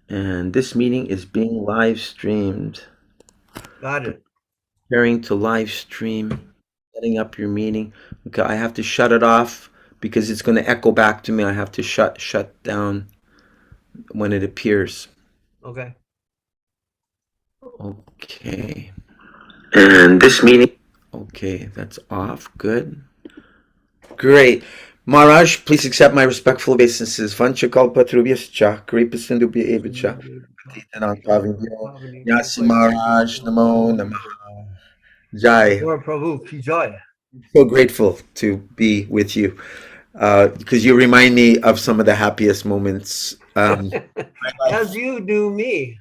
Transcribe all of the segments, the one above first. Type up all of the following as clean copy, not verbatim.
And this meeting is being live streamed. Got it. Preparing to live stream, setting up your meeting. Okay, I have to shut it off because it's going to echo back to me. I have to shut down when it appears. Okay. Okay. And this meeting. Okay, that's off. Good. Great. Maharaj, please accept my respectful obeisances. Vanchakalpatrubhyascha, Kripasindubhya Evacha, Pavindyo, Nyasi Maharaj, Namo Namaha. Jai. Adore Prabhu ki jai. So grateful to be with you because you remind me of some of the happiest moments in As you do me.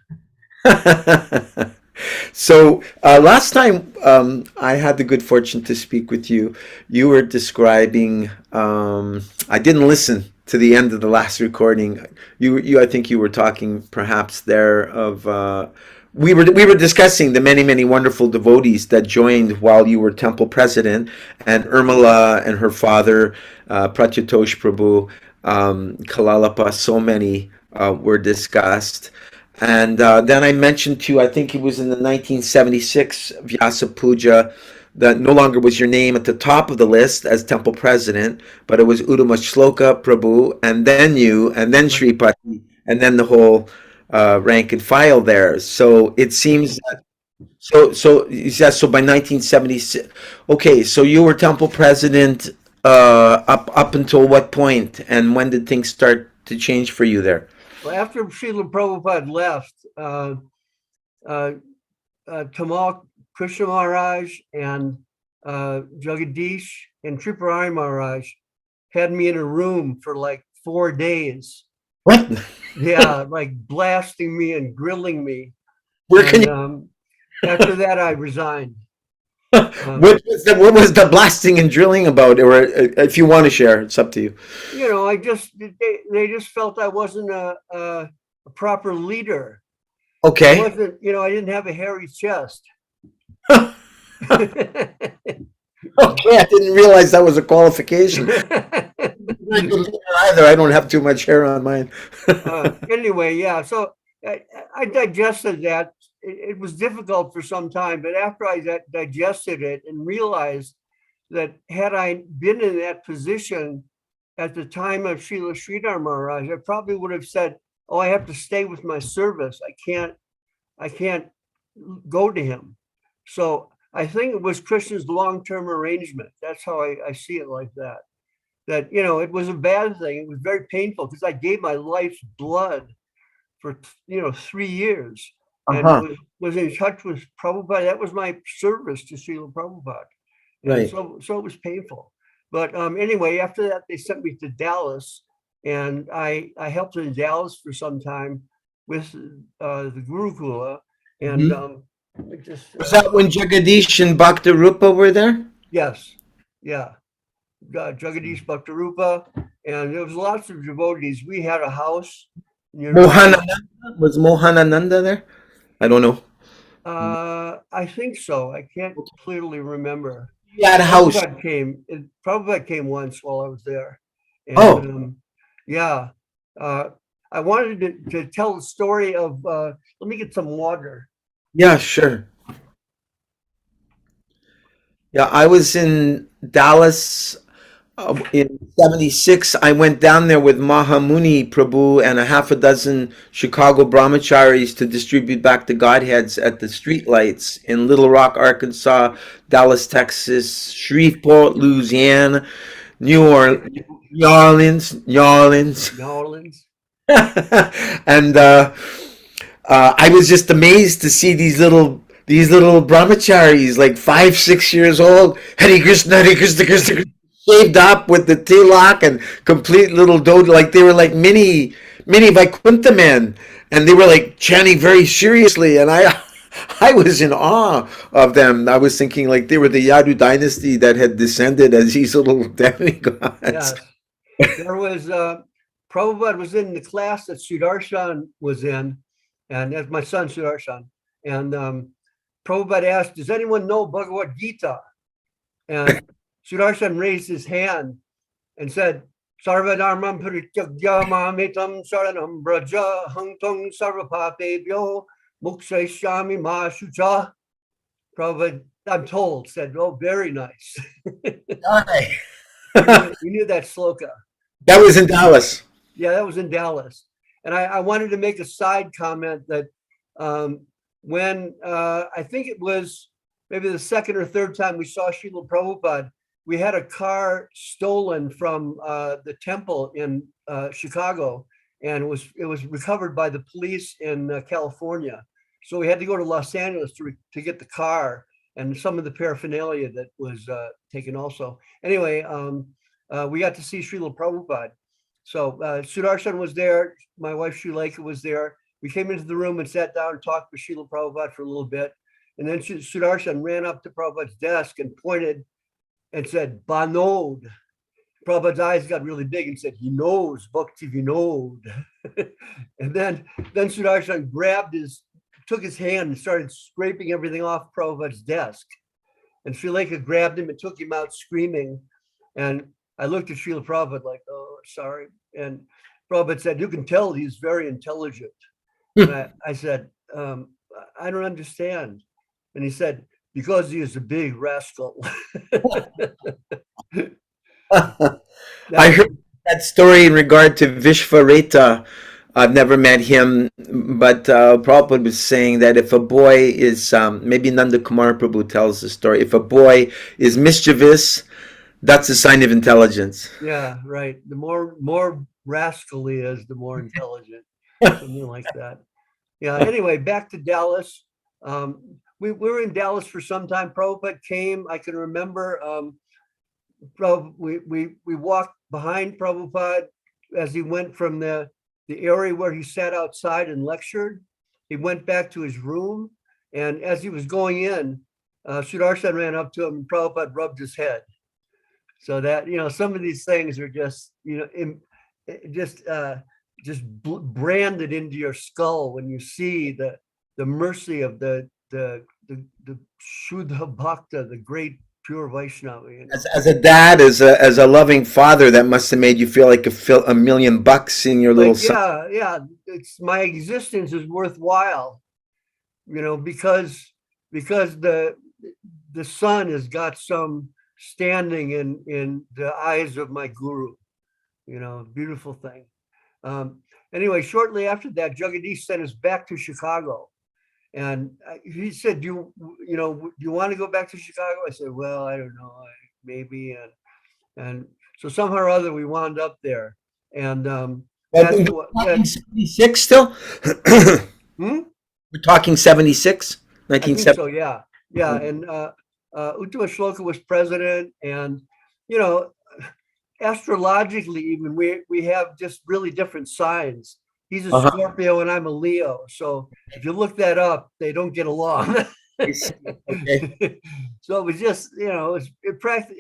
my life. So last time I had the good fortune to speak with you, you were describing. I didn't listen to the end of the last recording. I think you were talking perhaps there of. We were discussing the many wonderful devotees that joined while you were temple president, and Urmila and her father, Pratyutosh Prabhu, Kalalapa. So many were discussed. And then I mentioned to you, I think it was in the 1976 Vyasa Puja, that no longer was your name at the top of the list as temple president, but it was Uddhama Shloka Prabhu, and then you, and then Right. Sripati, and then the whole rank and file there. So it seems that, so by 1976, okay, so you were temple president up until what point, and when did things start to change for you there? Well, after Srila Prabhupada left, uh, Tamal Krishna Maharaj and Jagadish and Tripurari Maharaj had me in a room for like 4 days. What? Yeah, like blasting me and grilling me. Where can And you? after that, I resigned. Um, What was the blasting and drilling about? Or if you want to share, it's up to you. I just they just felt I wasn't a proper leader. I Okay. wasn't, I didn't have a hairy chest. Okay, I didn't realize that was a qualification. Very good leader either. I don't have too much hair on mine. Anyway, yeah. So I digested that. It was difficult for some time, but after I digested it and realized that had I been in that position at the time of Srila Sridhar Maharaj, I probably would have said, "Oh, I have to stay with my service. I can't go to him." So I think it was Krishna's long-term arrangement. That's how I see it like that. That, it was a bad thing. It was very painful because I gave my life's blood for 3 years and Uh-huh. was in touch with Prabhupada. That was my service to Srila Prabhupada, and Right. so it was painful. But anyway, after that, they sent me to Dallas, and I helped in Dallas for some time with the Gurukula, and Mhm. it just Was that when Jagadish and Bhakti Rupa were there? yes, yeah, Jagadish Bhattarupa, and there was lots of devotees. We had a house nearby. Mohanananda? Was Mohanananda there? I don't know. I think so. I can't clearly remember. He had a house. Prabhupada came once while I was there, and Oh, yeah, uh, I wanted to tell the story of. Let me get some water. yeah, sure. Yeah, I was in Dallas in 76. I went down there with Mahamuni Prabhu and a half a dozen Chicago brahmacharis to distribute back the Godheads at the streetlights in Little Rock, Arkansas, Dallas, Texas, Shreveport, Louisiana, New Orleans. New Orleans. And I was just amazed to see these little brahmacharis, like 5, 6 years old, Hare Krishna, Krishna, Krishna, shaved up with the tilak and complete little dodo, like they were like mini Vaikuntha men, and they were like chanting very seriously, and I. I was in awe of them. I was thinking like they were the Yadu dynasty that had descended as these little demigods. Yes, there was. Prabhupada was in the class that Sudarshan was in, and that's my son Sudarshan. And Prabhupada asked, "Does anyone know Bhagavad Gita?" And Sudarshan raised his hand and said, Sarvadharmam Parityagya Mamitam Saranam Braja Hangtung Sarvapapebhyo Mukshayashami Ma Shucha. Prabhupada, I'm told, said, "Oh, very nice." Aye. We knew that sloka. That was in Dallas. Yeah, that was in Dallas. And I wanted to make a side comment that when I think it was maybe the second or third time we saw Srila Prabhupada, we had a car stolen from the temple in Chicago, and it was recovered by the police in California. So we had to go to Los Angeles to get the car and some of the paraphernalia that was taken also. Anyway, we got to see Srila Prabhupada. So Sudarshan was there. My wife Srila was there. We came into the room and sat down and talked with Srila Prabhupada for a little bit. And then Sudarshan ran up to Prabhupada's desk and pointed and said, Banod. Prabhupada's eyes got really big and said, he knows, Bhakti Vinod. And then Sudarshan took his hand and started scraping everything off Prabhupada's desk. And Srila grabbed him and took him out screaming. And I looked at Srila Prabhupada like, oh, sorry. And Prabhupada said, you can tell he's very intelligent. And I said, I don't understand. And he said, because he is a big rascal. I heard that story in regard to Vishvareta. I've never met him, but Prabhupada was saying that if a boy is, maybe Nanda Kumar Prabhu tells the story, if a boy is mischievous, that's a sign of intelligence. Yeah, right. The more rascal he is, the more intelligent. Something like that. Yeah, anyway, back to Dallas. We were in Dallas for some time. Prabhupada came, I can remember, we walked behind Prabhupada as he went from the area where he sat outside and lectured. He went back to his room, and as he was going in, Sudarshan ran up to him and Prabhupada rubbed his head. So that, some of these things are just, just branded into your skull when you see the mercy of the Shuddha Bhakta, the great pure Vaishnava. As a dad, as a loving father, that must have made you feel like $1 million in your little son. Yeah. It's my existence is worthwhile, because the son has got some standing in the eyes of my guru, beautiful thing. Anyway, shortly after that, Jagadish sent us back to Chicago. And he said, do you want to go back to Chicago? I said, well, I don't know, maybe. And so somehow or other, we wound up there. And we're talking 76 still? We're talking 76, 1970. I think so, yeah. Yeah, and Uttama Shloka was president. And, astrologically, even, we have just really different signs. He's a Scorpio and I'm a Leo. So if you look that up, they don't get along. Okay. So it was just,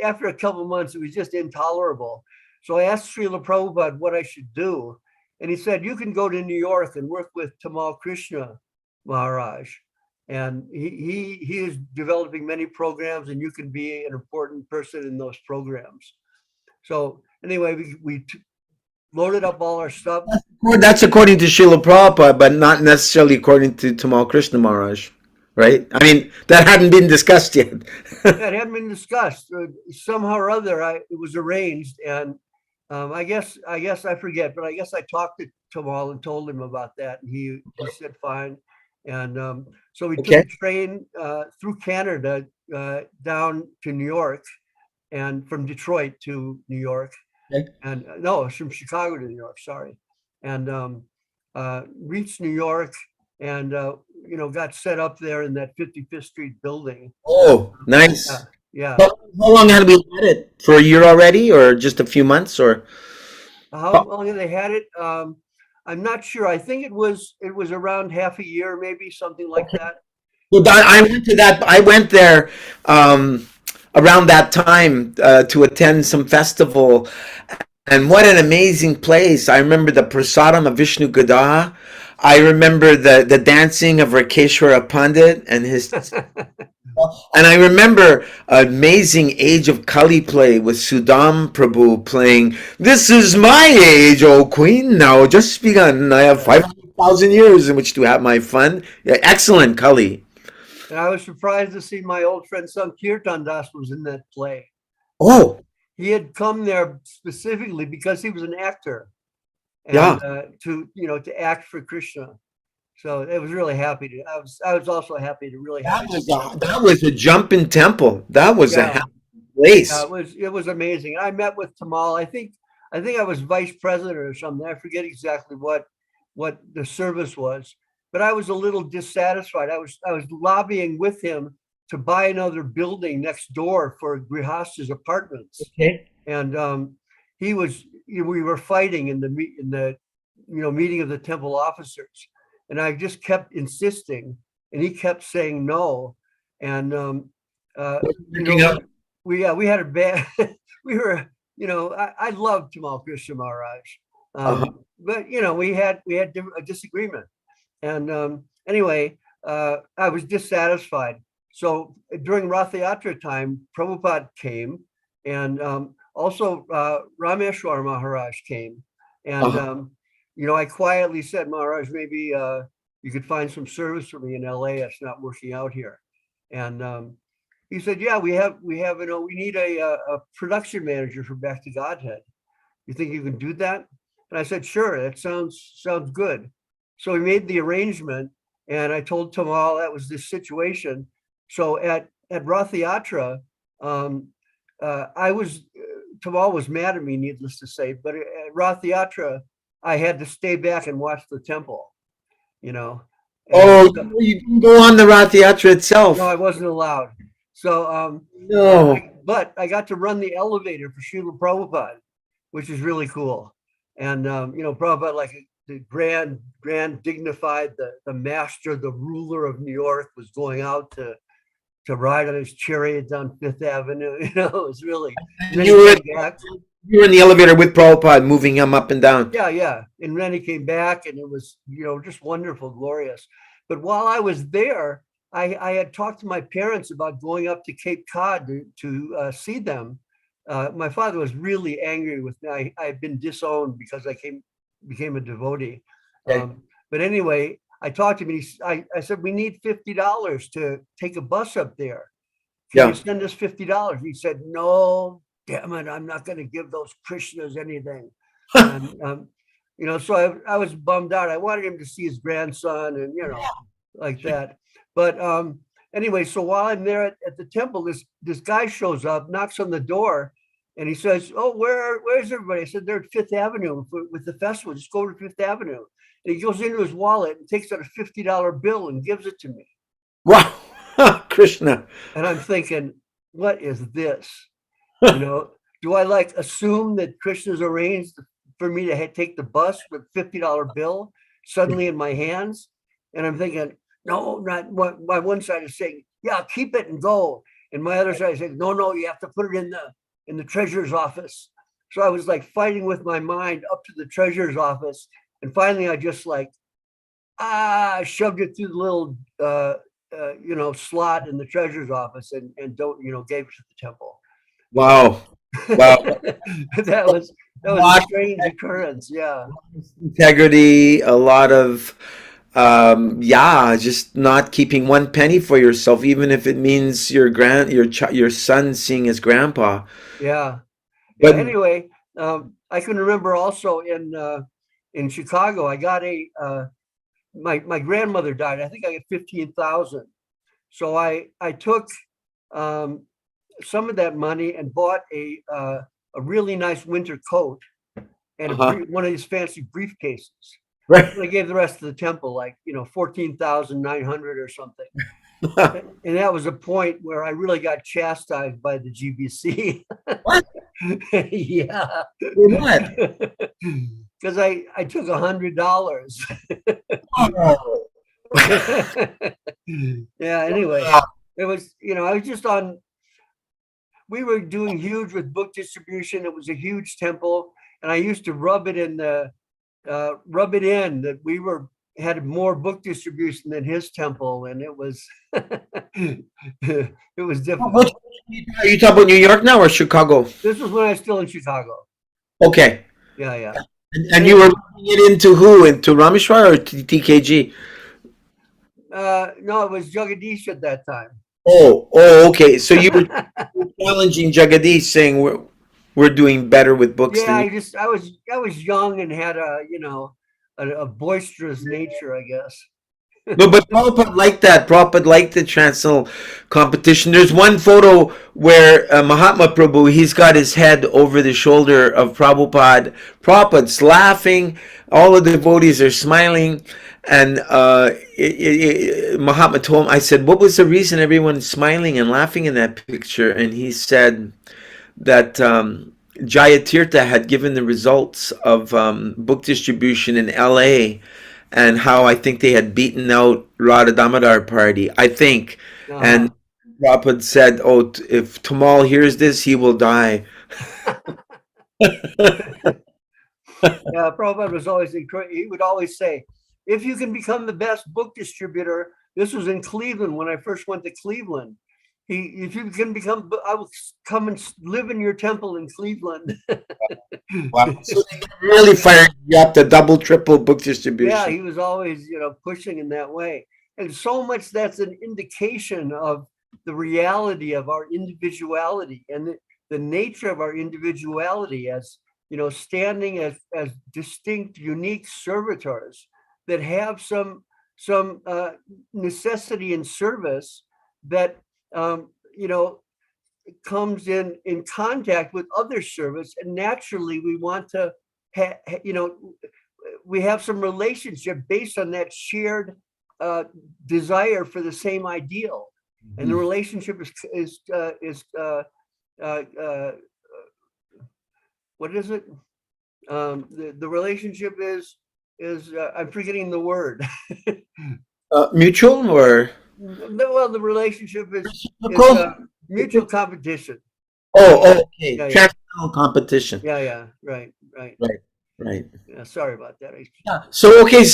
after a couple of months, it was just intolerable. So I asked Srila Prabhupada what I should do. And he said, you can go to New York and work with Tamal Krishna Maharaj. And he is developing many programs, and you can be an important person in those programs. So anyway, we loaded up all our stuff. That's according to Srila Prabhupada, but not necessarily according to Tamal Krishna Maharaj, right? I mean, that hadn't been discussed yet. That hadn't been discussed. Somehow or other, it was arranged, and I guess I forget, but I guess I talked to Tamal and told him about that, and he said fine. And so we took a train through Canada down to New York, and from Detroit to New York. Okay. And no, it's from Chicago to New York, sorry. And reached New York and, got set up there in that 55th Street building. Oh, nice. Yeah. How long had we had it? For a year already, or just a few months, or? How long had they had it? I'm not sure. I think it was around half a year, maybe something like that. Well, I went to that. I went there around that time to attend some festival, and what an amazing place! I remember the prasadam of Vishnu Gadaha. I remember the dancing of Rakeshwara Pandit and his. And I remember an amazing Age of Kali play with Sudam Prabhu playing, "This is my age, O Queen, now just begun. I have 500,000 years in which to have my fun." Yeah, excellent Kali. And I was surprised to see my old friend Sankirtan Das was in that play. Oh, He had come there specifically because he was an actor yeah. and to act for Krishna. So it was really happy to. I was also happy to really That happy to was see him. a jumping temple. That was a Yeah, happy yeah, place. it was amazing. I met with Tamal. I think I was vice president or something. I forget exactly what the service was, but I was a little dissatisfied. I was lobbying with him to buy another building next door for Grihasta's apartments, Okay. and he was. We were fighting in the meeting of the temple officers, and I just kept insisting, and he kept saying no, and you know Picking up. we had a bad we were I loved Tamal Krishna Maharaj, Uh-huh. but we had a disagreement, and anyway, I was dissatisfied. So during Ratha Yatra time, Prabhupada came, and also Rameshwar Maharaj came, and Uh-huh. I quietly said, Maharaj, maybe you could find some service for me in LA. It's not working out here, and he said, "Yeah, we need a production manager for Back to Godhead. You think you can do that?" And I said, "Sure, that sounds good." So we made the arrangement, and I told Tamal that was this situation. So at Rath Yatra, um, I was Tamal was mad at me, needless to say. But at Rath Yatra, I had to stay back and watch the temple, you know, and Oh, you didn't go on the Rath Yatra no, I itself. wasn't allowed. So, No. but I got to run the elevator for Srila Prabhupada, which is really cool. And Prabhupada, like the grand dignified, the master, the ruler of New York, was going out to ride on his chariot down Fifth Avenue. It was really. And And then he came back. you were in the elevator with Prabhupada, moving him up and down. Yeah, yeah. And then he came back, and it was, just wonderful, glorious. But while I was there, I had talked to my parents about going up to Cape Cod to see them. My father was really angry with me. I had been disowned because became a devotee. Okay. But anyway, I talked to him, and I said, we need $50 to take a bus up there. Can you Yeah. send us $50? He said, no, damn it, I'm not going to give those Krishnas anything. And so I was bummed out. I wanted him to see his grandson, and like that. But anyway, so while I'm there at the temple, this guy shows up, knocks on the door, and he says, "Oh, where's everybody?" I said, "They're at Fifth Avenue with the festival. Just go to Fifth Avenue." And he goes into his wallet and takes out a $50 bill and gives it to me. Wow. Krishna. And I'm thinking, what is this? Do I like assume that Krishna's arranged for me to take the bus with $50 bill suddenly in my hands? And I'm thinking, no, not what. My one side is saying, yeah, keep it and go. And my other side is saying, no, you have to put it in the treasurer's office. So I was like fighting with my mind up to the treasurer's office. And finally I just shoved it through the little slot in the treasurer's office and gave it to the temple. Wow. Wow. that was a strange occurrence. Yeah. Integrity, a lot of just not keeping one penny for yourself, even if it means your son seeing his grandpa. Yeah. Yeah. But Anyway, I can remember also in Chicago, I got my grandmother died. I think I got 15,000. So I took some of that money and bought a really nice winter coat and one of these fancy briefcases. right. I gave the rest of the temple 14,900 or something. And that was a point where I really got chastised by the GBC. What? Yeah. What? Because I took $100. Oh. Yeah, anyway, it was, I was just we were doing huge with book distribution. It was a huge temple. And I used to rub it in that we were had more book distribution than his temple, and it was it was What, difficult. are you talking about New York now or Chicago? This was when I was still in Chicago. Okay. Yeah, yeah. And you were running it into who? Into Rameshwar or TKG? No, it was Jagadish at that time. Oh, okay. So you were challenging Jagadish, saying we're doing better with books Yeah, than you. I was young and had a boisterous nature, I guess. No, but Prabhupada liked that. Prabhupada liked the transcendental competition. There's one photo where Mahatma Prabhu, he's got his head over the shoulder of Prabhupada. Prabhupada's laughing. All the devotees are smiling. And Mahatma told him, I said, what was the reason everyone's smiling and laughing in that picture? And he said that Jayatirtha had given the results of book distribution in LA, and how I think they had beaten out Radha Damodar Party, I think. Uh-huh. And Prabhupada said, oh, if Tamal hears this, he will die. Yeah, Prabhupada was always he would always say, if you can become the best book distributor, this was in Cleveland when I first went to Cleveland. If you can become, I will come and live in your temple in Cleveland. Wow. So they really fired you up the double, triple book Yeah, distribution. he was always, pushing in that way. And so much that's an indication of the reality of our individuality and the nature of our individuality as, standing as distinct, unique servitors that have some necessity in service that, comes in contact with other service. And naturally we want to, we have some relationship based on that shared desire for the same ideal, and the relationship what is it? The relationship is I'm forgetting the word. Mutual or? Well, the relationship is Reciprocal? mutual competition. Oh, okay. Yeah, yeah, Transcendental competition. yeah. Right. Right, right. Yeah, sorry about that. So okay,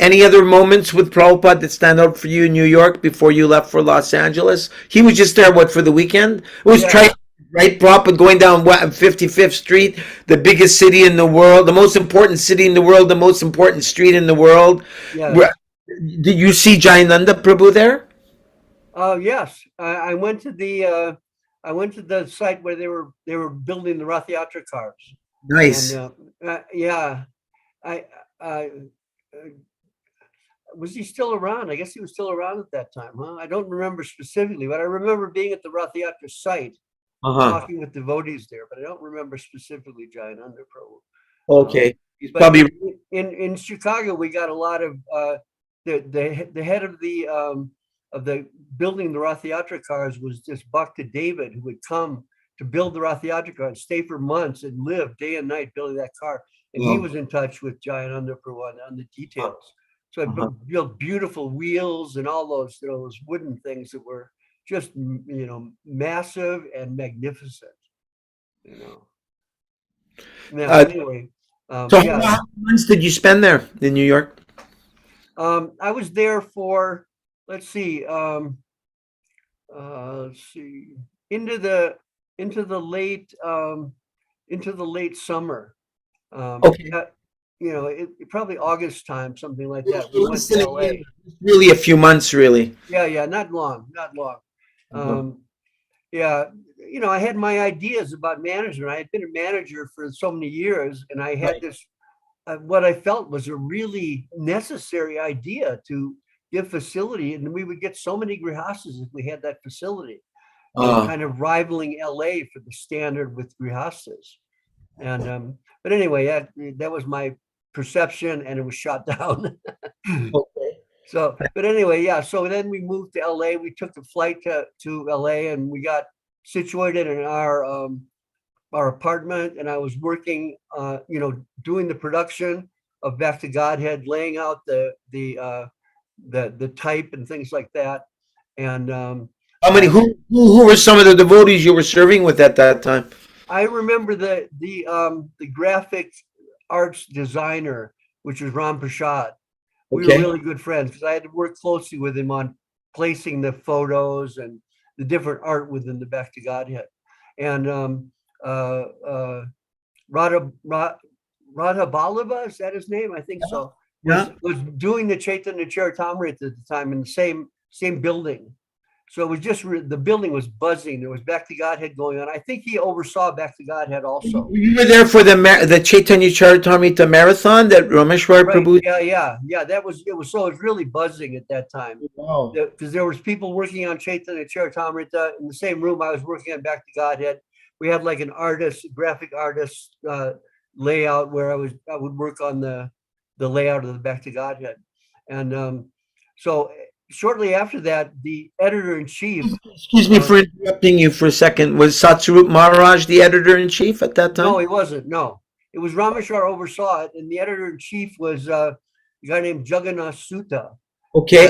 any other moments with Prabhupada that stand out for you in New York before you left for Los Angeles? He was just there, what, for the weekend? It was Yeah, right? Prabhupada going down 55th Street, the biggest city in the world, the most important city in the world, the most important street in the world. yes. Did you see Jayananda Prabhu there? Yes, I went to the site where they were building the Rath Yatra cars, and Nice. yeah, I, was he still around? I guess he was still around at that time, huh? I don't remember specifically, but I remember being at the Rath Yatra site, Uh-huh. talking with devotees there, but I don't remember specifically Jayananda Prabhu. Um, Okay. He's but probably in Chicago, we got a lot of the head of the building the Rath Yatra cars was this Bhakta David, who would come to build the Rath Yatra car and stay for months and live day and night building that car. And he was in touch with Jayananda Prabhu on the details. So I uh-huh. built beautiful wheels and all those wooden things that were just massive and magnificent. Now, Uh, anyway, so how yeah, many months did you spend there in New York? I was there for, let's see, into the into the late summer. Okay. Probably August time, something like that. We went Less to than a year. LA. Really a few months, really. Yeah, not long, not long. Uh-huh. Yeah, I had my ideas about management. I had been a manager for so many years, and I had Right. this what I felt was a really necessary idea to give facility, and we would get so many grihastas if we had that facility, Uh, kind of rivaling LA for the standard with grihastas. And but anyway, that was my perception, and it was shot down. okay. So, but anyway, yeah. So then we moved to LA. We took the flight to LA, and we got situated in our apartment, and I was working, doing the production of Back to Godhead, laying out the type and things like that. And How many? I Who were some of the devotees you were serving with at that time? I remember the graphic arts designer which was Ram Prasad. We were Okay. really good friends because I had to work closely with him on placing the photos and the different art within the Back to Godhead. And Radha Vallabha, is that his name? I think so. Yeah. Was doing the Chaitanya Charitamrita at the time in the same building. So it was just the building was buzzing. There was Back to Godhead going on. I think he oversaw Back to Godhead also. You were there for the Chaitanya Charitamrita marathon that Rameshwar Right. Prabhu. Yeah. It was really buzzing at that time. Wow. Because there was people working on Chaitanya Charitamrita in the same room I was working on Back to Godhead. We had like an artist, graphic artist layout where I would work on the layout of the Back to Godhead. And so shortly after that, the editor-in-chief. Excuse me for interrupting you for a second. Was Satsuru Maharaj the editor-in-chief at that time? No, he wasn't. No, it was Rameshwar oversaw it, and the editor-in-chief was a guy named Jagannath Sutta. Okay.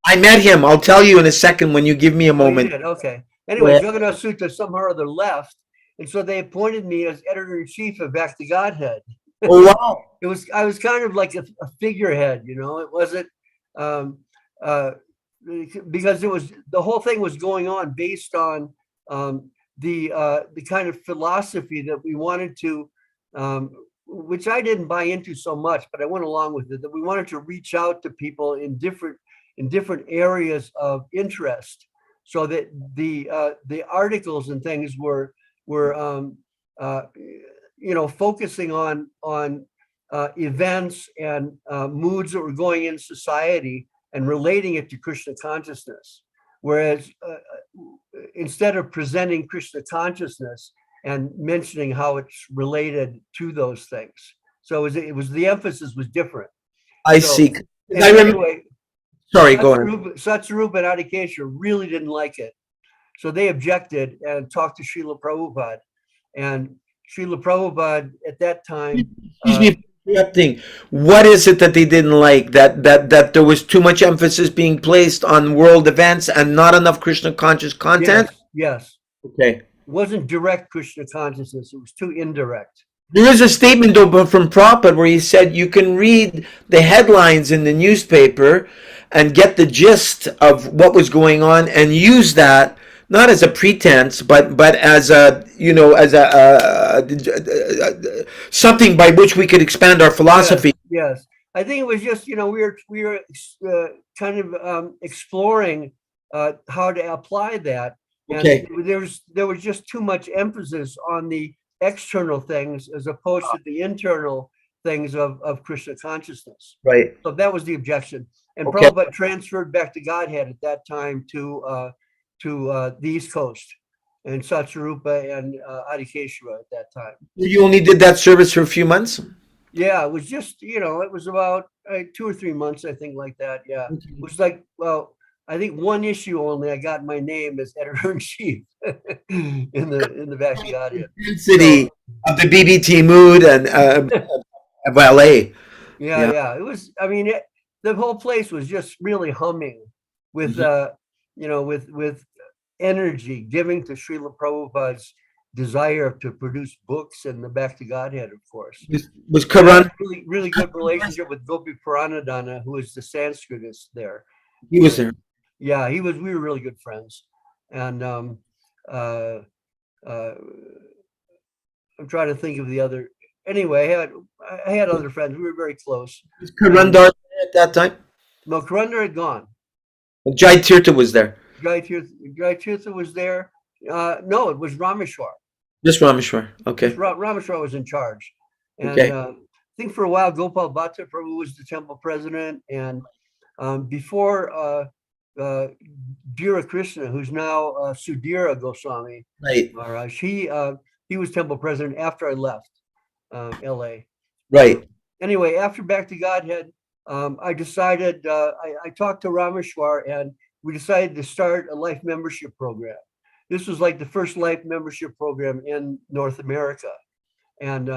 I met him. I'll tell you in a second when you give me a moment. Okay. Anyway, Jagannath Sutta somehow or other left, and so they appointed me as editor-in-chief of Back to Godhead. Oh wow! I was kind of like a figurehead, you know. It wasn't because the whole thing was going on based on the kind of philosophy that we wanted to, which I didn't buy into so much, but I went along with it. That we wanted to reach out to people in different areas of interest, so that the articles and things were focusing on events and moods that were going in society and relating it to Krishna consciousness. Whereas instead of presenting Krishna consciousness and mentioning how it's related to those things, so it was the emphasis was different. I see. Anyway, sorry, go ahead. Satsuru and Adhikeshwar really didn't like it, so they objected and talked to Srila Prabhupada. And Srila Prabhupada at that time. Excuse me for interrupting. What is it that they didn't like? That there was too much emphasis being placed on world events and not enough Krishna conscious content? Yes. Okay. It wasn't direct Krishna consciousness. It was too indirect. There is a statement though from Prabhupada where he said you can read the headlines in the newspaper and get the gist of what was going on and use that not as a pretense, but as a something by which we could expand our philosophy. Yes. I think it was just we were kind of exploring how to apply that. Okay. And there was just too much emphasis on the external things as opposed to the internal things of Krishna consciousness. Right. So that was the objection. And Prabhupada transferred Back to Godhead at that time to the East Coast, and Satsarupa and Adhikeshwar at that time. You only did that service for a few months? Yeah, it was just, it was about 2 or 3 months, I think, like that. Yeah. It was like, well, I think one issue only I got my name as editor-in-chief in the Back to Godhead. Intensity of the BBT mood and ballet. Yeah. It was, the whole place was just really humming with, with energy, giving to Srila Prabhupada's desire to produce books and the Back to Godhead, of course. Was Karan really good relationship with Gopi Puranadana, who is the Sanskritist there. He was there. Yeah, he was. We were really good friends, and I'm trying to think of the other. Anyway, I had other friends. We were very close. Was Karandar at that time? No, Karandar had gone. Jai Tirtha was there. Jai Tirtha was there. No, it was Rameshwar. Just Rameshwar. Okay. Rameshwar was in charge. And okay. I think for a while, Gopal Bhatta Prabhu was the temple president. And before Dhira Krishna, who's now Sudhira Goswami, right. Maharaj, he was temple president after I left LA. Right. Anyway, after Back to Godhead, I decided, I talked to Rameshwar, and we decided to start a life membership program. This was like the first life membership program in North America. And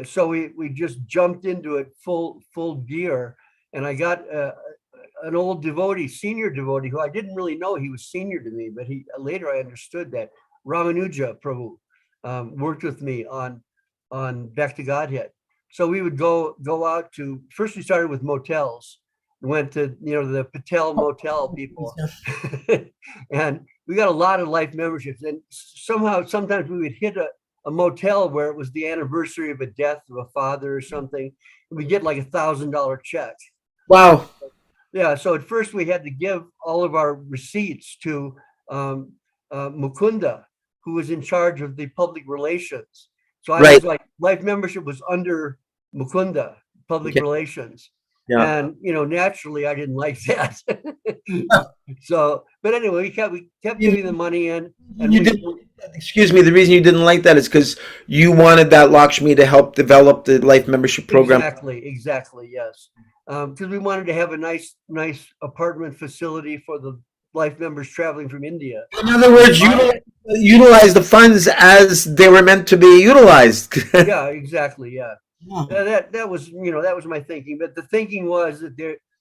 so we just jumped into it full gear. And I got an old devotee, senior devotee, who I didn't really know he was senior to me, but later I understood that Ramanuja Prabhu worked with me on Back to Godhead. so we would go out to, first we started with motels, went to, the Patel Motel people. And we got a lot of life memberships, and somehow sometimes we would hit a motel where it was the anniversary of a death of a father or something, and we get like $1,000 check. Wow. Yeah, so at first we had to give all of our receipts to Mukunda, who was in charge of the public relations. So I Right. was like, life membership was under Mukunda, public Okay. relations. Yeah. And, naturally I didn't like that. So, but anyway, we kept giving the money in, and You did, excuse me, the reason you didn't like that is because you wanted that Lakshmi to help develop the life membership program. exactly, yes. Because we wanted to have a nice apartment facility for the life members traveling from India. In other words, utilize the funds as they were meant to be utilized. Yeah, exactly. Yeah. That was, that was my thinking. But the thinking was that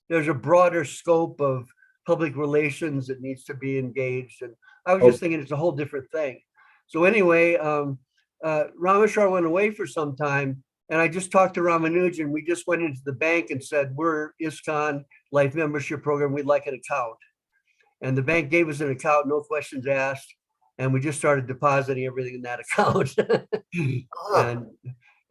there's a broader scope of public relations that needs to be engaged. And I was just thinking it's a whole different thing. So anyway, Rameshwar went away for some time, and I just talked to Ramanujan. We just went into the bank and said, we're ISKCON Life Membership Program. We'd like an account. And the bank gave us an account, no questions asked. And we just started depositing everything in that account.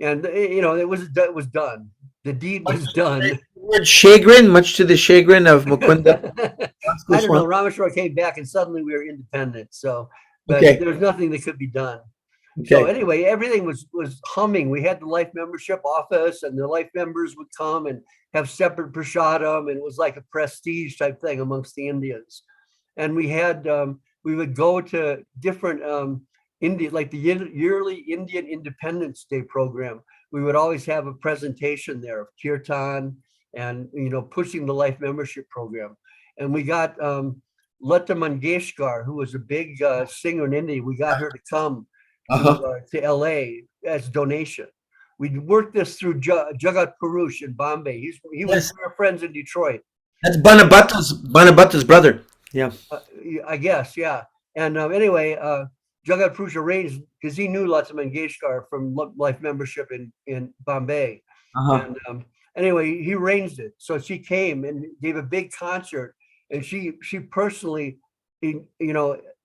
And it was done. The deed was done. Word chagrin, much to the chagrin of Mukunda. I don't know. Rameshwar came back and suddenly we were independent. So, but Okay. there was nothing that could be done. Okay. So anyway, everything was humming. We had the life membership office, and the life members would come and have separate prasadam, and it was like a prestige type thing amongst the Indians. And we had we would go to different India, like the yearly Indian Independence Day program. We would always have a presentation there of kirtan and pushing the life membership program. And we got Lata Mangeshkar, who was a big singer in India. We got her to come to LA as donation. We worked this through Jagat Purush in Bombay. We were friends in Detroit. That's Banabhatta's brother. Yeah. I guess, yeah. And anyway, Jagat Purush arranged, because he knew Lata Mangeshkar from life membership in Bombay. And anyway, he arranged it. So she came and gave a big concert, and she personally,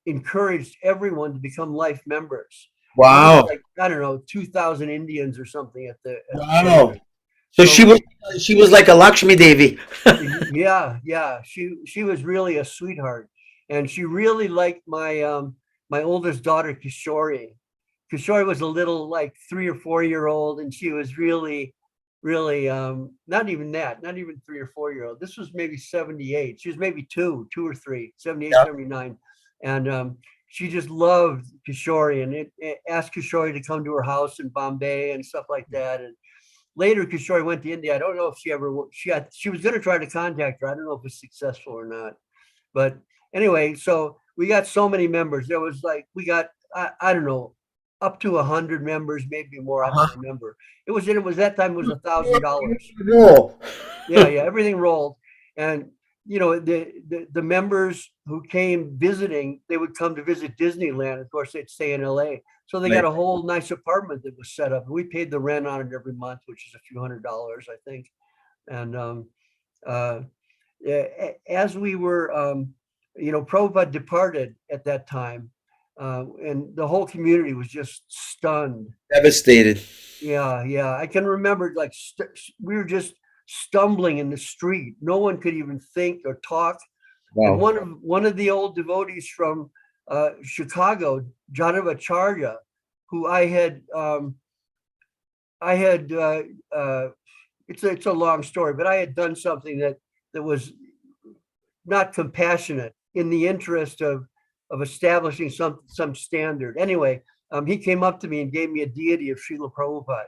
encouraged everyone to become life members. Wow. Like, I don't know, 2,000 Indians or something at the wow. So she was like a Lakshmi Devi. Yeah. She was really a sweetheart, and she really liked my my oldest daughter, Kishori. Kishori was a little like 3 or 4 year old, and she was really not even 3 or 4 year old. This was maybe 78. She was maybe 2 or 3, 78, 79. And she just loved Kishori, and it asked Kishori to come to her house in Bombay and stuff like that. And later, Kishori went to India. I don't know if she was going to try to contact her. I don't know if it was successful or not. But anyway, so we got so many members. There was like, we got, I don't know, up to 100 members, maybe more. I don't remember. It was that time it was $1,000. Yeah, everything rolled. And the members who came visiting, they would come to visit Disneyland. Of course, they'd stay in LA. So they got a whole nice apartment that was set up. We paid the rent on it every month, which is a few $100s, I think. And as we were, Prabhupada departed at that time, and the whole community was just stunned. Devastated. Yeah. I can remember, like, we were just stumbling in the street. No one could even think or talk. Wow. And one of the old devotees from Chicago, Janavacharya, who I had it's a long story, but I had done something that was not compassionate in the interest of establishing some standard. Anyway, he came up to me and gave me a deity of Srila Prabhupada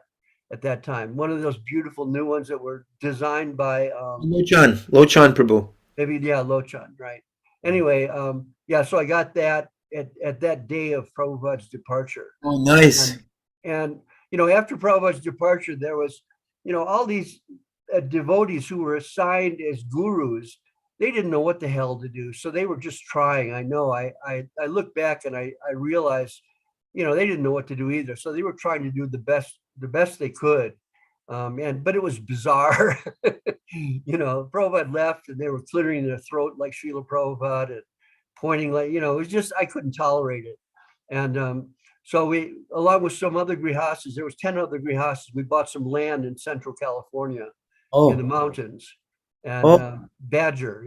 at that time. One of those beautiful new ones that were designed by Lochan Prabhu. Maybe, yeah, Lochan, right. Anyway, so I got that at that day of Prabhupada's departure. Oh, nice. And after Prabhupada's departure, there was, all these devotees who were assigned as gurus. They didn't know what the hell to do. So they were just trying. I know, I look back and I realized, they didn't know what to do either. So they were trying to do the best they could. But it was bizarre. Prabhupada left and they were clearing their throat like Srila Prabhupada and pointing like, it was just, I couldn't tolerate it. And so we, along with some other grihastas, there was 10 other grihastas, we bought some land in Central California in the mountains and Oh, in Badger.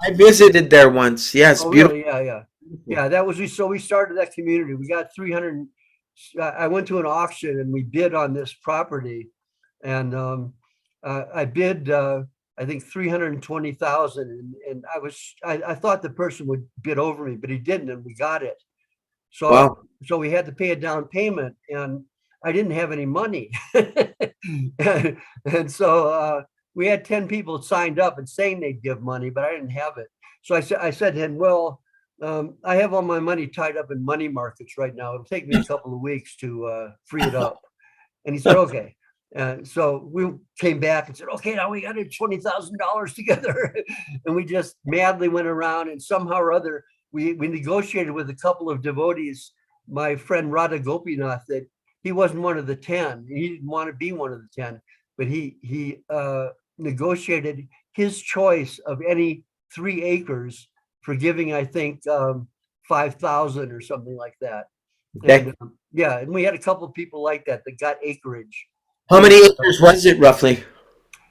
I visited there once. Yes, Oh, beautiful. really? Yeah, yeah. Yeah, so we started that community. We got 300. I went to an auction and we bid on this property, and I bid, I think 320,000, and I thought the person would bid over me, but he didn't, and we got it. So Wow. so we had to pay a down payment, and I didn't have any money, and so we had 10 people signed up and saying they'd give money, but I didn't have it. So I said to him, well, I have all my money tied up in money markets right now. It'll take me a couple of weeks to free it up. And he said, okay. And so we came back and said, okay, now we got $20,000 together. And we just madly went around, and somehow or other, we negotiated with a couple of devotees, my friend Radha Gopinath, that he wasn't one of the 10. He didn't want to be one of the 10, but he negotiated his choice of any 3 acres for giving, I think, 5,000 or something like that. Okay. And yeah, and we had a couple of people like that got acreage. How many acres was it roughly?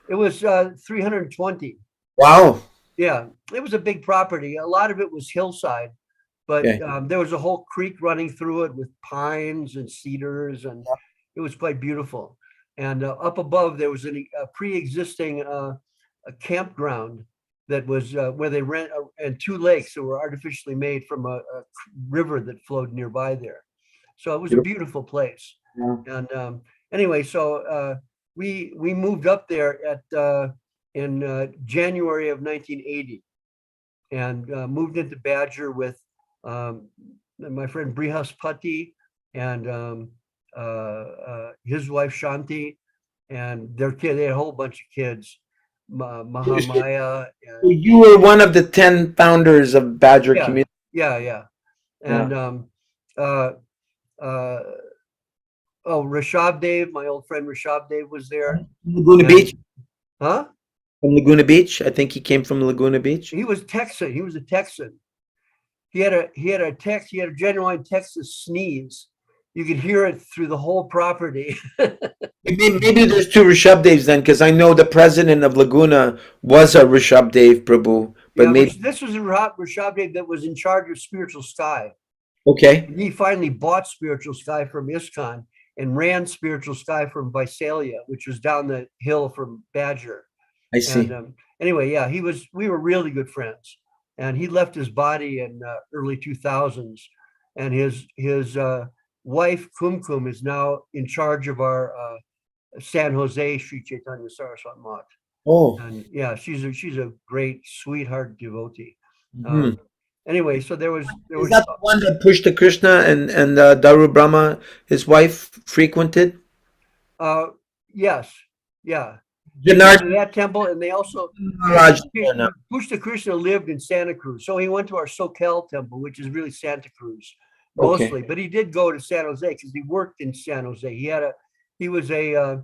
It was 320. Wow. Yeah, it was a big property. A lot of it was hillside, but Okay. there was a whole creek running through it with pines and cedars, and it was quite beautiful. And up above there was a pre-existing a campground that was where they rent, and 2 lakes that were artificially made from a river that flowed nearby there. So it was a beautiful place. Yeah. And anyway, so we moved up there in January of 1980, and moved into Badger with my friend Brihaspati and his wife Shanti and their kid. They had a whole bunch of kids, Mahamaya. So you were one of the 10 founders of Badger Yeah, Community. yeah, yeah. And uh, uh, Rishabh Dev, my old friend Rishabh Dev was there. Laguna And, Beach. huh? From Laguna Beach. I think he came from Laguna Beach. He was Texan. He was a Texan. He had a genuine Texas sneeze. You could hear it through the whole property. Maybe there's 2 Rishabh Devs then, because I know the president of Laguna was a Rishabh Dev Prabhu, but Yeah, maybe this was a Rishabh Dev that was in charge of Spiritual Sky. okay. He finally bought Spiritual Sky from ISKCON and ran Spiritual Sky from Visalia, which was down the hill from Badger. I see. And anyway, yeah, we were really good friends. And he left his body in early 2000s, and his wife Kumkum is now in charge of our San Jose Sri Chaitanya Saraswat Math. Oh. And yeah, she's a great sweetheart devotee. Mhm. Anyway, so there was Is that the one that Pushta Krishna and Daru Brahma, his wife, frequented? yes, yeah. Janardhan That temple, and they also Maharaj. No. Pushta Krishna lived in Santa Cruz, so he went to our Soquel temple, which is really Santa Cruz Okay. mostly. But he did go to San Jose because he worked in San Jose. He was a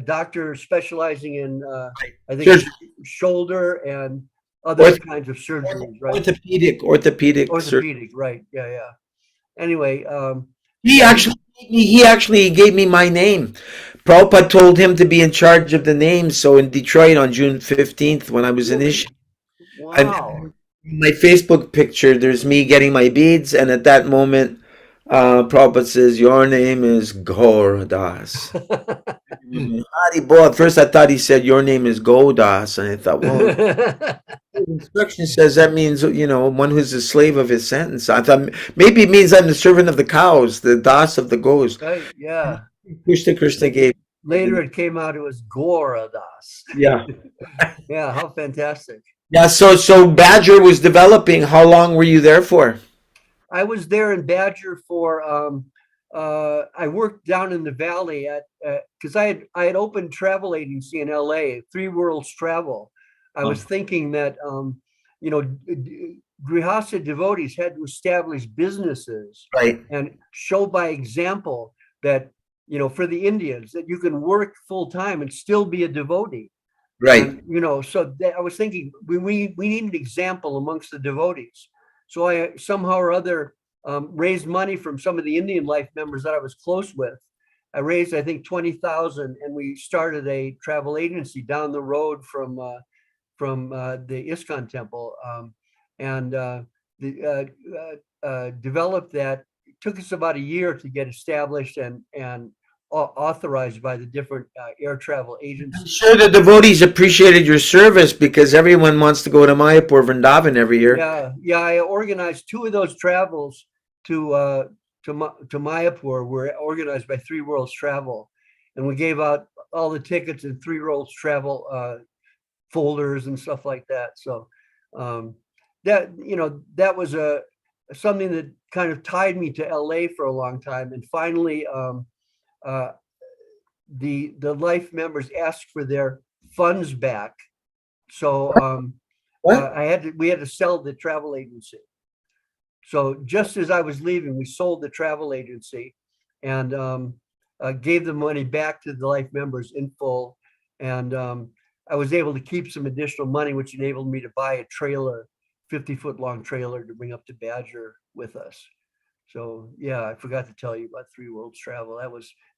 doctor specializing in I think Surgery. shoulder and other Orth- kinds of surgeries, right? Orthopedic surgery. Orthopedic, right? Yeah, yeah. Anyway, He actually gave me my name. Prabhupada told him to be in charge of the names. So in Detroit on June 15th, when I was initiated, wow. my Facebook picture, there's me getting my beads, and at that moment, Prabhupada says, "Your name is Gaur Das." Haribol. At first, I thought he said, "Your name is Godas," and I thought, well, the instruction says that means one who's a slave of his sentence. I thought maybe it means I'm the servant of the cows, the Das of the goats. Right, yeah. Krishna gave. Later it came out it was Goradas. Yeah. Yeah, how fantastic. Yeah, so Badger was developing. How long were you there for? I was there in Badger for I worked down in the valley at because I had opened travel agency in LA, Three Worlds Travel. I was thinking that Grihasta devotees had to establish businesses Right. and show by example that for the Indians, that you can work full time and still be a devotee. Right. And, so I was thinking we need an example amongst the devotees. So I somehow or other raised money from some of the Indian life members that I was close with. I raised, I think, 20,000, and we started a travel agency down the road from the ISKCON temple, and developed that. It took us about a year to get established and authorized by the different air travel I'm agencies. sure the devotees appreciated your service because everyone wants to go to Mayapur, Vrindavan every year. Yeah. I organized two of those travels to Mayapur. Were organized by Three Worlds Travel, and we gave out all the tickets in Three Worlds Travel folders and stuff like that. So that was something that kind of tied me to LA for a long time. And finally, uh, the life members asked for their funds back. So What? we had to sell the travel agency. So just as I was leaving, we sold the travel agency and gave the money back to the life members in full. And I was able to keep some additional money, which enabled me to buy a trailer, 50-foot long trailer to bring up to Badger with us. So yeah, I forgot to tell you about Three Worlds Travel. That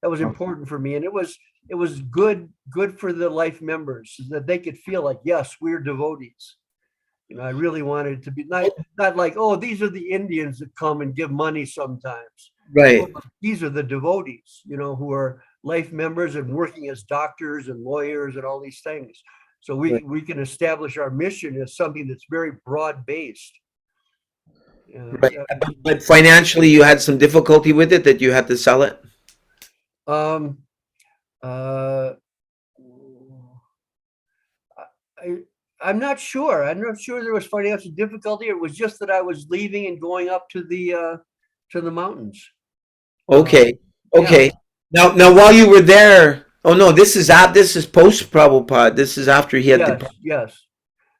was important for me, and it was good for the life members so that they could feel like, yes, we're devotees. I really wanted it to be not like, oh, these are the Indians that come and give money sometimes. Right. These are the devotees, who are life members and working as doctors and lawyers and all these things. So Right. we can establish our mission as something that's very broad based. Right. But financially, you had some difficulty with it that you had to sell it. Um, uh, I, I'm not sure. I'm not sure there was financial difficulty. It was just that I was leaving and going up to the mountains. Okay. Yeah. Okay. Now, while you were there, oh no, this is post Prabhupada. This is after he had Yes. departed. Yes.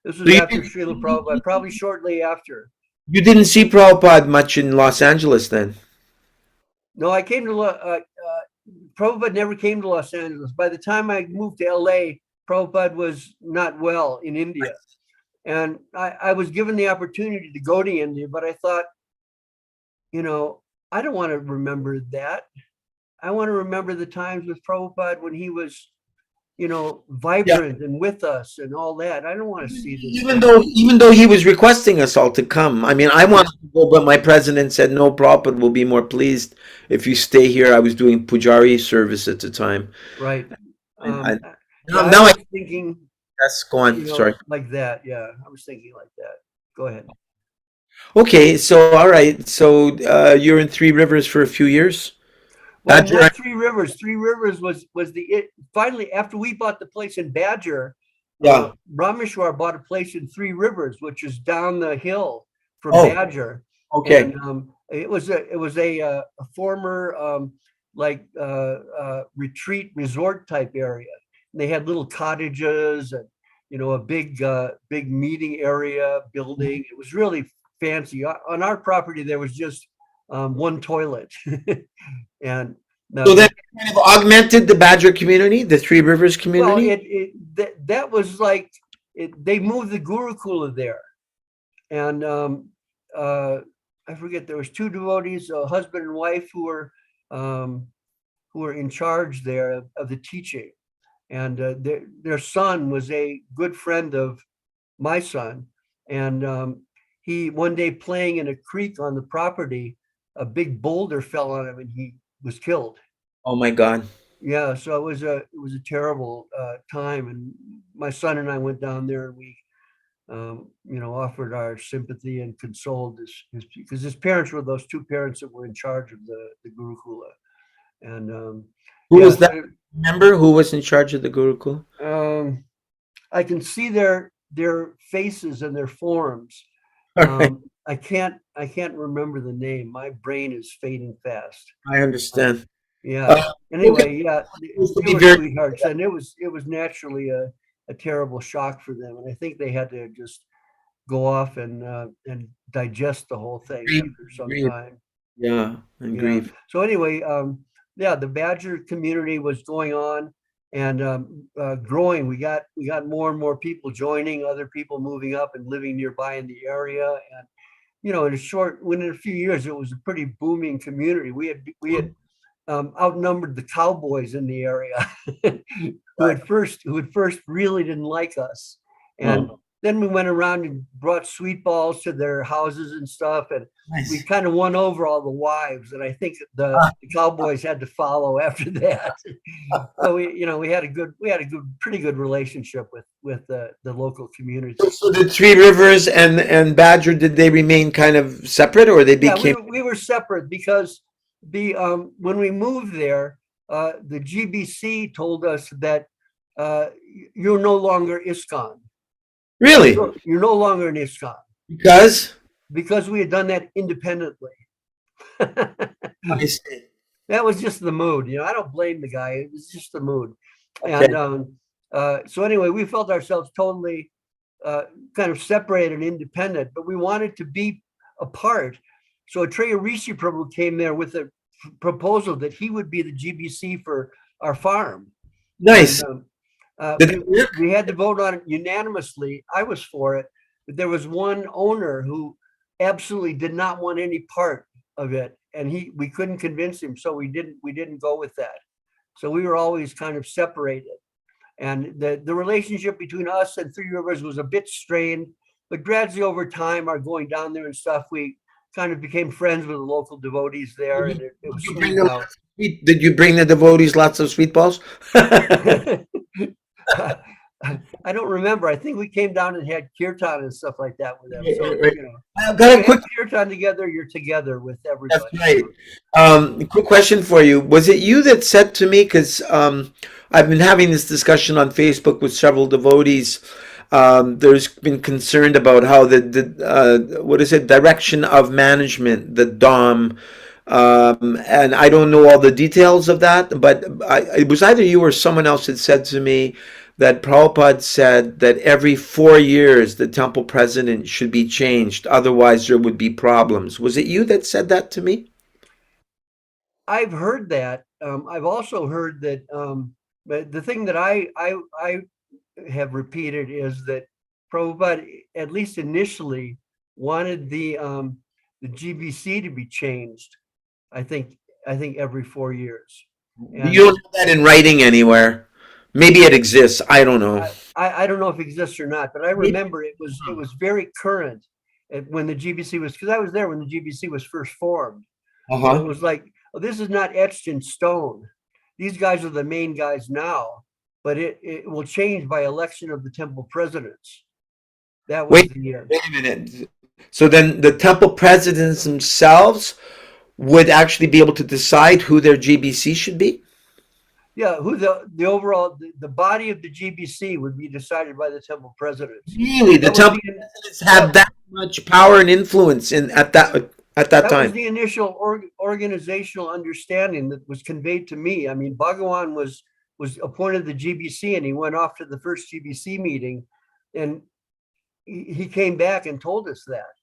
This So was after Srila Prabhupada, probably shortly after. you didn't see Prabhupada much in Los Angeles then. No, I came to Prabhupada never came to Los Angeles. By the time I moved to LA, Prabhupada was not well in India. And I was given the opportunity to go to India, but I thought, I don't want to remember that. I want to remember the times with Prabhupada when he was, Yeah. vibrant and with us and all that. I don't want to see this Even thing. though even though he was requesting us all to come. I mean, I wanted to go, but my president said no, Prabhupada will be more pleased if you stay here. I was doing Pujari service at the time. Right. And Yeah, I now I was thinking, yes, go on. Sorry. like that. Yeah, I was thinking like that. Go ahead. Okay, so all right. So you're in Three Rivers for a few years. Well, Badger. not Three Rivers. Three Rivers was the it. Finally, after we bought the place in Badger, Yeah. Rameshwar bought a place in Three Rivers, which is down the hill from Oh, Badger, okay. and it was a former retreat resort type area. And they had little cottages and a big meeting area building. It was really fancy. On our property, there was just one toilet, and So the that kind of augmented the Badger community, the Three Rivers well, community. that was like they moved the Gurukula there, and uh, I forget there was two devotees, a husband and wife, um, who were in charge there of the teaching, and their son was a good friend of my son, and he one day playing in a creek on the property, a big boulder fell on him and he was killed. Oh my God. Yeah, so it was a terrible time, and my son and I went down there and we offered our sympathy and consoled his because his parents were those two parents that were in charge of the Gurukula, and Who yeah, was so that? Remember who was in charge of the Gurukul? I can see their faces and their forms. All right. I can't remember the name. My brain is fading fast. I understand. Yeah. Okay. Anyway, yeah, This will they be were very sweethearts, and it was naturally a terrible shock for them, and I think they had to just go off and digest the whole thing grieved, after some grieved. time. Yeah, and Yeah. grieve. So anyway, yeah, the Badger community was going on and growing. We got more and more people joining, other people moving up and living nearby in the area. And within a few years, it was a pretty booming community. We had outnumbered the cowboys in the area who at first really didn't like us. And Oh, then we went around and brought sweet balls to their houses and stuff. And we nice. kind of won over all the wives. And I think Ah, the cowboys had to follow after that. So we had a pretty good relationship with the local community. so the Three Rivers and Badger, did they remain kind of separate, or they Yeah, we became? we were separate because the when we moved there, the GBC told us that uh, you're no longer ISKCON. Really? You're no longer an ISKCON Because? because we had done that independently. I see. That was just the mood. I don't blame the guy. It was just the mood. Okay. And so anyway, we felt ourselves totally kind of separated and independent, but we wanted to be apart. So Treya Rishi Prabhu came there with a proposal that he would be the GBC for our farm. Nice. And Did it work? we had to vote on it unanimously. I was for it, but there was one owner who absolutely did not want any part of it, and we couldn't convince him, so we didn't go with that. So we were always kind of separated, and the relationship between us and Three Rivers was a bit strained, but gradually over time, our going down there and stuff, we kind of became friends with the local devotees there, and it was Did you bring smoothed out. did you bring the devotees lots of sweet balls? I don't remember. I think we came down and had kirtan and stuff like that with them. Right, So, right, right. I've got when a you quick. have kirtan together, you're together with That's everybody. right. Quick question for you. Was it you that said to me, because I've been having this discussion on Facebook with several devotees. There's been concerned about how the what is it, direction of management, the DOM, and I don't know all the details of that, but it was either you or someone else that said to me that Prabhupada said that every 4 years the temple president should be changed, otherwise there would be problems. Was it you that said that to me? I've heard that. I've also heard that. But the thing that I have repeated is that Prabhupada, at least initially, wanted the GBC to be changed. I think every 4 years, You and don't have that in writing anywhere. Maybe it exists. I don't know. I don't know if it exists or not, but I remember it was very current when the GBC was, because I was there when the GBC was first formed. So it Uh-huh. was like, oh, this is not etched in stone. These guys are the main guys now, but it will change by election of the temple presidents. That was Wait, the year. wait a minute. So then the temple presidents themselves would actually be able to decide who their GBC should be? Yeah, who the overall the body of the GBC would be decided by the temple presidents. Really? The That was temple the presidents that had that much power and influence in at that that was time. the initial organizational understanding that was conveyed to me. I mean, Bhagawan was appointed the GBC, and he went off to the first GBC meeting, and he came back and told us that.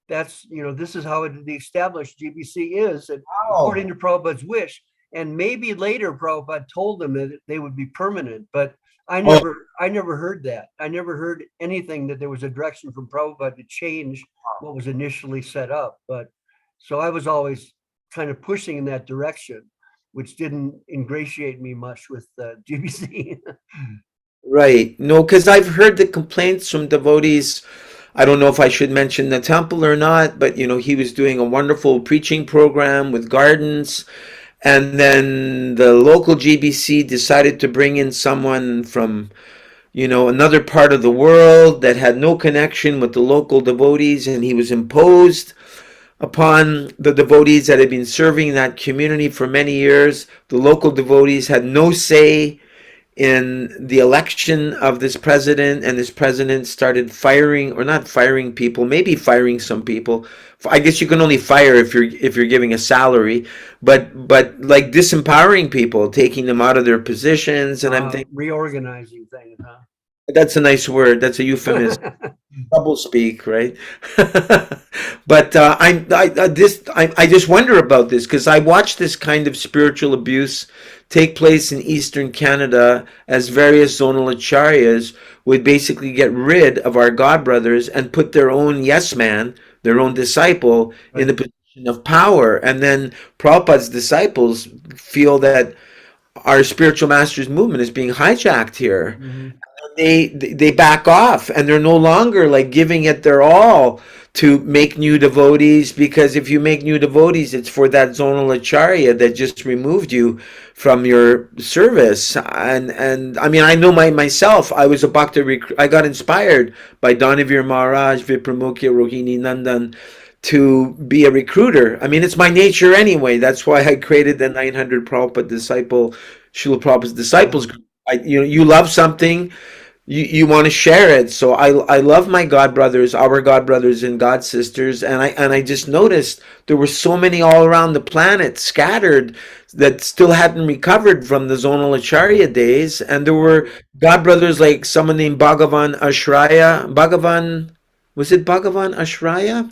This is how the established GBC is, and Wow. according to Prabhupada's wish. And maybe later Prabhupada told them that they would be permanent, but I Oh, never, I never heard that. I never heard anything that there was a direction from Prabhupada to change what was initially set up. But so I was always kind of pushing in that direction, which didn't ingratiate me much with GBC. right. No, because I've heard the complaints from devotees. I don't know if I should mention the temple or not, but he was doing a wonderful preaching program with gardens. And then the local GBC decided to bring in someone from, another part of the world that had no connection with the local devotees, and he was imposed upon the devotees that had been serving that community for many years. The local devotees had no say in the election of this president, and this president started firing, or not firing people, maybe firing some people. I guess you can only fire if you're giving a salary, but like disempowering people, taking them out of their positions. And I'm thinking Reorganizing things, huh? that's a nice word. That's a euphemism. double speak, right? But I just wonder about this because I watched this kind of spiritual abuse take place in Eastern Canada as various zonal acharyas would basically get rid of our god brothers and put their own yes man, their own disciple, in the Right. position of power, and then Prabhupada's disciples feel that our spiritual masters movement is being hijacked here. Mhm. They back off and they're no longer like giving it their all to make new devotees, because if you make new devotees it's for that zonal acharya that just removed you from your service. And I mean, I know myself, I was a bhakta I got inspired by Danavir Maharaj, Vipramukhya, Rohini Nandan to be a recruiter. I mean, it's my nature anyway. That's why I created the 900 Prabhupada disciple, Srila Prabhupada's disciples Yeah. group. You love something, you want to share it. So I love my god brothers, our god brothers and god sisters, and I just noticed there were so many all around the planet scattered that still hadn't recovered from the zonal acharya days, and there were god brothers like someone named Bhagavan Ashraya. Was it Bhagavan Ashraya?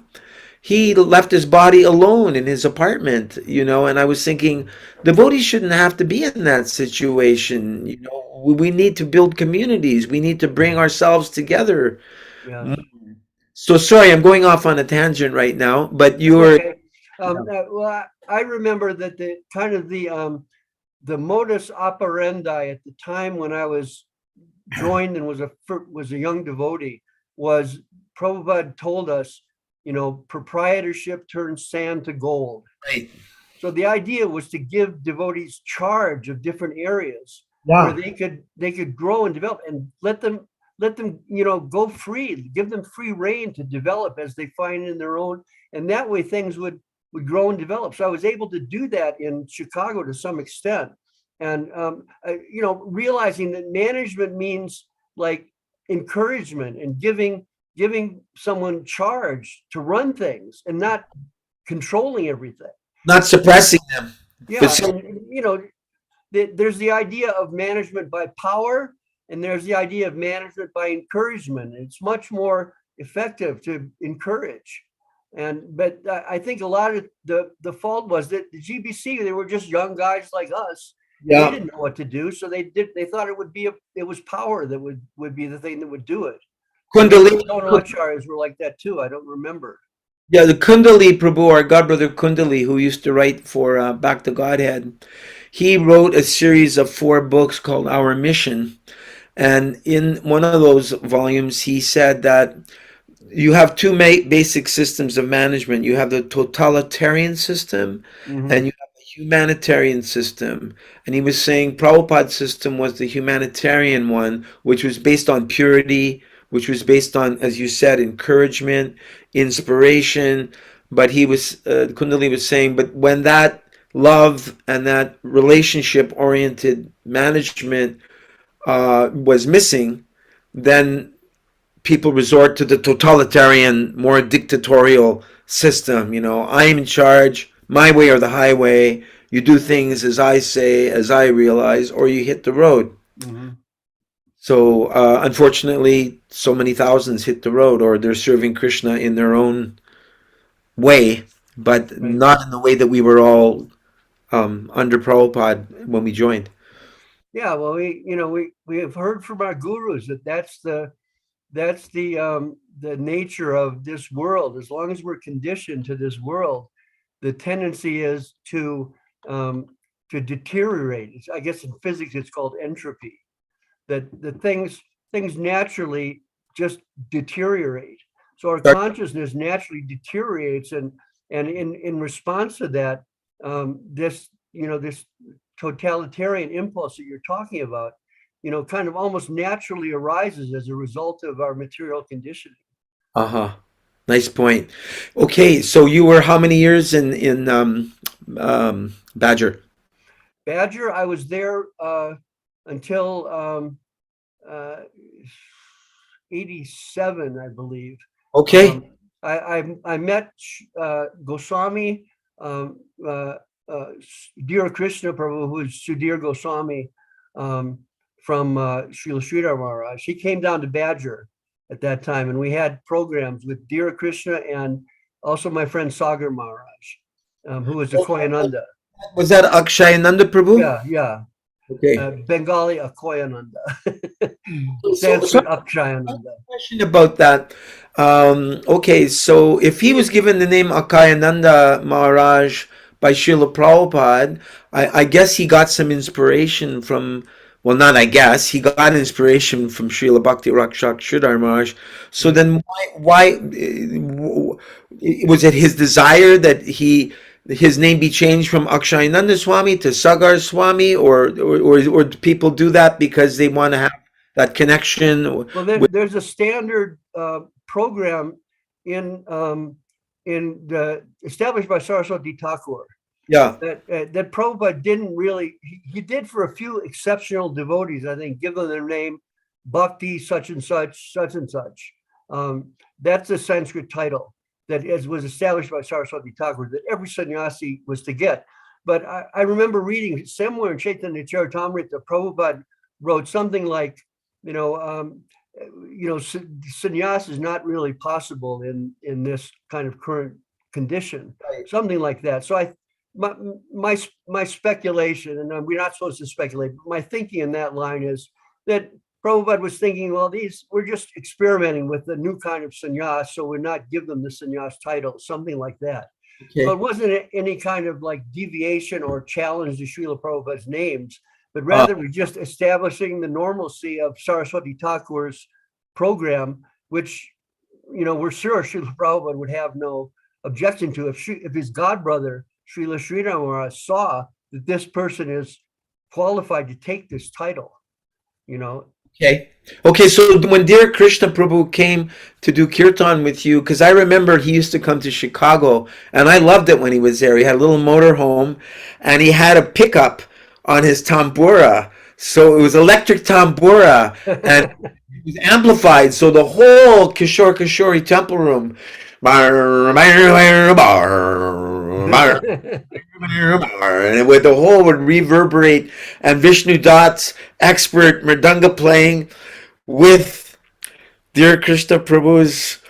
He left his body alone in his apartment, and I was thinking, devotees shouldn't have to be in that situation. We need to build communities. We need to bring ourselves together. Yes. So sorry, I'm going off on a tangent right now, but That's you're, okay. Well, I remember that the kind of the modus operandi at the time when I was joined and was a young devotee was Prabhupada told us, proprietorship turns sand to gold. right. So the idea was to give devotees charge of different areas where Yeah. they could grow and develop, and let them go free, give them free reign to develop as they find in their own, and that way things would grow and develop. So I was able to do that in Chicago to some extent, and realizing that management means like encouragement and giving someone charge to run things and not controlling everything. Not suppressing them. Yeah, Facil- and there's the idea of management by power, and there's the idea of management by encouragement. It's much more effective to encourage. But I think a lot of the fault was that the GBC, they were just young guys like us. They yeah. didn't know what to do, so they thought it was power that would be the thing that would do it. Or maybe Kundalini. the Tonal Acharyas were like that too. I don't remember. Yeah, the Kundali Prabhu, our godbrother Kundali, who used to write for Back to Godhead, he wrote a series of 4 books called Our Mission. And in one of those volumes, he said that you have two basic systems of management. You have the totalitarian system and Hmm. you have the humanitarian system. And he was saying Prabhupada's system was the humanitarian one, which was based on purity, which was based on, as you said, encouragement, inspiration. But Kundali was saying, but when that love and that relationship oriented management was missing, then people resort to the totalitarian, more dictatorial system. I'm in charge, my way or the highway. You do things as I say, as I realize, or you hit the road. Hmm. So, unfortunately, so many thousands hit the road, or they're serving Krishna in their own way, but Right. not in the way that we were all under Prabhupada when we joined. Yeah, well, we have heard from our gurus that that's the nature of this world. As long as we're conditioned to this world, the tendency is um, to deteriorate. I guess in physics it's called entropy. That the things naturally just deteriorate. So our consciousness naturally deteriorates, and in response to that, this totalitarian impulse that you're talking about, kind of almost naturally arises as a result of our material conditioning. Uh-huh. Nice point. Okay, so you were how many years in Badger? Badger, I was there until uh, 87, I believe. Okay. Um, I met Goswami, um, uh, Dear Krishna Prabhu, who is Sudhir Goswami, um, from Srila Sridhar Maharaj. He came down to Badger at that time, and we had programs with Dear Krishna and also my friend Sagar Maharaj, who was a Koyananda. Was that Akshayananda Prabhu? Yeah. Okay. Bengali Akoyananda, So Sanskrit Akshayananda. question about that. Okay, so if he was given the name Akayananda Maharaj by Srila Prabhupada, I guess he got some inspiration from, well, not I guess, he got inspiration from Srila Bhakti Rakshak Sridhar Maharaj. So then was it his desire that his name be changed from Akshayananda Swami to Sagar Swami, or do people do that because they want to have that connection Well, with, there's a standard program in established by Saraswati Thakur yeah. that Prabhupada didn't really. He did for a few exceptional devotees, I think, give them their name, Bhakti such and such, such and such. That's a Sanskrit title that was established by Saraswati Thakur that every sannyasi was to get. But I remember reading somewhere in Chaitanya Charitamrita, Prabhupada wrote something like, sannyas is not really possible in this kind of current condition, Right. something like that. So my speculation, and we're not supposed to speculate, but my thinking in that line is that Prabhupada was thinking, well, we're just experimenting with a new kind of sannyas, so we're not give them the sannyas title, something like that. Okay. So it wasn't any kind of like deviation or challenge to Srila Prabhupada's names, but rather we're just establishing the normalcy of Saraswati Thakur's program, which, we're sure Srila Prabhupada would have no objection to if his godbrother, Srila Sridhar Maharaj, saw that this person is qualified to take this title, Okay. Okay, so when dear Krishna Prabhu came to do kirtan with you, because I remember he used to come to Chicago, and I loved it when he was there. He had a little motor home, and he had a pickup on his tambura. So it was electric tambura, and it was amplified. So the whole Kishore temple room, and the whole would reverberate, and Vishnu Dutt's expert mridanga playing with dear Krishna Prabhu's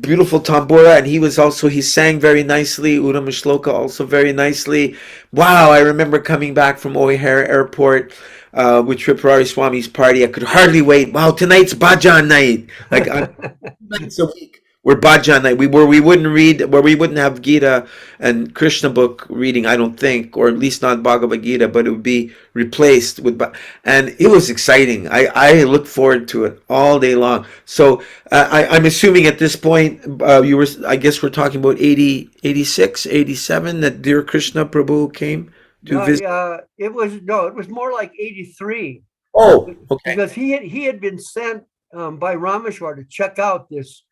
beautiful tambura, and he sang very nicely. Udama Shloka also very nicely. Wow, I remember coming back from O'Hare Airport with Tripurari Swami's party. I could hardly wait. Wow, tonight's bhajan night. Like nights a week. We're bhajan night. We wouldn't have Gita and Krishna book reading, I don't think, or at least not Bhagavad Gita, but it would be replaced with, and it was exciting. I look forward to it all day long. So I'm assuming at this point, I guess we're talking about 80, 86, 87, that dear Krishna Prabhu came to visit. It was more like 83. Oh, okay. Because he had been sent by Rameshwar to check out this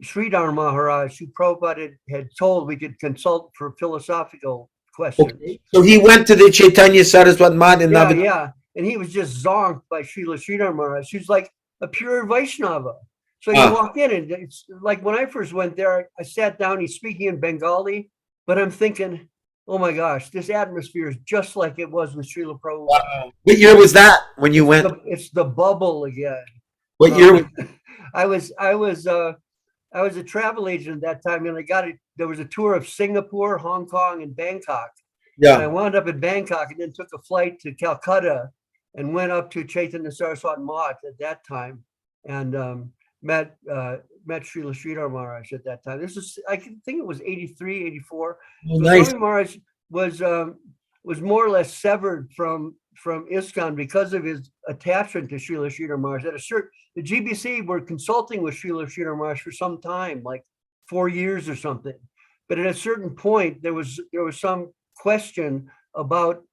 Sridhar Maharaj, who Prabhupada had told we could consult for philosophical questions. Okay. So he went to the Chaitanya Saraswat Math in Navadvip. Yeah. And he was just zonked by Srila Sridhar Maharaj. She's like a pure Vaishnava. So you walk in, and it's like when I first went there, I sat down, he's speaking in Bengali, but I'm thinking, oh my gosh, this atmosphere is just like it was with Srila Prabhupada. Wow. What year was that when you went? It's the bubble again. What year? I was a travel agent at that time, and there was a tour of Singapore, Hong Kong, and Bangkok. Yeah. And I wound up in Bangkok and then took a flight to Calcutta and went up to Chaitanya Saraswat Math at that time and met Srila Sridhar Maharaj at that time. I think it was 83, 84. Oh, so nice. Swami Maharaj was more or less severed from ISKCON because of his attachment to Srila Sridhar Maharaj. The GBC were consulting with Srila Sridhar Maharaj for some time, like 4 years or something. But at a certain point, there was some question about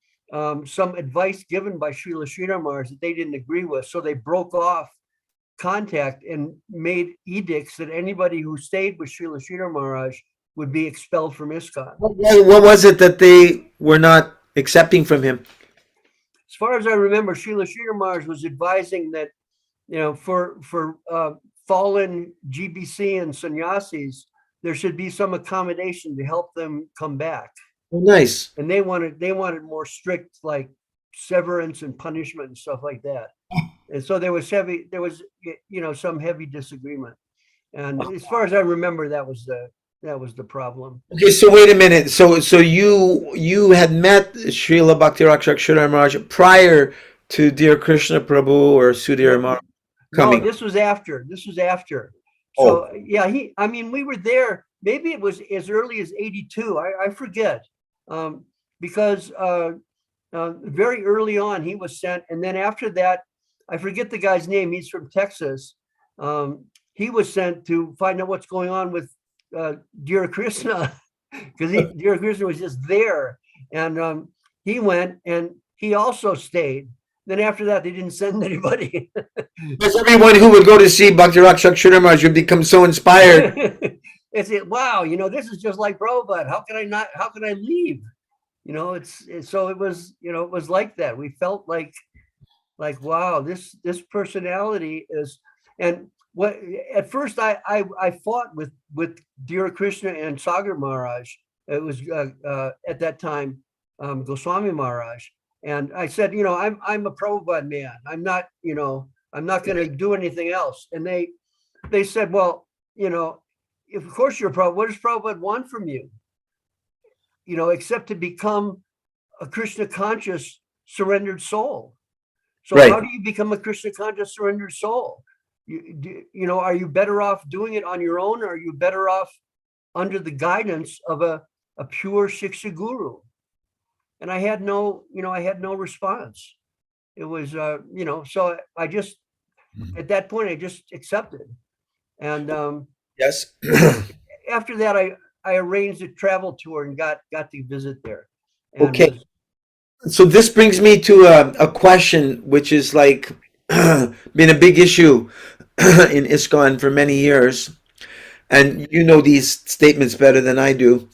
some advice given by Srila Sridhar Maharaj that they didn't agree with. So they broke off contact and made edicts that anybody who stayed with Srila Sridhar Maharaj would be expelled from ISKCON. What was it that they were not accepting from him? As far as I remember, Srila Sridhar Maharaj was advising that, for fallen GBC and sannyasis, there should be some accommodation to help them come back. Oh, nice. And they wanted more strict, like severance and punishment and stuff like that. And so there was some heavy disagreement. And as far as I remember, that was the problem. Okay, so wait a minute. So you had met Srila Bhakti Rakshakshara Maharaj prior to Dear Krishna Prabhu or Sudhir No, Maharaj no, coming. this was after. This was after. Oh, So yeah, I mean, we were there. Maybe it was as early as 82. I forget. Because very early on he was sent, and then after that, I forget the guy's name. He's from Texas. He was sent to find out what's going on with Dear Krishna, because Dear Krishna was just there, and he went, and he also stayed. Then after that, they didn't send anybody. because everyone who would go to see Bhakti Rakshakshara Maharaj would become so inspired. It's wow, this is just like Prabhupada. How can I not? How can I leave? So it was, it was like that. We felt like wow, this personality is. And what at first I fought with Dear Krishna and Sagar Maharaj. It was at that time Goswami Maharaj, and I said, I'm a Prabhupada man. I'm not going to do anything else. And they said, well, if of course you're Prabhupada, what does Prabhupada want from you? Except to become a Krishna conscious surrendered soul. So Right. how do you become a Krishna conscious surrendered soul? Are you better off doing it on your own, or are you better off under the guidance of a pure Shiksha guru? And I had no response. It was, so I just, at that point, I just accepted. And Yes. after that, I arranged a travel tour and got to visit there. And Okay. So this brings me to a question, which is like been a big issue in ISKCON for many years, and you know these statements better than I do.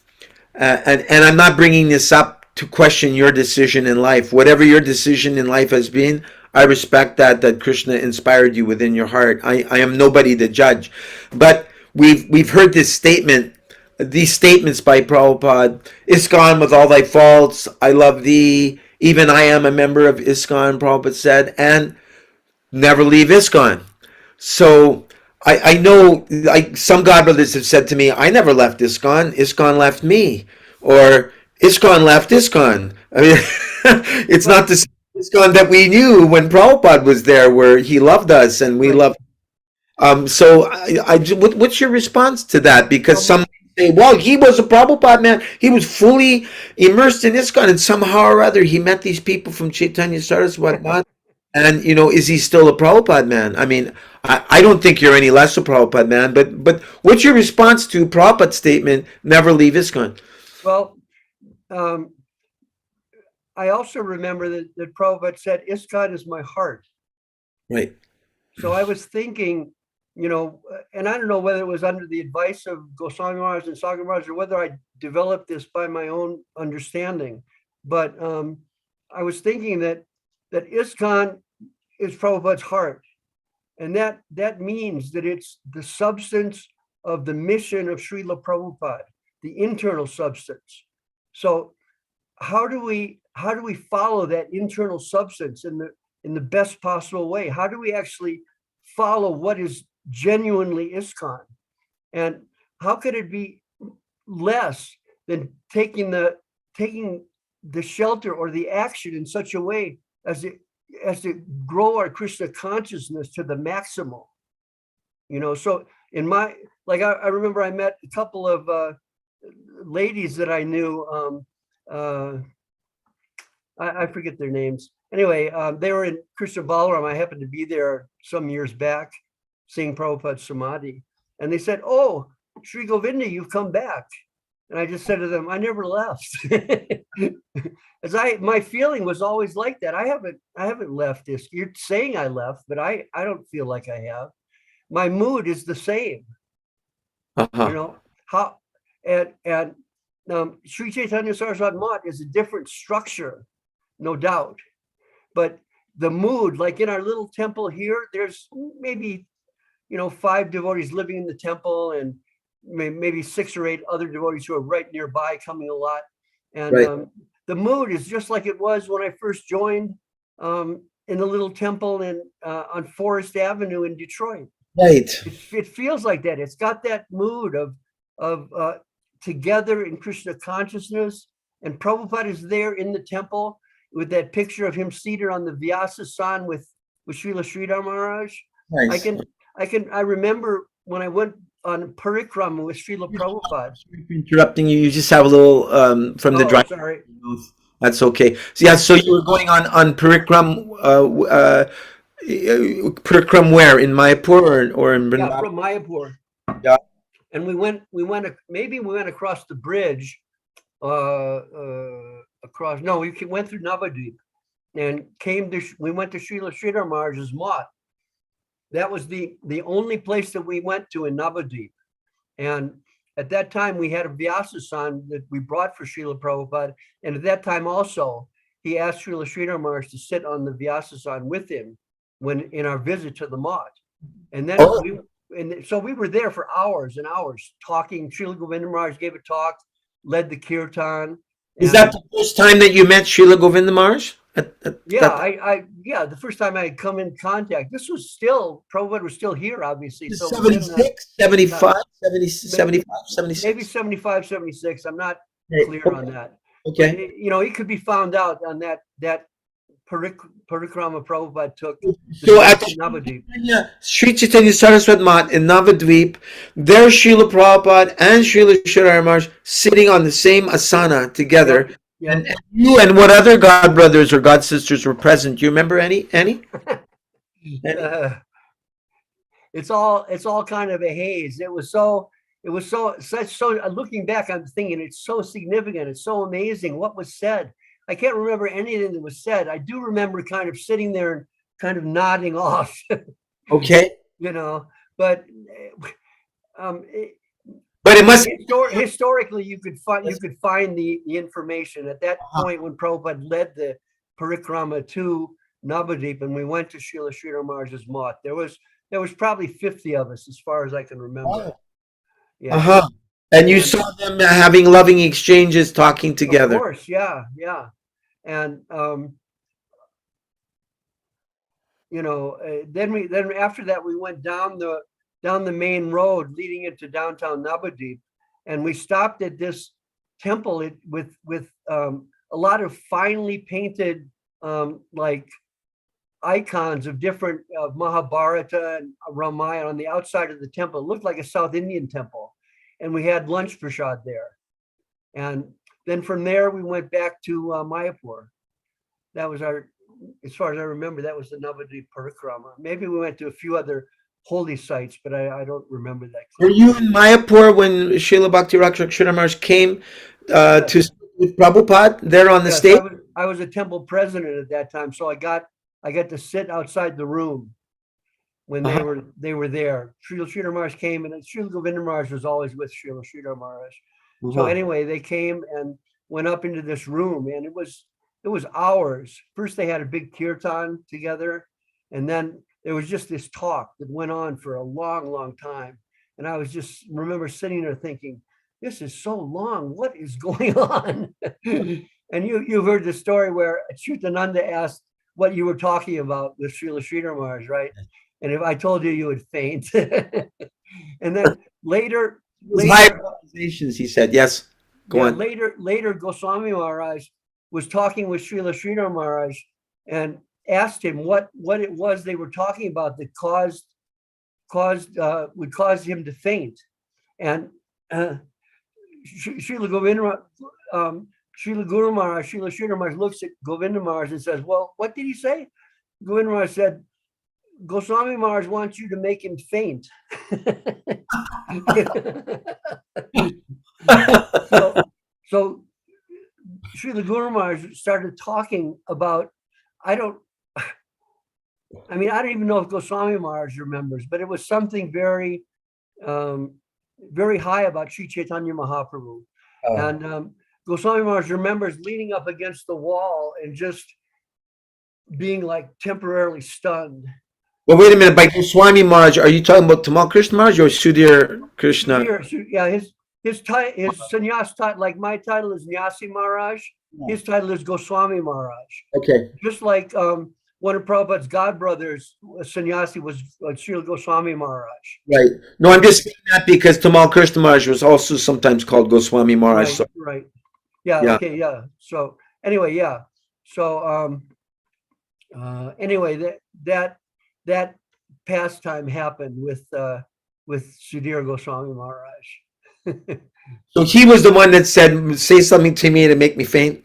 And I'm not bringing this up to question your decision in life. Whatever your decision in life has been, I respect that Krishna inspired you within your heart. I am nobody to judge, but we've heard this statement. These statements by Prabhupada: ISKCON with all thy faults, I love thee. Even I am a member of ISKCON, Prabhupada said, and never leave ISKCON. So I know some godbrothers have said to me, I never left ISKCON. ISKCON left me. Or ISKCON left ISKCON. I mean, it's not the same ISKCON that we knew when Prabhupada was there, where he loved us and we right. loved. So what's your response to that? Because some say, well, he was a Prabhupada man. He was fully immersed in ISKCON, and somehow or other he met these people from Chaitanya Saraswati. And is he still a Prabhupada man? I mean, I don't think you're any less a Prabhupada man, but what's your response to Prabhupada's statement, never leave ISKCON? Well, I also remember that Prabhupada said, ISKCON is my heart. Right. So I was thinking, and I don't know whether it was under the advice of Goswami Maharaj and Sagar Maharaj, or whether I developed this by my own understanding. But I was thinking that ISKCON is Prabhupada's heart. And that means that it's the substance of the mission of Srila Prabhupada, the internal substance. So how do we follow that internal substance in the best possible way? How do we actually follow what is genuinely ISKCON? And how could it be less than taking the shelter or the action in such a way as to grow our Krishna consciousness to the maximal? So in my, I remember I met a couple of ladies that I knew. I forget their names. Anyway, they were in Krishna Balaram. I happened to be there some years back, seeing Prabhupada's Samadhi. And they said, oh, Sri Govinda, you've come back. And I just said to them, I never left. My feeling was always like that. I haven't left this. You're saying I left, but I don't feel like I have. My mood is the same. Uh-huh. How and Sri Chaitanya Saraswati Math is a different structure, no doubt. But the mood, like in our little temple here, there's maybe 5 devotees living in the temple, and maybe 6 or 8 other devotees who are right nearby, coming a lot. And Right. the mood is just like it was when I first joined. in the little temple on Forest Avenue in Detroit. Right. It feels like that. It's got that mood of together in Krishna consciousness. And Prabhupada is there in the temple with that picture of him seated on the Vyasa-san with Srila Sridhar Maharaj. Nice. I remember when I went on parikrama with Srila Prabhupada. Sorry for interrupting you. You just have a little from the Oh, drive. sorry. That's okay. So yeah, so you were going on parikram, parikram where in Mayapur or in Yeah, Vrindavan? from Mayapur. Yeah. And maybe we went across the bridge, across, no, we went through Navadvip and we went to Srila Sridhar Maharaj's Mott. That was the only place that we went to in Navadvip. And at that time, we had a Vyasa-san that we brought for Srila Prabhupada. And at that time also, he asked Srila Sridhar Maharaj to sit on the Vyasa-san with him in our visit to the Mott. And then so we were there for hours and hours talking. Srila Govinda Maharaj gave a talk, led the kirtan. Is that the first time that you met Srila Govinda Maharaj? Yeah, the first time I had come in contact, this was still, Prabhupada was still here, obviously. So 76, 75, 70, 75, 76. Maybe 75, 76. I'm not clear on that. Okay. But, you know, it could be found out on that parikrama Prabhupada took. So at Navadvip. Sri Chaitanya Saraswat Mat in Navadvip, there's Srila Prabhupada and Srila Sridhar Maharaj sitting on the same asana together. Yep. And you and what other god brothers or god sisters were present? Do you remember any? It's all kind of a haze. It was so looking back, I'm thinking it's so significant. It's so amazing what was said. I can't remember anything that was said. I do remember kind of sitting there and kind of nodding off. Okay. You know, but it must historically you could find the information at that point when Prabhupada led the parikrama to Navadvip and we went to Srila Sridhar Maharaj's Mott. There was probably 50 of us as far as I can remember. Yeah. And you saw them having loving exchanges, talking together. Of course, yeah. And you know, then after that we went down the main road leading into downtown Navadvip, and we stopped at this temple with a lot of finely painted like icons of different Mahabharata and Ramayana on the outside of the temple. It looked like a South Indian temple, and we had lunch prasad there. And then from there we went back to Mayapur. That was as far as I remember, that was the Navadvip parikrama. Maybe we went to a few other holy sites, but I don't remember that clearly. Were you in Mayapur when Srila Bhakti Rakshak Sridhar Maharaj came to with Prabhupada there on the stage? I was a temple president at that time, so I got to sit outside the room when they were there. Srila Sridhar Maharaj came, and Srila Govinda Maharaj was always with Srila Sridhar Maharaj. So anyway, they came and went up into this room, and it was hours. First, they had a big kirtan together, and then there was just this talk that went on for a long, long time. And I was just remember sitting there thinking, this is so long. What is going on? And you've heard the story where Chutananda asked what you were talking about with Srila Sridhar Maharaj, right? And if I told you, you would faint. And then later, high realizations, he said. Yes. Go on. Later, Goswami Maharaj was talking with Srila Sridhar Maharaj and asked him what it was they were talking about that would cause him to faint. And Srila Govinda, Srila Guru Maharaj, Srila Sridhar Maharaj looks at Govinda Maharaj and says, well, what did he say? Govinda Maharaj said, Goswami Maharaj wants you to make him faint. So Srila Guru Maharaj started talking about, I don't even know if Goswami Maharaj remembers, but it was something very, very high about Sri Chaitanya Mahaprabhu. And Goswami Maharaj remembers leaning up against the wall and just being like temporarily stunned. Well, wait a minute. By Goswami Maharaj, are you talking about Tamal Krishna Maharaj or Sudhir Krishna? Yeah, his sannyas title, like my title is Nyasi Maharaj. His title is Goswami Maharaj. Okay. Just like one of Prabhupada's godbrothers, sannyasi, was Srila Goswami Maharaj. Right. No, I'm just saying that because Tamal Krishna Maharaj was also sometimes called Goswami Maharaj. Right, So, right. Yeah, yeah. okay, yeah. So anyway, yeah. So anyway, that pastime happened with Sudhir Goswami Maharaj. So he was the one that said, "Say something to me to make me faint."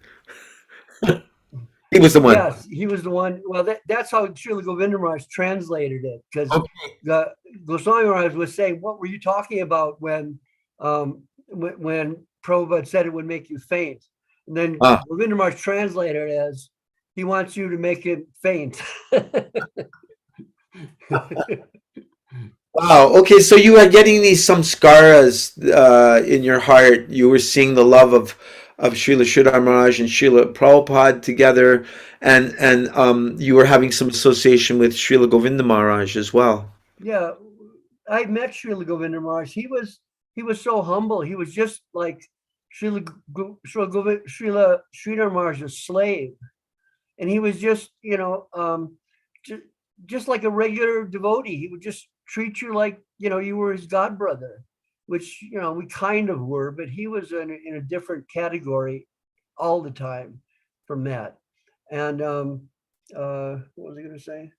He was the one. Yes, he was the one. Well, that's how Srila Govinda Maharaj translated it, because Okay. the Goswami Maharaj was saying, "What were you talking about when Prabhupada said it would make you faint?" And then Ah. Govinda Maharaj translated it as, "He wants you to make him faint." Wow. Okay. So you are getting these samskaras in your heart. You were seeing the love of Srila Sridhar Maharaj and Srila Prabhupada together, and you were having some association with Srila Govinda Maharaj as well. Yeah, I met Srila Govinda Maharaj. He was so humble. He was just like Srila Sridhar Maharaj's slave, and he was just just like a regular devotee. He would just treat you like you were his god brother, which we kind of were, but he was in a different category all the time from that. And what was I going to say?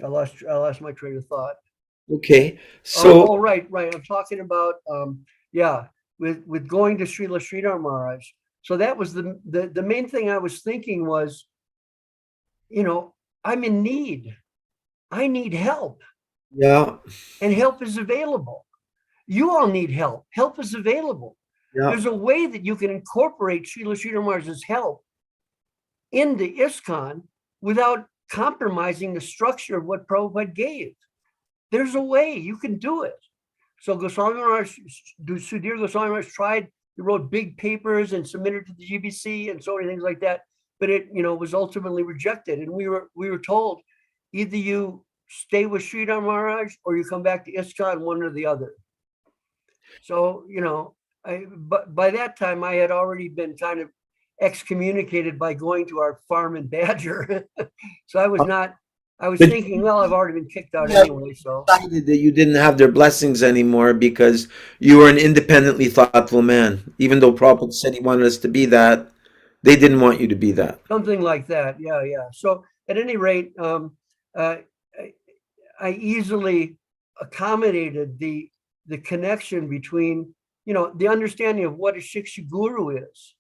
I lost my train of thought. Okay. Oh, So right. I'm talking about yeah, with going to Srila Sridhar Maharaj. So that was the main thing I was thinking was, I'm in need. I need help, yeah, and help is available. You all need help. Help is available. yeah. There's a way that you can incorporate Srila Sridhar Maharaj's help into ISKCON without compromising the structure of what Prabhupada gave. There's a way you can do it. So Goswami Maharaj, Sudhir Goswami Maharaj tried. He wrote big papers and submitted to the GBC and so many things like that, but it was ultimately rejected. And we were told, either you stay with Sridhar Maharaj or you come back to ISKCON, one or the other. So but by that time I had already been kind of excommunicated by going to our farm in Badger. So I was But thinking, well, I've already been kicked out you have anyway. So decided that you didn't have their blessings anymore because you were an independently thoughtful man. Even though Prabhupada said he wanted us to be that, they didn't want you to be that. something like that. Yeah. So at any rate, I easily accommodated the connection between, the understanding of what a Shiksha Guru is,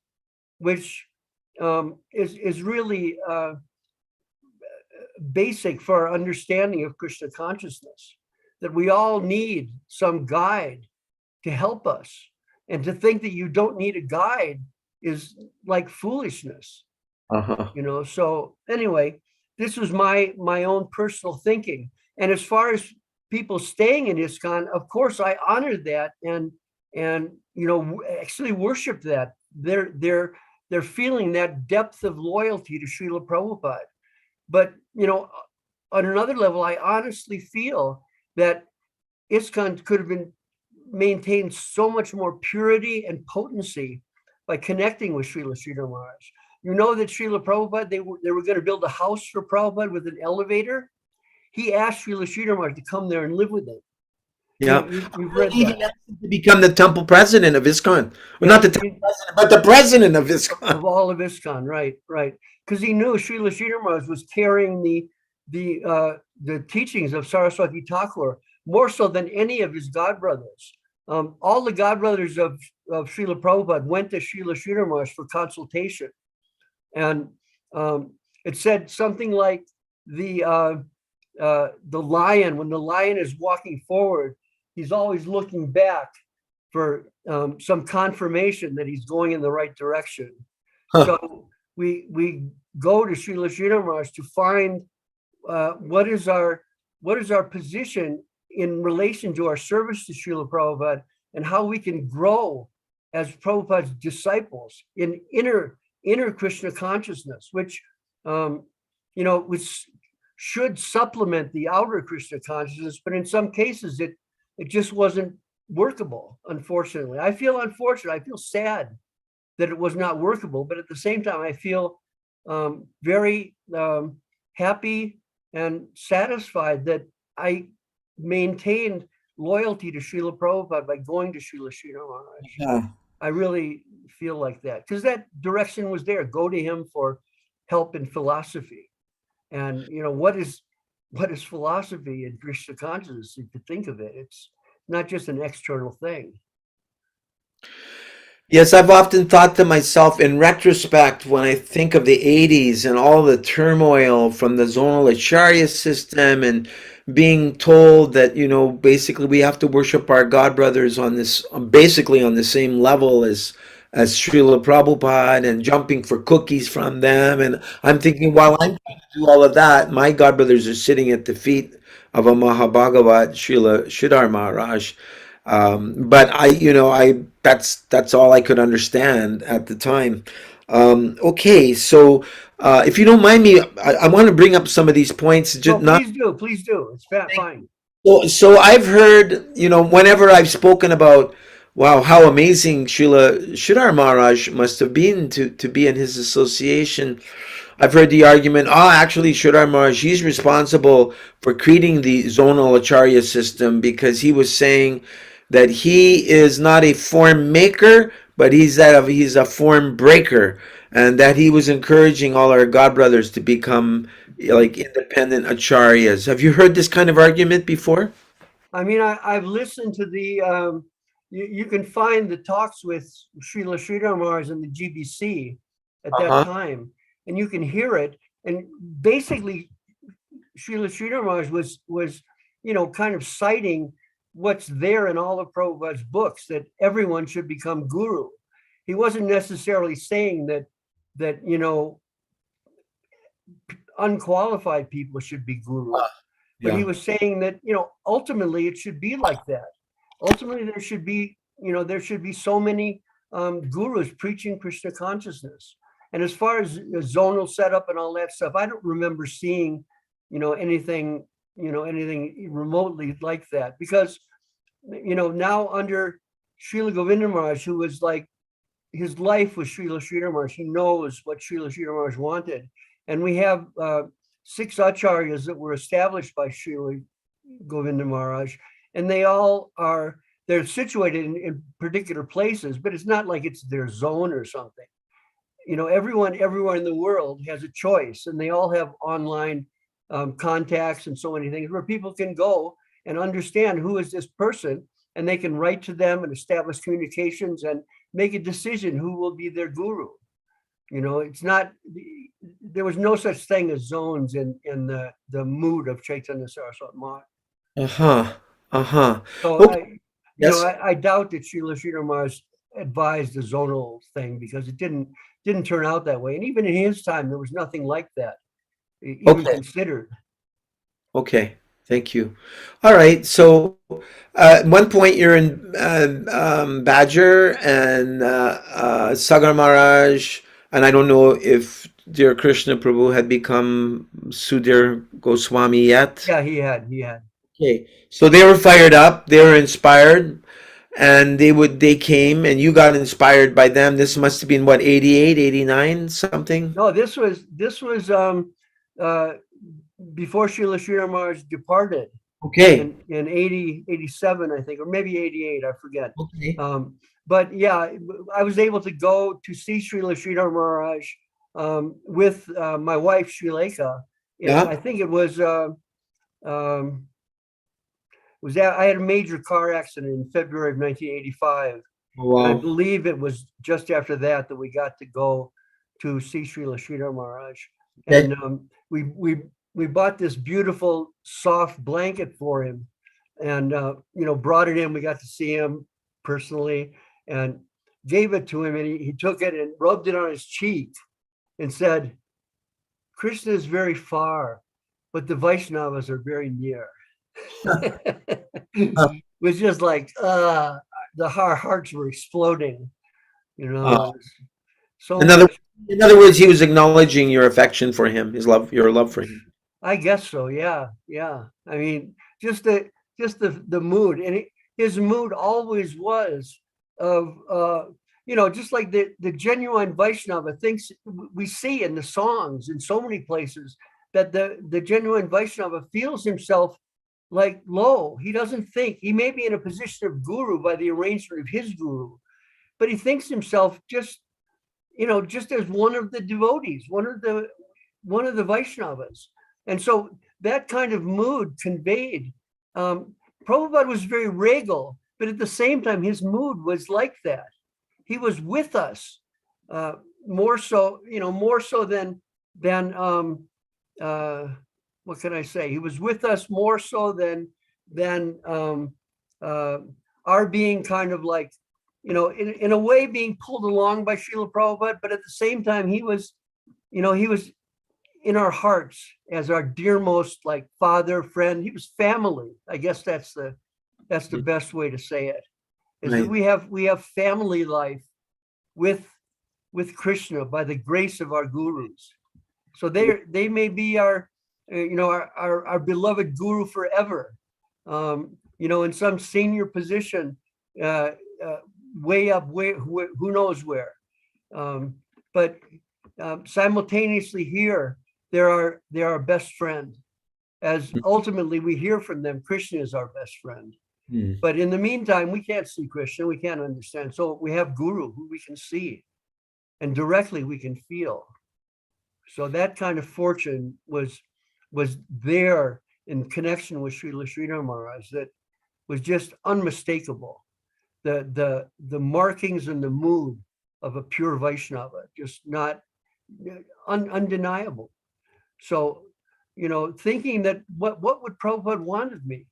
which is really basic for our understanding of Krishna consciousness, that we all need some guide to help us. And to think that you don't need a guide is like foolishness, Uh-huh. So anyway, this was my own personal thinking. And as far as people staying in ISKCON, of course, I honored that and actually worshiped that. They're feeling that depth of loyalty to Srila Prabhupada. But on another level, I honestly feel that ISKCON could have been maintained so much more purity and potency by connecting with Srila Sridhar Maharaj. You know that Srila Prabhupada, they were going to build a house for Prabhupada with an elevator. He asked Srila Sridhar Maharaj to come there and live with him. Yeah. You've read Even that. asked him to become the temple president of ISKCON. Well, not the temple president, but the president of ISKCON. Of all of ISKCON, right. Because he knew Srila Sridhar Maharaj was carrying the teachings of Saraswati Thakur more so than any of his godbrothers. All the godbrothers of Srila Prabhupada went to Srila Sridhar Maharaj for consultation. And it said something like the lion, when the lion is walking forward, he's always looking back for some confirmation that he's going in the right direction. Huh. So we go to Srila Sridhar Maharaj to find what is our position in relation to our service to Srila Prabhupada, and how we can grow as Prabhupada's disciples in inner Krishna consciousness, which which should supplement the outer Krishna consciousness, but in some cases it just wasn't workable, unfortunately. I feel unfortunate. I feel sad that it was not workable. But at the same time, I feel very happy and satisfied that I maintained loyalty to Srila Prabhupada by going to Srila Sridhar Maharaj. Yeah. I really feel like that because that direction was there. Go to him for help in philosophy. And what is philosophy in Krishna consciousness? If you think of it, it's not just an external thing. Yes, I've often thought to myself in retrospect when I think of the 80s and all the turmoil from the zonal acharya system and being told that, basically we have to worship our god brothers on this, basically on the same level as Srila Prabhupada and jumping for cookies from them. And I'm thinking, while I'm trying to do all of that, my god brothers are sitting at the feet of a Mahabhagavat, Srila Sridhar Maharaj. But that's all I could understand at the time. Okay, so if you don't mind me, I want to bring up some of these points. No, Just not please do. It's fine. so I've heard, whenever I've spoken about, wow, how amazing Srila Sridhar Maharaj must have been to be in his association. I've heard the argument, actually, Sridhar Maharaj, he's responsible for creating the zonal acharya system because he was saying that he is not a form maker, but he's a form breaker, and that he was encouraging all our god brothers to become like independent acharyas. Have you heard this kind of argument before? I mean, I've listened to the, you can find the talks with Srila Sridhar Maharaj in the GBC at that Uh-huh. time, and you can hear it. And basically, Srila Sridhar Maharaj was, kind of citing what's there in all of Prabhupada's books, that everyone should become guru. He wasn't necessarily saying that unqualified people should be guru, but he Yeah. was saying that ultimately it should be like that. Ultimately, there should be so many gurus preaching Krishna consciousness. And as far as zonal setup and all that stuff, I don't remember seeing anything remotely like that, because now under Srila Govinda Maharaj, who was like, his life was Srila Sridhar Maharaj. He knows what Srila Sridhar Maharaj wanted. And we have 6 acharyas that were established by Srila Govinda Maharaj, and they're situated in particular places, but it's not like it's their zone or something. Everyone everywhere in the world has a choice, and they all have online contacts and so many things where people can go and understand who is this person, and they can write to them and establish communications and make a decision who will be their guru. It's not, there was no such thing as zones in the mood of Chaitanya Saraswati Maharaj. Uh-huh. Uh-huh. So Okay. Yes. I doubt that Srila Sridhar Maharaj advised the zonal thing, because it didn't turn out that way. And even in his time, there was nothing like that, even Okay. considered. Okay. Thank you. All right. So at one point you're in Badger and Sagar Maharaj, and I don't know if dear Krishna Prabhu had become Sudhir Goswami yet. Yeah, he had. Okay. So they were fired up, they were inspired, and they came and you got inspired by them. This must have been what, 88, 89, something? No, this was uh, before Srila Sridhar Maharaj departed Okay. in 87, I think, or maybe 88, I forget. Okay. But yeah, I was able to go to see Srila Sridhar Maharaj with my wife Srileka. I Yeah. think it was that I had a major car accident in February of 1985, Oh, and I wow. believe it was just after that we got to go to see Srila Sridhar Maharaj, Okay. and we bought this beautiful soft blanket for him, and brought it in. We got to see him personally and gave it to him, and he took it and rubbed it on his cheek and said, "Krishna is very far, but the Vaishnavas are very near." Uh, It was just like our hearts were exploding, uh, so in other much. in other words, he was acknowledging your affection for him, your love for him. I guess so. Yeah. I mean, just the mood, and his mood always was of just like the genuine Vaishnava thinks, we see in the songs in so many places that the genuine Vaishnava feels himself like low. He doesn't think, he may be in a position of guru by the arrangement of his guru, but he thinks himself just, just as one of the devotees, one of the Vaishnavas. And so that kind of mood conveyed. Prabhupada was very regal, but at the same time, his mood was like that. He was with us, more so, more so than what can I say? He was with us more so than our being kind of like, in a way being pulled along by Srila Prabhupada, but at the same time, he was in our hearts as our dearmost, like, father, friend. He was family. I guess that's the best way to say it, is that we have family life with Krishna by the grace of our gurus. So they may be our beloved guru forever, in some senior position, way up, who knows where. But simultaneously here, they're our best friend. As ultimately we hear from them, Krishna is our best friend. But in the meantime, we can't see Krishna, we can't understand. So we have Guru who we can see, and directly we can feel. So that kind of fortune was there in connection with Srila Sridhar Maharaj, that was just unmistakable. The markings and the mood of a pure Vaishnava, just not undeniable. So, thinking that what would Prabhupada want of me?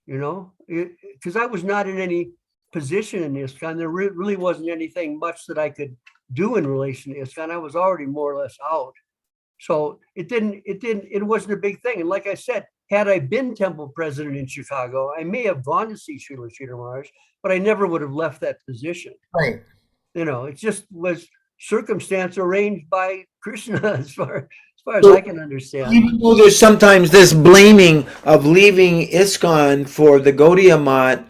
Because I was not in any position in ISKCON. There really wasn't anything much that I could do in relation to ISKCON. I was already more or less out. So it wasn't a big thing. And like I said, had I been temple president in Chicago, I may have gone to see Srila Sridhar Maharaj, but I never would have left that position. Right. It just was circumstance arranged by Krishna, as far as I can understand. Even though there's sometimes this blaming of leaving ISKCON for the Gaudiya Math,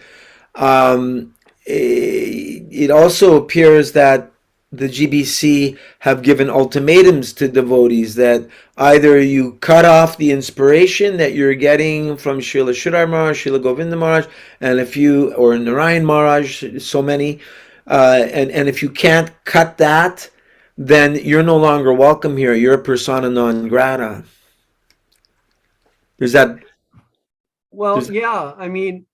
it also appears that the GBC have given ultimatums to devotees that either you cut off the inspiration that you're getting from Srila Sridhar Maharaj, Srila Govinda Maharaj, and or Narayan Maharaj, so many, and if you can't cut that, then you're no longer welcome here. You're a persona non grata. Is that? Yeah. I mean,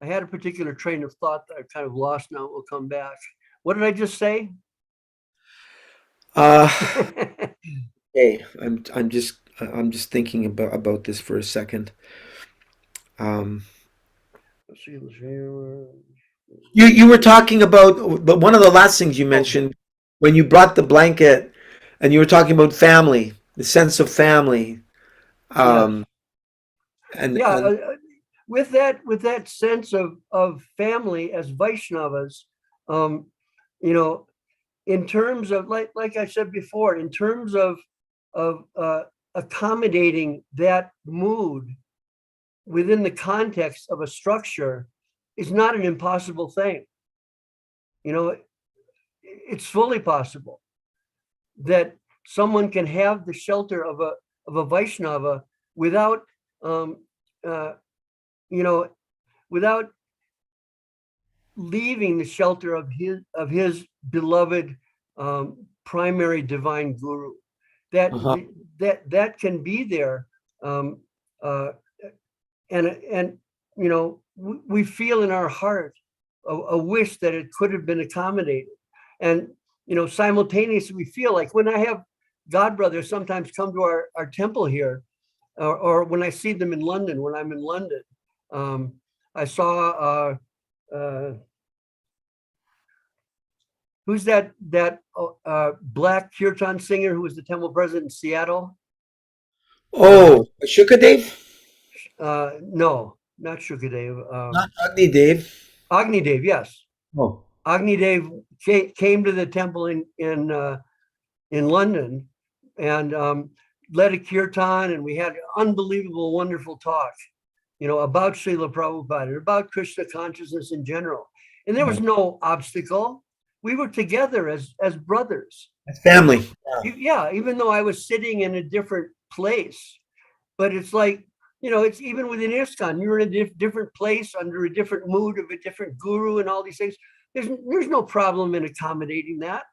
I had a particular train of thought that I've kind of lost now. It will come back. What did I just say? Hey, I'm just thinking about this for a second. You were talking about, but one of the last things you mentioned when you brought the blanket, and you were talking about family, the sense of family. With that sense of family as Vaishnavas, in terms of, like I said before, in terms of accommodating that mood within the context of a structure is not an impossible thing. It's fully possible that someone can have the shelter of a Vaishnava without without leaving the shelter of his beloved primary divine guru. That can be there, and we feel in our heart a wish that it could have been accommodated. And simultaneously we feel like, when I have God brothers sometimes come to our temple here, or when I see them in London, when I'm in London, I saw who's that black kirtan singer who was the temple president in Seattle? Shukadev? No, not Shukadev. Not Agnidev. Agnidev, yes. Oh. Agnidev came to the temple in London and led a kirtan, and we had an unbelievable, wonderful talk, about Srila Prabhupada and about Krishna consciousness in general. And there was no obstacle. We were together as brothers. Family. Yeah, even though I was sitting in a different place, but it's like, it's even within ISKCON, you're in a different place under a different mood of a different guru and all these things. There's no problem in accommodating that.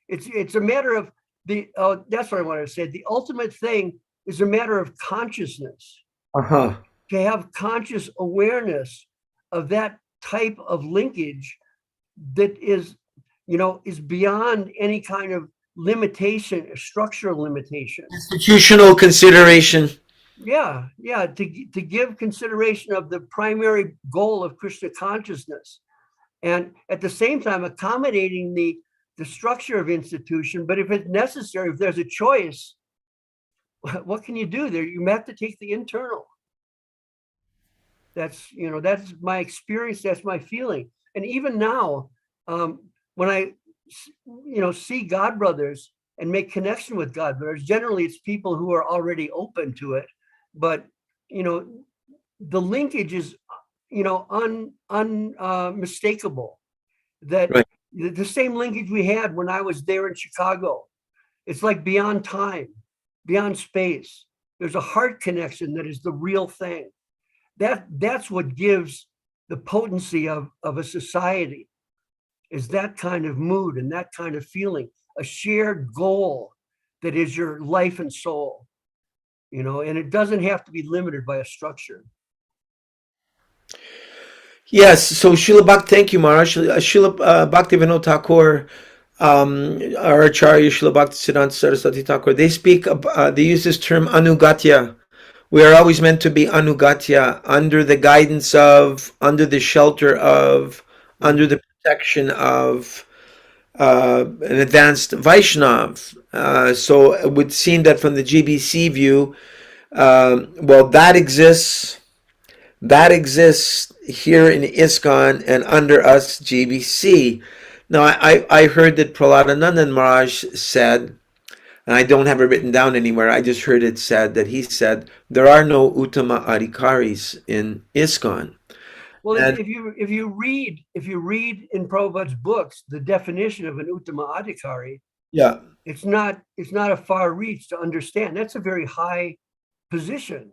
It's a matter of that's what I wanted to say. The ultimate thing is a matter of consciousness. Uh-huh. To have conscious awareness of that type of linkage that is beyond any kind of limitation, structural limitation. Institutional consideration. Yeah. To give consideration of the primary goal of Krishna consciousness, and at the same time accommodating the structure of institution. But if it's necessary, if there's a choice, what can you do there? You have to take the internal. That's my experience. That's my feeling. And even now, when I, see God brothers and make connection with God brothers, generally it's people who are already open to it. But, the linkage is, unmistakable. That Right. the same linkage we had when I was there in Chicago. It's like beyond time, beyond space. There's a heart connection that is the real thing. That's what gives the potency of a society, is that kind of mood and that kind of feeling, a shared goal that is your life and soul, and it doesn't have to be limited by a structure. Yes, so Srila Bhakti, thank you, Maharaj. Srila Bhaktivinoda Thakur, our Acharya Srila Bhaktisiddhanta Saraswati Thakur, they use this term anugatya. We are always meant to be anugatya, under the guidance of, under the shelter of, under the protection of an advanced Vaishnav. So it would seem that from the GBC view, well, that exists here in ISKCON and under us GBC. Now, I heard that Prahladanandan Maharaj said, and I don't have it written down anywhere, I just heard it said that he said, there are no Uttama Adhikaris in ISKCON. Well, if you read in Prabhupada's books the definition of an Uttama Adhikari, Yeah. it's not a far reach to understand. That's a very high position.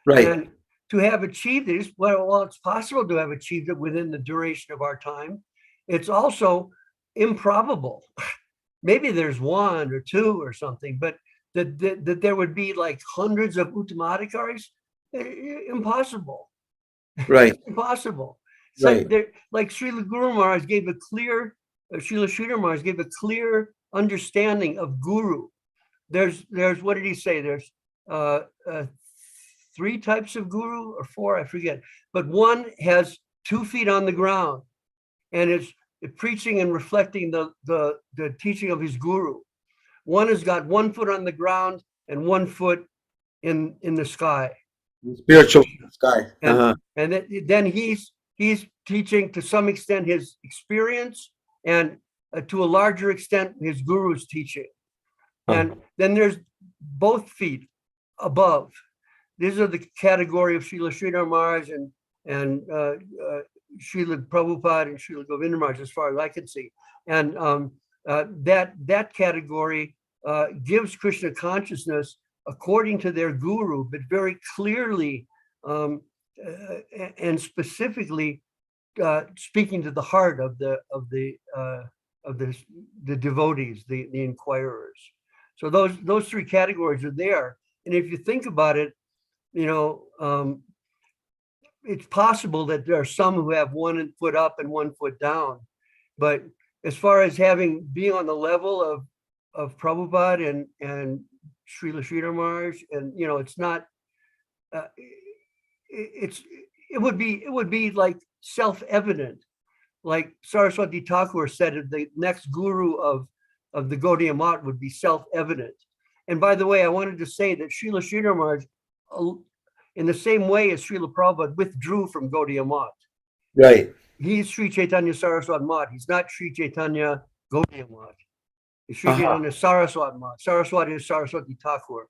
Right. And to have achieved it, well, it's possible to have achieved it within the duration of our time. It's also improbable. Maybe there's one or two or something, but that there would be like hundreds of Uttama Adhikaris, impossible. Right. Impossible. It's Right. like Srila Guru Maharaj gave a clear, Srila Sridhar Maharaj gave a clear understanding of Guru. There's what did he say? There's 3 types of Guru, or 4, I forget. But one has 2 feet on the ground, and it's preaching and reflecting the teaching of his Guru. One has got 1 foot on the ground and 1 foot in the sky. Spiritual sky. Uh-huh. And then he's teaching to some extent his experience, and to a larger extent his guru's teaching. And then there's both feet above. These are the category of Srila Sridhar Maharaj and Srila Prabhupada and Srila Govinda Maharaj, as far as I can see. And that category gives Krishna consciousness according to their guru, but very clearly and specifically speaking to the heart of the devotees, the inquirers. So those 3 categories are there. And if you think about it, it's possible that there are some who have 1 foot up and 1 foot down. But as far as being on the level of Prabhupada and Srila Sridhar Maharaj, and it's not. It would be like self-evident, like Saraswati Thakur said, the next guru of the Gaudiya Math would be self-evident. And by the way, I wanted to say that Srila Sridhar Maharaj, in the same way as Srila Prabhupada, withdrew from Gaudiya Math. Right. He's Sri Chaitanya Saraswat Math. He's not Sri Chaitanya Gaudiya Math. He's Sri Chaitanya Saraswat Math. Saraswati is Saraswati Thakur.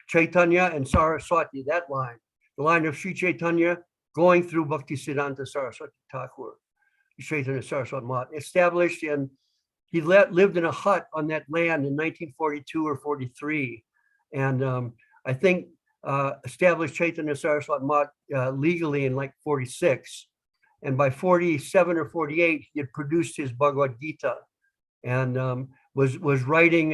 Chaitanya and Saraswati, that line, the line of Sri Chaitanya going through Bhaktisiddhanta Saraswati Thakur. Chaitanya Saraswati Math, established in, lived in a hut on that land in 1942 or 43. And I think established Chaitanya Saraswati Math legally in like 46. And by 47 or 48, he had produced his Bhagavad Gita and was writing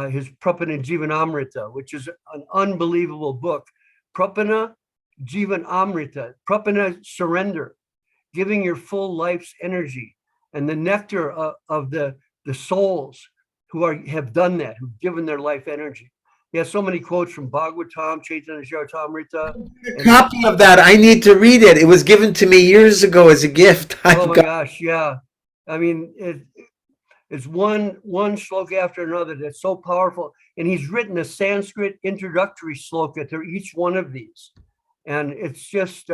his Prapana Jivanamrita, which is an unbelievable book. Prapana Jivanamrita, Prapana surrender, giving your full life's energy, and the nectar of the souls who have done that, who've given their life energy. He has so many quotes from Bhagavatam, Chaitanya Charitamrita. A copy of that. I need to read it. It was given to me years ago as a gift. Oh my gosh, yeah. I mean, it's one shloka after another that's so powerful. And he's written a Sanskrit introductory shloka to each one of these. And it's just,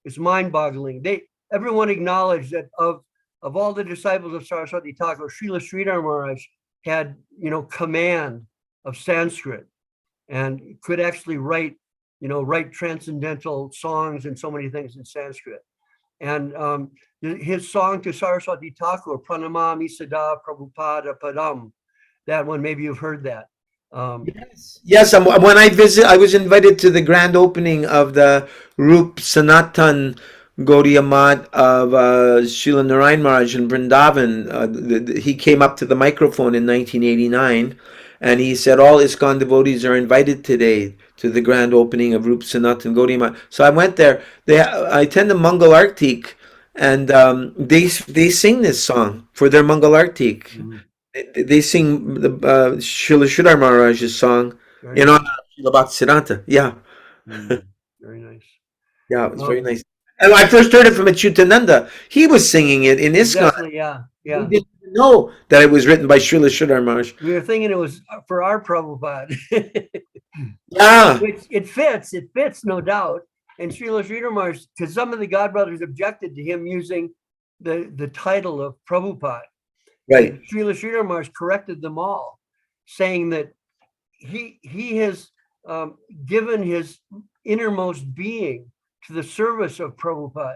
it's mind-boggling. Everyone acknowledged that of all the disciples of Saraswati Thakur, Srila Sridhar Maharaj had, command of Sanskrit and could actually write transcendental songs and so many things in Sanskrit. And his song to Saraswati Thakur, Pranamami Sada Prabhupada Padam, that one, maybe you've heard that. Yes. When I was invited to the grand opening of the Rup Sanatan Gaudiya Math of Srila Narayan Maharaj in Vrindavan. He came up to the microphone in 1989 and he said, all ISKCON devotees are invited today to the grand opening of Rup Sanatan Gaudiya Math. So I went there. I attend the Mangal Artik, and they sing this song for their Mangal Artik. Mm-hmm. They sing the Srila Sridhar Maharaj's song in honor of Srila Bhaktisiddhanta. Yeah. Very nice. Yeah, it was very nice. And I first heard it from Achyutananda. He was singing it in ISKCON. Exactly, yeah. We didn't know that it was written by Srila Sridhar Maharaj. We were thinking it was for our Prabhupada. Yeah. Which it fits, no doubt. And Srila Sridhar Maharaj, because some of the godbrothers objected to him using the title of Prabhupada. Right. And Srila Sridhar Maharaj corrected them all, saying that he has given his innermost being to the service of Prabhupada.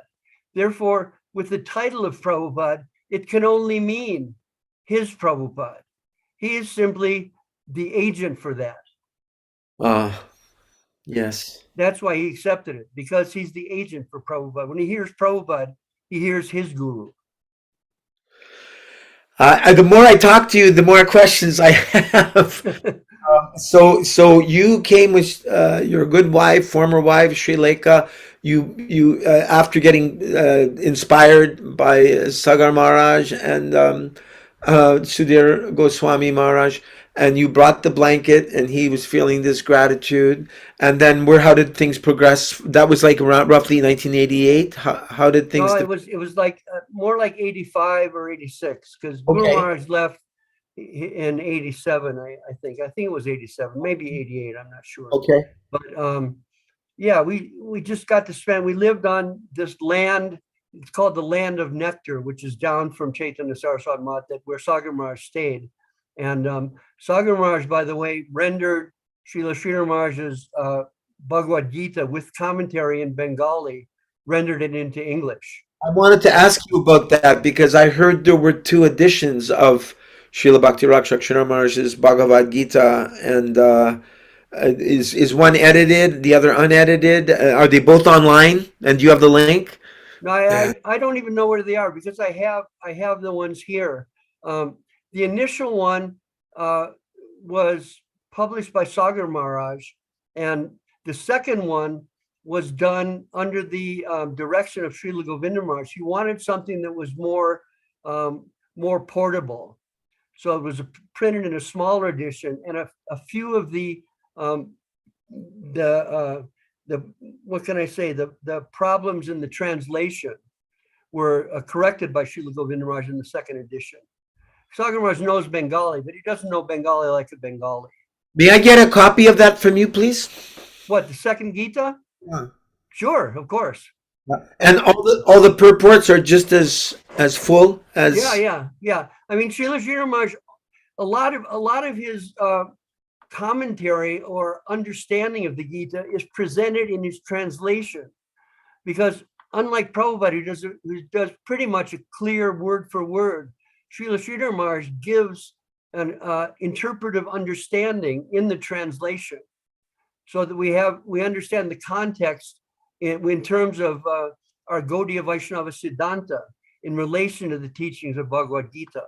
Therefore, with the title of Prabhupada, it can only mean his Prabhupada. He is simply the agent for that. Yes. That's why he accepted it, because he's the agent for Prabhupada. When he hears Prabhupada, he hears his guru. The more I talk to you, the more questions I have. So you came with your good wife, former wife, Sri Lekha. You after getting inspired by Sagar Maharaj and Sudhir Goswami Maharaj, and you brought the blanket, and he was feeling this gratitude. And then how did things progress? That was like around roughly 1988. How did things? No, it was like more like 85 or 86, because Guru Maharaj left in 87. I think it was 87, maybe 88. I'm not sure. Okay. But yeah, we just got to spend. We lived on this land. It's called the Land of Nectar, which is down from Chaitanya Saraswati Math, where Sagar Maharaj stayed. And Sagar Maharaj, by the way, rendered Srila Sridhar Maharaj's Bhagavad Gita with commentary in Bengali, rendered it into English. I wanted to ask you about that because I heard there were two editions of Srila Bhakti Rakshak Sridhar Maharaj's Bhagavad Gita, and is one edited, the other unedited? Are they both online? And do you have the link? No, I don't even know where they are, because I have the ones here. The initial one was published by Sagar Maharaj, and the second one was done under the direction of Sri Govinda Maharaj. He wanted something that was more portable, so it was printed in a smaller edition, and a few of the what can I say, the problems in the translation were corrected by Srila Govinda Maharaj in the second edition. Sagar Maharaj knows Bengali, but he doesn't know Bengali like a Bengali. May I get a copy of that from you, please? What, the second Gita? Yeah. Sure, of course. And all the purports are just as full as. Yeah. I mean, Srila Sridhar Maharaj, a lot of his commentary or understanding of the Gita is presented in his translation, because unlike Prabhupada, who does pretty much a clear word for word, Srila Sridhar Maharaj gives an interpretive understanding in the translation, so that we understand the context in terms of our Gaudiya Vaishnava Siddhanta in relation to the teachings of Bhagavad Gita.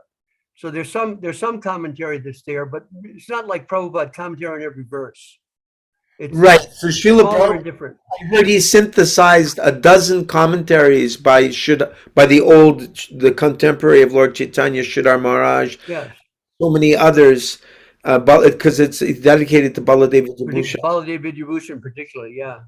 So there's some commentary that's there, but it's not like Prabhupada commentary on every verse. It's Right. So Srila smaller and Prabhupada, different. I heard he synthesized a dozen commentaries by the contemporary of Lord Chaitanya, Sridhar Maharaj, Yes, so many others, because it's dedicated to Baladeva Vibhushan. Baladev Vidyabhushan particularly, yeah.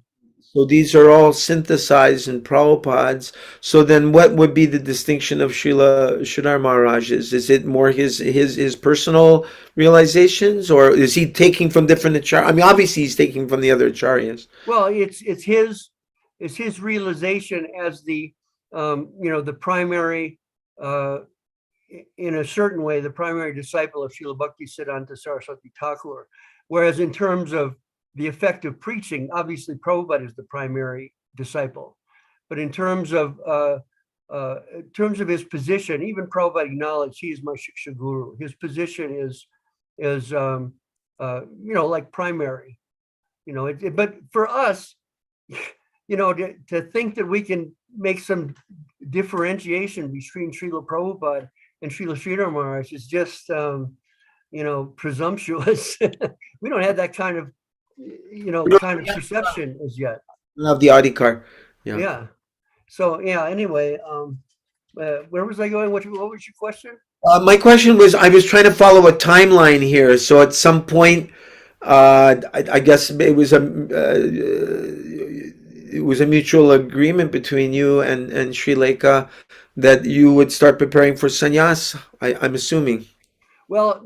So these are all synthesized in Prabhupada's. So then what would be the distinction of Srila Sridhar Maharaj's? Is it more his personal realizations, or is he taking from different acharyas? I mean, obviously he's taking from the other acharyas. Well, it's his realization as the the primary in a certain way the primary disciple of Srila Bhakti Siddhanta Saraswati Thakur, whereas in terms of the effect of preaching, obviously Prabhupada is the primary disciple, but in terms of his position, even Prabhupada acknowledged he is my Shiksha Guru. His position is like primary. But for us, to think that we can make some differentiation between Srila Prabhupada and Srila Sridhar Maharaj is just, presumptuous. We don't have that kind of perception as yet. I love the Audi car. Yeah. Yeah. So yeah. Anyway, where was I going? What was your question? My question was, I was trying to follow a timeline here. So at some point, I guess it was a mutual agreement between you and Sri Lanka that you would start preparing for sannyas. I'm assuming. Well,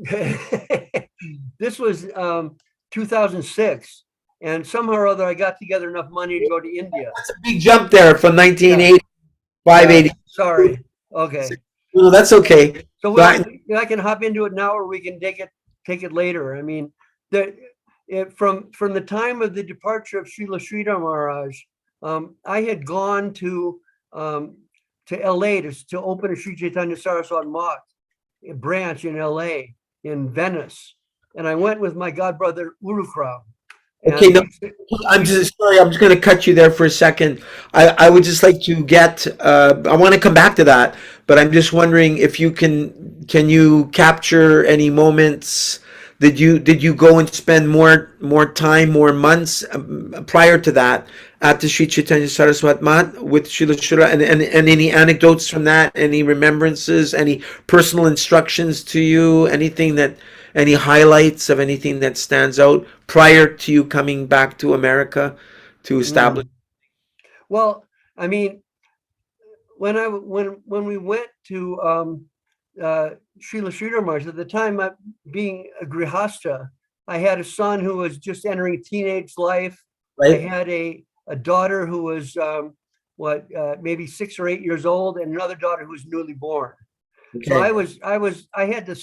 this was 2006, and somehow or other I got together enough money to go to India. That's a big jump there from 1985, 80. Sorry. Okay. No, that's okay. So I can hop into it now, or we can take it later. I mean, from the time of the departure of Srila Sridhar Maharaj, I had gone to LA to open a Sri Chaitanya Saraswat Math branch in LA, in Venice, and I went with my godbrother Urukram. Okay, no, I'm just sorry. I'm just going to cut you there for a second. I would just like to get. I want to come back to that, but I'm just wondering if you can you capture any moments? Did you go and spend more time, more months prior to that at the Sri Chaitanya Saraswat Math with Srila Srila, and any anecdotes from that? Any remembrances? Any personal instructions to you? Any highlights of anything that stands out prior to you coming back to America to establish? Well, I mean, when we went to Srila Sridhar Maharaj, at the time being a grihastha, I had a son who was just entering teenage life. Right. I had a daughter who was maybe 6 or 8 years old, and another daughter who was newly born. Okay. So I had to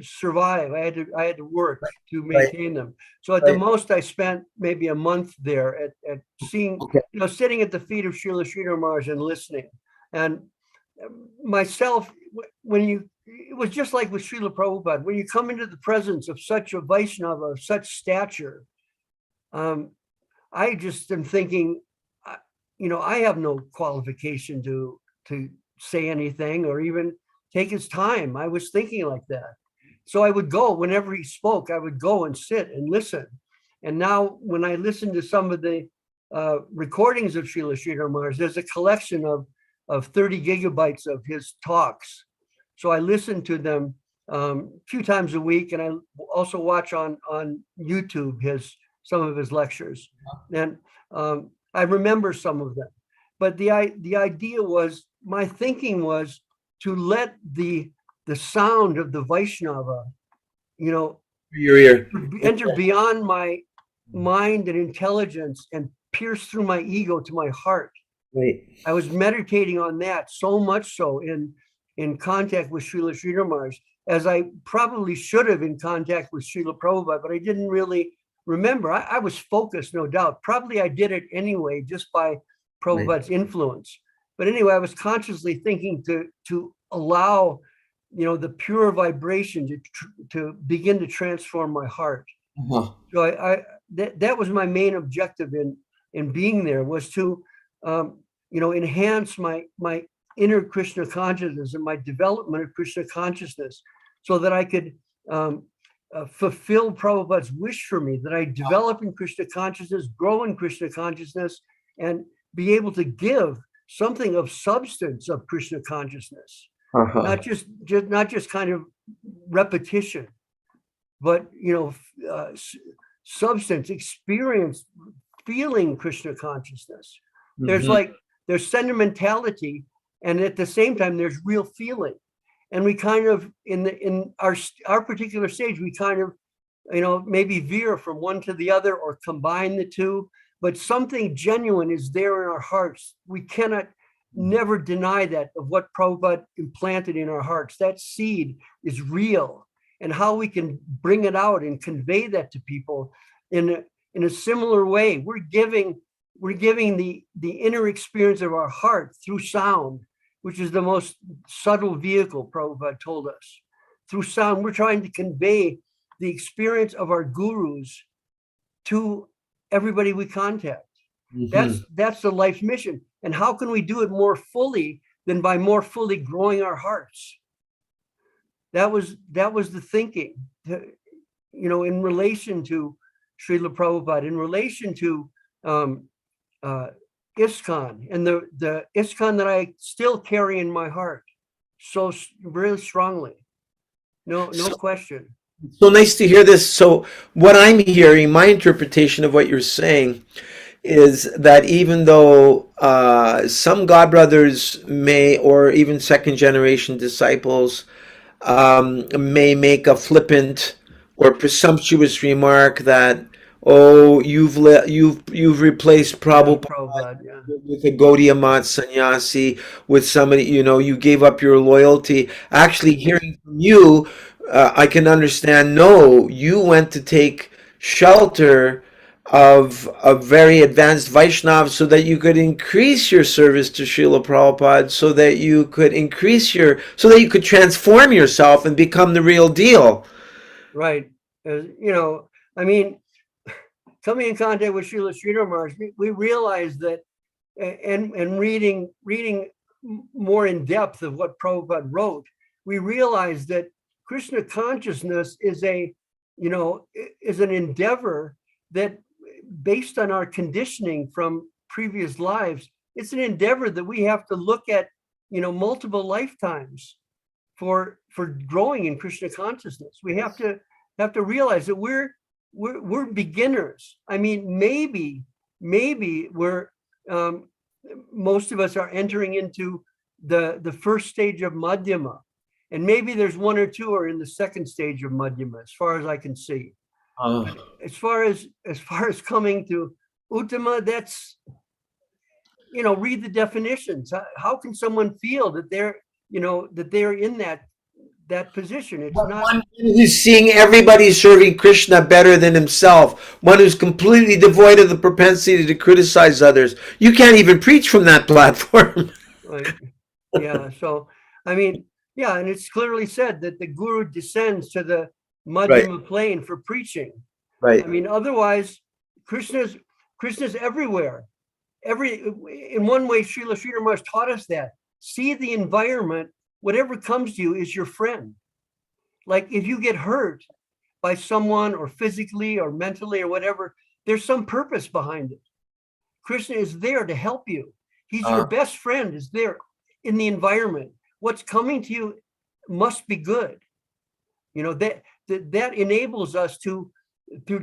survive. I had to work to maintain them. So at the most, I spent maybe a month there at seeing, sitting at the feet of Srila Sridhar Maharaj and listening. And myself, it was just like with Srila Prabhupada, when you come into the presence of such a Vaishnava of such stature, I just am thinking, I have no qualification to say anything or even take his time. I was thinking like that. So I would go whenever he spoke, I would go and sit and listen. And now when I listen to some of the recordings of Srila Sridhar Maharaj, there's a collection of 30 gigabytes of his talks. So I listen to them a few times a week, and I also watch on YouTube some of his lectures. And I remember some of them. But the idea was, my thinking was to let the sound of the Vaishnava, your ear, enter beyond my mind and intelligence and pierce through my ego to my heart. Right. I was meditating on that so much so in contact with Srila Sridhar Maharaj, as I probably should have in contact with Srila Prabhupada, but I didn't really remember. I was focused, no doubt. Probably I did it anyway, just by Prabhupada's influence. But anyway, I was consciously thinking to allow, the pure vibration to begin to transform my heart. Uh-huh. So that was my main objective in being there, was to enhance my inner Krishna consciousness and my development of Krishna consciousness, so that I could fulfill Prabhupada's wish for me, that I develop in Krishna consciousness, grow in Krishna consciousness, and be able to give something of substance of Krishna consciousness, Uh-huh. not just kind of repetition, but substance, experience, feeling Krishna consciousness. Mhm. There's sentimentality, and at the same time there's real feeling. And we kind of, in our particular stage, we kind of, maybe veer from one to the other or combine the two, but something genuine is there in our hearts. We cannot never deny that, of what Prabhupada implanted in our hearts. That seed is real, and how we can bring it out and convey that to people in a similar way. We're giving the inner experience of our heart through sound, which is the most subtle vehicle, Prabhupada told us. Through sound, we're trying to convey the experience of our gurus to everybody we contact. Mhm. That's the life mission. And how can we do it more fully than by more fully growing our hearts? That was the thinking, in relation to Srila Prabhupada, in relation to ISKCON, and the ISKCON that I still carry in my heart so really strongly. No So, question. so nice to hear this. So what I'm hearing, my interpretation of what you're saying, is that even though some godbrothers may, or even second generation disciples, may make a flippant or presumptuous remark that, oh, you've replaced Yeah, Prabhupada Prabhupada. Yeah. with a Gaudiya Mat sannyasi, with somebody, you gave up your loyalty. Actually, hearing from you, I can understand, no, you went to take shelter of a very advanced Vaishnav so that you could increase your service to Srila Prabhupada, so that you could so that you could transform yourself and become the real deal. Right. I mean, coming in contact with Srila Sridhar Maharaj, we realized that, and reading more in depth of what Prabhupada wrote, we realized that Krishna consciousness is is an endeavor that, based on our conditioning from previous lives, it's an endeavor that we have to look at, multiple lifetimes for growing in Krishna consciousness. We have to realize that we're beginners. I mean, maybe we're most of us are entering into the first stage of Madhyama, and maybe there's one or two are in the second stage of Madhyama, as far as I can see. But as far as coming to Uttama, that's, read the definitions. How can someone feel that they're in that position? It's not. One who's seeing everybody serving Krishna better than himself, one who's completely devoid of the propensity to criticize others. You can't even preach from that platform. Right. Yeah. So, I mean, yeah, and it's clearly said that the guru descends to the Right, Madhyama plane for preaching. right. I mean, otherwise, Krishna's everywhere. In one way, Srila Sridhar Maharaj taught us that. See the environment, whatever comes to you is your friend. Like, if you get hurt by someone, or physically or mentally or whatever, there's some purpose behind it. Krishna is there to help you. He's your Uh, best friend, is there in the environment. What's coming to you must be good. That enables us to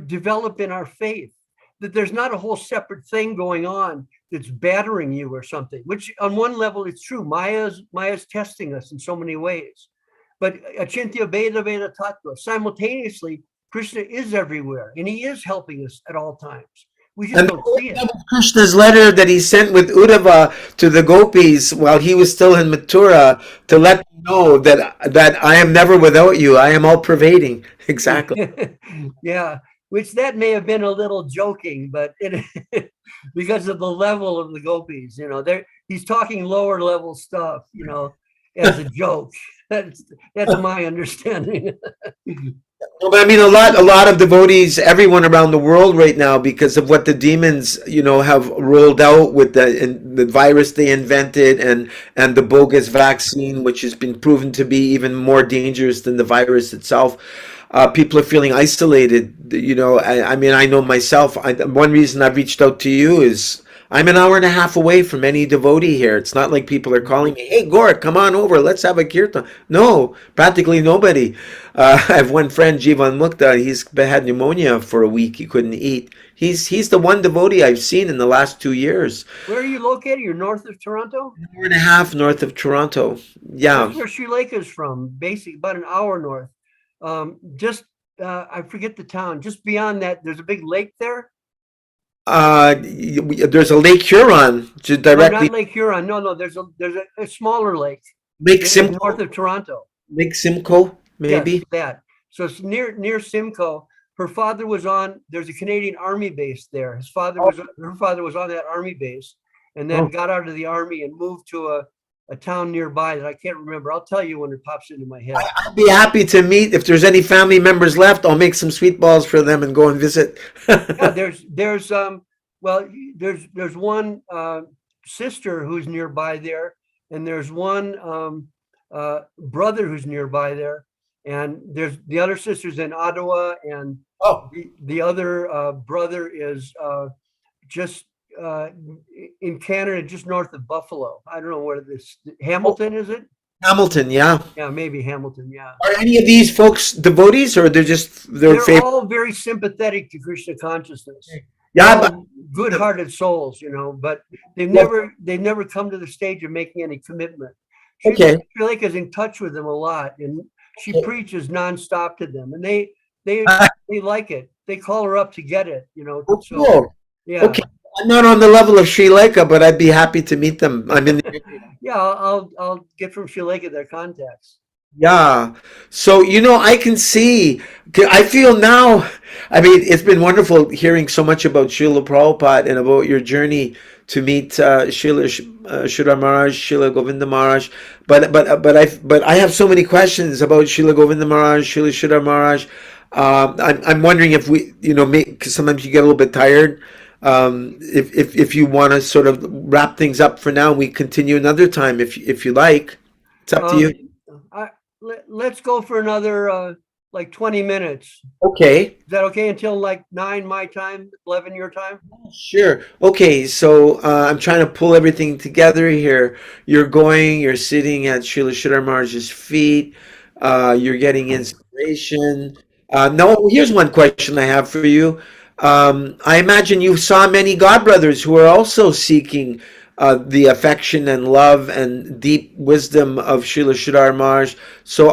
develop in our faith, that there's not a whole separate thing going on that's battering you or something, which on one level it's true. Maya's testing us in so many ways. But achintya Veda Veda Tattva, simultaneously, Krishna is everywhere, and he is helping us at all times. We just and don't see it. Krishna's letter that he sent with Uddhava to the gopis while he was still in Mathura, to let them know that I am never without you. I am all pervading. Exactly. Yeah, which that may have been a little joking, but because of the level of the gopis. He's talking lower level stuff, as a joke. That's my understanding. Well, I mean, a lot of devotees, everyone around the world right now, because of what the demons, have rolled out with the virus they invented and the bogus vaccine, which has been proven to be even more dangerous than the virus itself. People are feeling isolated. I mean, I know myself. One reason I've reached out to you is I'm an hour and a half away from any devotee here. It's not like people are calling me, "Hey, Gore, come on over. Let's have a kirtan." No, practically nobody. I have one friend, Jivan Mukta. He's had pneumonia for a week. He couldn't eat. He's the one devotee I've seen in the last 2 years. Where are you located? You're north of Toronto? An hour and a half north of Toronto. Yeah. That's where Sri is from, basically about an hour north. I forget the town. Just beyond that, there's a big lake there. There's a Lake Huron No, directly. not Lake Huron. No. There's a smaller lake Lake north Simcoe. of Toronto. Lake Simcoe, maybe. Yes, that. So it's near Simcoe. Her father was on. There's a Canadian Army base there. Her father was on that Army base, and then got out of the Army and moved to a town nearby that I can't remember. I'll tell you when it pops into my head. I'd be happy to meet. If there's any family members left, I'll make some sweet balls for them and go and visit. Yeah, there's one sister who's nearby there, and there's one brother who's nearby there, and there's the other sister's in Ottawa, and the other brother is just in Canada, just north of Buffalo. I don't know where this Hamilton is it? Hamilton, yeah. Yeah, maybe Hamilton. Yeah. Are any of these folks devotees, or they're just their They're favorite? all very sympathetic to Krishna consciousness. Yeah, All but good-hearted souls, but they've never come to the stage of making any commitment. Okay. Sri is in touch with them a lot, and she preaches nonstop to them, and they like it. They call her up to get it, Oh, So cool. yeah, Okay. I'm not on the level of Sri Lanka, but I'd be happy to meet them. I'm in the yeah. I'll get from Sri their contacts. Yeah. So, I can see, I feel now, I mean, it's been wonderful hearing so much about Srila Prabhupada and about your journey to meet Srila Maharaj, Srila Govinda Maharaj. But I have so many questions about Srila Govinda Maharaj, Srila Maharaj. I'm wondering if we, because sometimes you get a little bit tired. If you want to sort of wrap things up for now, we continue another time if you like. It's up to you. Let's go for another like 20 minutes. Okay. Is that okay until like 9 my time, 11 your time? Sure. Okay, so I'm trying to pull everything together here. You're sitting at Srila Maharaj's feet. You're getting inspiration. Now, here's one question I have for you. I imagine you saw many godbrothers who are also seeking the affection and love and deep wisdom of Srila Maharaj. So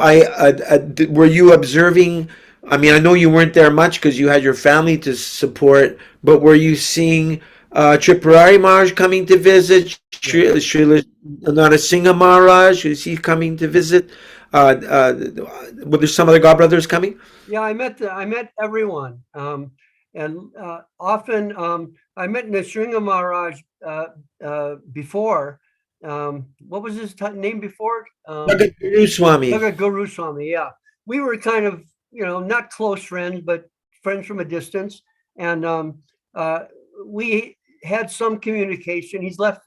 were you observing? I mean, I know you weren't there much because you had your family to support, but were you seeing Tripurari Maharaj coming to visit? Srila Narasingha Maharaj, is he coming to visit? Were there some other godbrothers coming? Yeah, I met everyone. And often I met Nrsimha Maharaj before. What was his name before? Jagat Guru Swami. Jagat Guru Swami, yeah. We were kind of, not close friends, but friends from a distance. And we had some communication. He's left.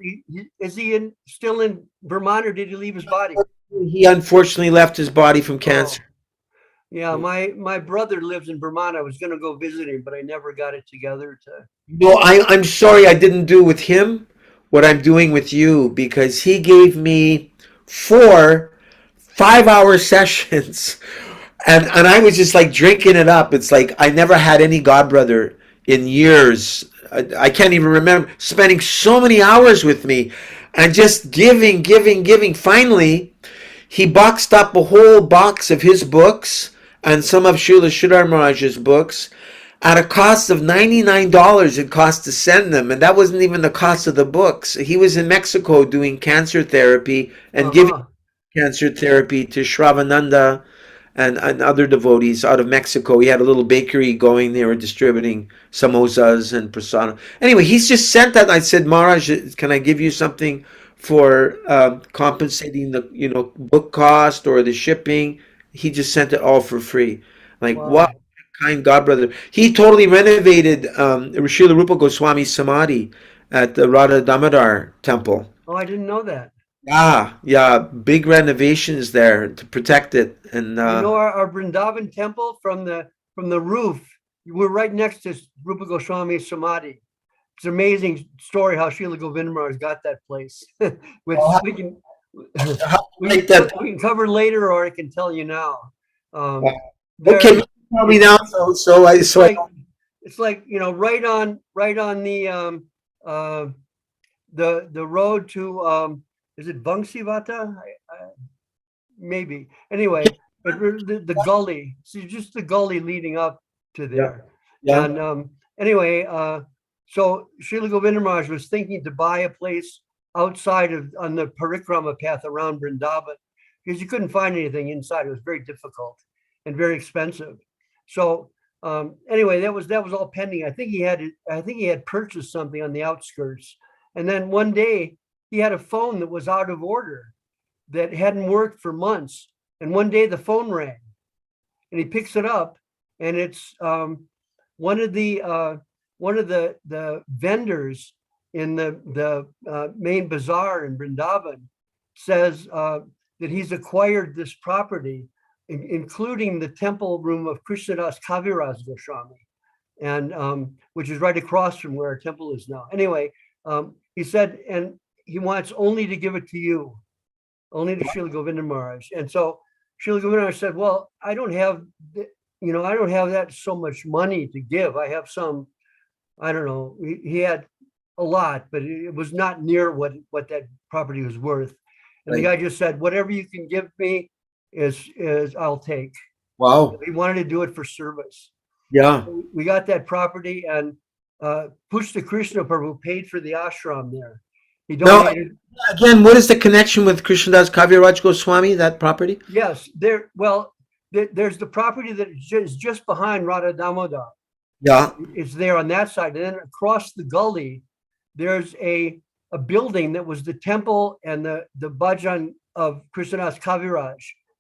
Is he still in Vermont, or did he leave his body? He unfortunately left his body from cancer. Yeah, my brother lives in Vermont. I was going to go visit him, but I never got it together to. No, I'm sorry I didn't do with him what I'm doing with you, because he gave me 4 5-hour sessions, and I was just like drinking it up. It's like I never had any godbrother in years. I can't even remember spending so many hours with me and just giving. Finally, he boxed up a whole box of his books and some of Srila Maharaj's books at a cost of $99 it cost to send them, and that wasn't even the cost of the books. He was in Mexico doing cancer therapy and giving cancer therapy to Shravananda and other devotees out of Mexico. He had a little bakery going. They were distributing samosas and prasada. Anyway, he's just sent that. I said, Maharaj, can I give you something for compensating the book cost or the shipping? He just sent it all for free. Like, wow, Wow. kind God brother. He totally renovated Srila Rupa Goswami's samadhi at the Radha Damodar temple. Oh, I didn't know that. Yeah, yeah, big renovations there to protect it, and You know, our Vrindavan temple from the roof, we're right next to Rupa Goswami's Samadhi. It's an amazing story how Srila Govinda Maharaj got that place, which we can like that. we can cover later, or I can tell you now. Okay, There, tell me it's now, it's so I like it's like right on the road to is it Vangsivata? Maybe. Anyway, but the gully, see just the gully leading up to yeah, there. yeah, And anyway, so Srila Govinda Maharaj was thinking to buy a place outside of on the parikrama path around Vrindavan because you couldn't find anything inside. It was very difficult and very expensive. So anyway, that was all pending. I think he had purchased something on the outskirts, and then one day he had a phone that was out of order that hadn't worked for months. And one day the phone rang and he picks it up and it's one of the vendors in the main bazaar in Vrindavan says that he's acquired this property, including the temple room of Krishnadas Kaviraj Goswami, and which is right across from where our temple is now. Anyway, he said, and he wants only to give it to you, only to Srila Govinda Maharaj. And so Srila Govinda Maharaj said, well, I don't have, I don't have that so much money to give. I have some, I don't know, he had a lot, but it was not near what that property was worth. And the right. guy just said, whatever you can give me is I'll take. Wow, He wanted to do it for service. yeah. We got that property, and Pushta Krishna Prabhu paid for the ashram there. He Now, donated. again, what is the connection with Krishnadas Kaviraj Goswami, that property? Yes, there's the property that is just behind Radha Damodar. Yeah. It's there on that side. And then across the gully, there's a building that was the temple and the bhajan of Krishnadas Kaviraj.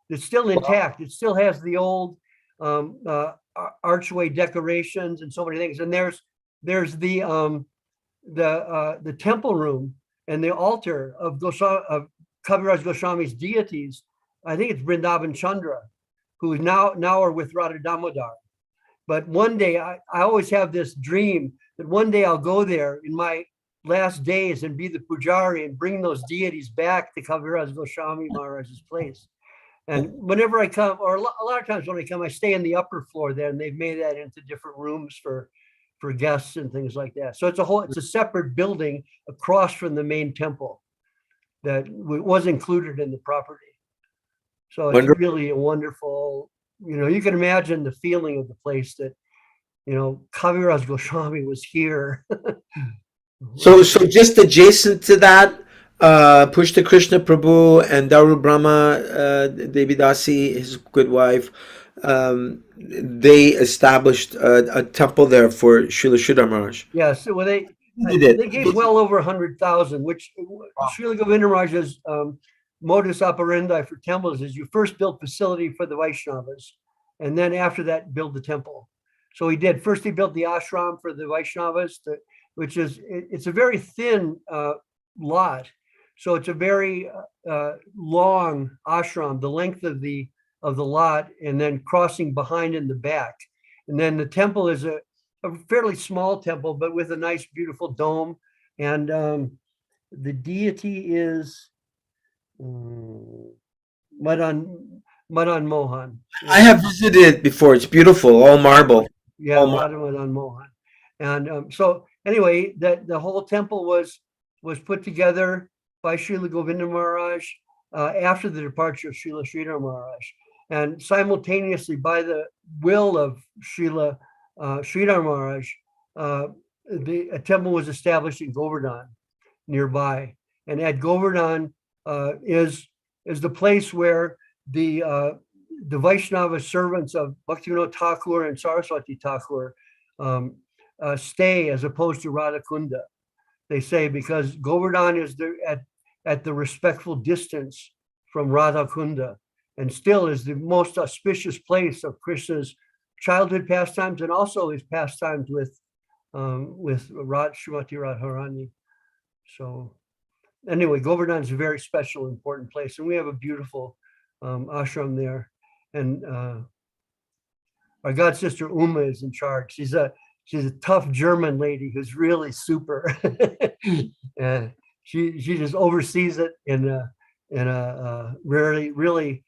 It's still intact. It still has the old archway decorations and so many things. And there's the temple room and the altar of Kaviraj Goswami's deities. I think it's Vrindavan Chandra, who now are with Radha Damodar. But one day, I always have this dream that one day I'll go there in my last days and be the pujari and bring those deities back to Kaviraj Goswami Maharaj's place. And whenever I come, or a lot of times when I come, I stay in the upper floor there, and they've made that into different rooms for guests and things like that. So it's a separate building across from the main temple that was included in the property. So it's Wonderful. really a wonderful, you can imagine the feeling of the place that, Kaviraj Goswami was here. So just adjacent to that, Pushta Krishna Prabhu and Daru Brahma, Devi Dasi, his good wife, they established a temple there for Srila Sridhar Maharaj. Yes, well, He did they it. gave well over 100,000, which Srila Govinda Maharaj's modus operandi for temples is you first build facility for the Vaishnavas, and then after that, build the temple. So he did. First, he built the ashram for the Vaishnavas, which is, it's a very thin lot. So it's a very long ashram, the length of the lot, and then crossing behind in the back. And then the temple is a fairly small temple, but with a nice, beautiful dome. And the deity is Madan Mohan. I have visited it before. It's beautiful, all marble. Yeah, All marble. Madan Mohan. And so anyway, the whole temple was put together by Srila Govinda Maharaj after the departure of Srila Sridhar Maharaj. And simultaneously, by the will of Srila Sridhar Maharaj, a temple was established in Govardhan nearby. And at Govardhan is the place where the the Vaishnava servants of Bhaktivinoda Thakur and Saraswati Thakur stay as opposed to Radhakunda. They say because Govardhan is at the respectful distance from Radhakunda, and still is the most auspicious place of Krishna's childhood pastimes and also his pastimes with Srimati Radharani. So anyway, Govardhan is a very special, important place, and we have a beautiful ashram there. And our god sister Uma is in charge. She's a tough German lady who's really super. And she just oversees it in a really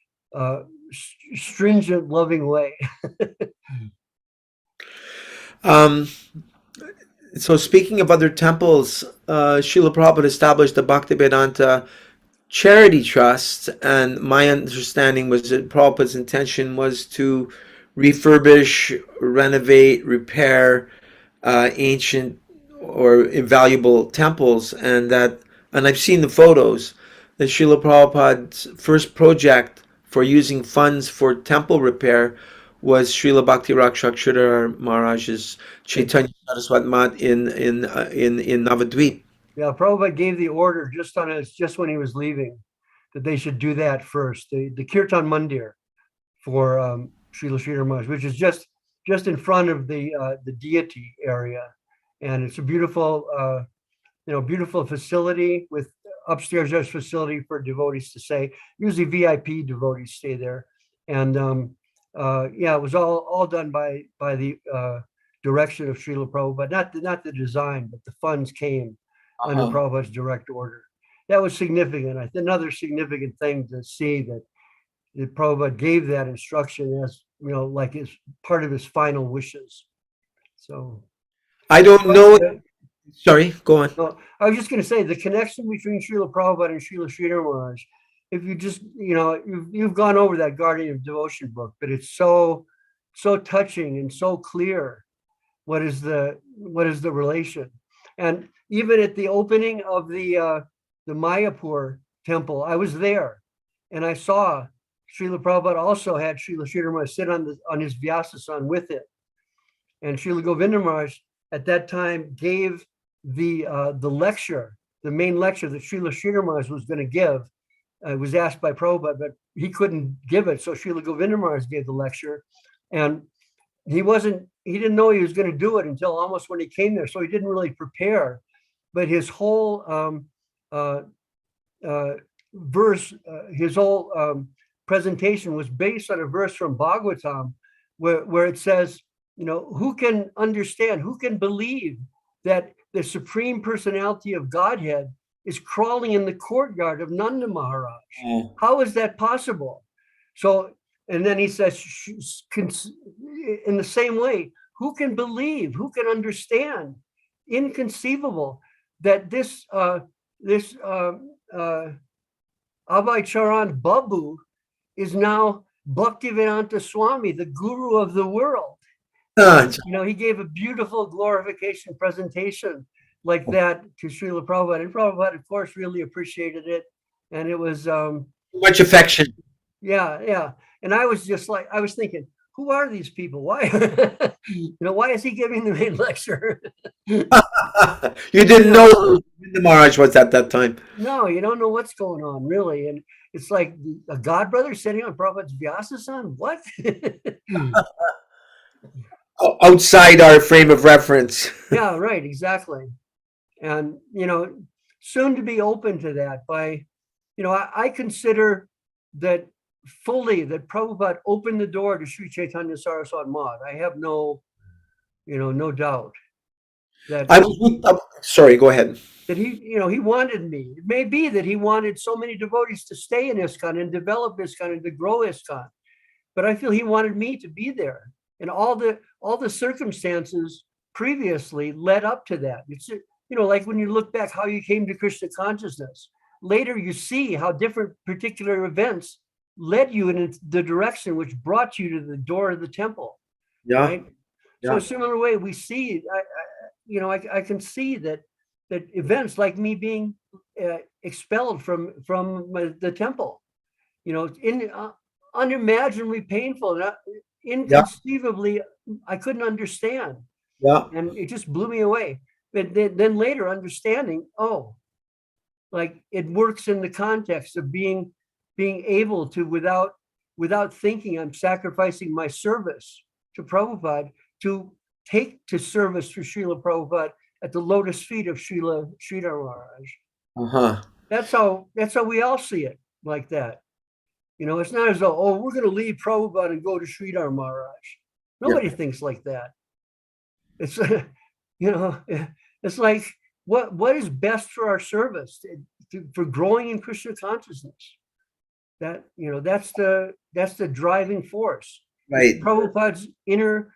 stringent, loving way. So speaking of other temples, Srila Prabhupada established the Bhaktivedanta Charity Trust, and my understanding was that Prabhupada's intention was to refurbish, renovate, repair ancient or invaluable temples, and I've seen the photos, that Srila Prabhupada's first project for using funds for temple repair was Srila Bhakti Rakshakshara Maharaj's Chaitanya Saraswat Mat in Navadvip. Yeah, Prabhupada gave the order just when he was leaving that they should do that first. The Kirtan Mandir for Srila Sridhar Maharaj, which is just in front of the Deity area, and it's a beautiful beautiful facility with upstairs. There's facility for devotees to stay. Usually VIP devotees stay there, and yeah, it was all done by the direction of Srila Prabhupada, not the design, but the funds came under Prabhupada's direct order. That was significant. I think another significant thing to see that Prabhupada gave that instruction as like as part of his final wishes. So I don't know. Sorry, go on. No, I was just going to say the connection between Srila Prabhupada and Srila Sridhar Maharaj. If you just you've gone over that Guardian of Devotion book, but it's so touching and so clear. What is the relation? And even at the opening of the Mayapur temple, I was there, and I saw Srila Prabhupada also had Srila Sridhar Maharaj sit on his Vyasasan with it, and Srila Govinda Maharaj at that time gave the lecture, the main lecture that Srila Sridhar Maharaj was going to give. Was asked by Prabhupada, but he couldn't give it, so Srila Govinda Maharaj gave the lecture, and he didn't know he was going to do it until almost when he came there, so he didn't really prepare. But his whole his whole presentation was based on a verse from Bhagavatam, where it says, who can understand, who can believe that the Supreme Personality of Godhead is crawling in the courtyard of Nanda Maharaj? How is that possible? So, and then he says, in the same way, who can believe, who can understand? Inconceivable that this Abhay Charan Babu is now Bhaktivedanta Swami, the guru of the world. He gave a beautiful glorification presentation like that to Srila Prabhupada, and Prabhupada, of course, really appreciated it, and it was much affection. Yeah, and I was just like, I was thinking, who are these people? Why, why is he giving the main lecture? You didn't know who the Maharaj was at that time. No, you don't know what's going on, really, and it's like a god brother sitting on Prabhupada's Vyasasan. What? Outside our frame of reference. Yeah, right, exactly. And soon to be open to that by, I consider that fully that Prabhupada opened the door to Sri Chaitanya Saraswat Mat. I have no doubt that sorry, go ahead. That he wanted me. It may be that he wanted so many devotees to stay in ISKCON and develop ISKCON and to grow ISKCON, but I feel he wanted me to be there, and all the circumstances previously led up to that. It's like when you look back how you came to Krishna consciousness. Later, you see how different particular events led you in the direction which brought you to the door of the temple. Yeah. Right? Yeah. So a similar way, we see, I can see that events like me being expelled from the temple, unimaginably painful, Yeah, inconceivably, I couldn't understand. yeah. And it just blew me away. But then later understanding, oh, like it works in the context of being able to, without thinking, I'm sacrificing my service to Prabhupada to take to service for Srila Prabhupada at the lotus feet of Srila Sridhar Maharaj. Uh-huh. That's how we all see it, like that. It's not as though, oh, we're going to leave Prabhupada and go to Sridhar Maharaj. Yeah. Nobody thinks like that. It's you know, it's like what is best for our service, for growing in Krishna consciousness. That's the driving force. It's Right. Prabhupada's inner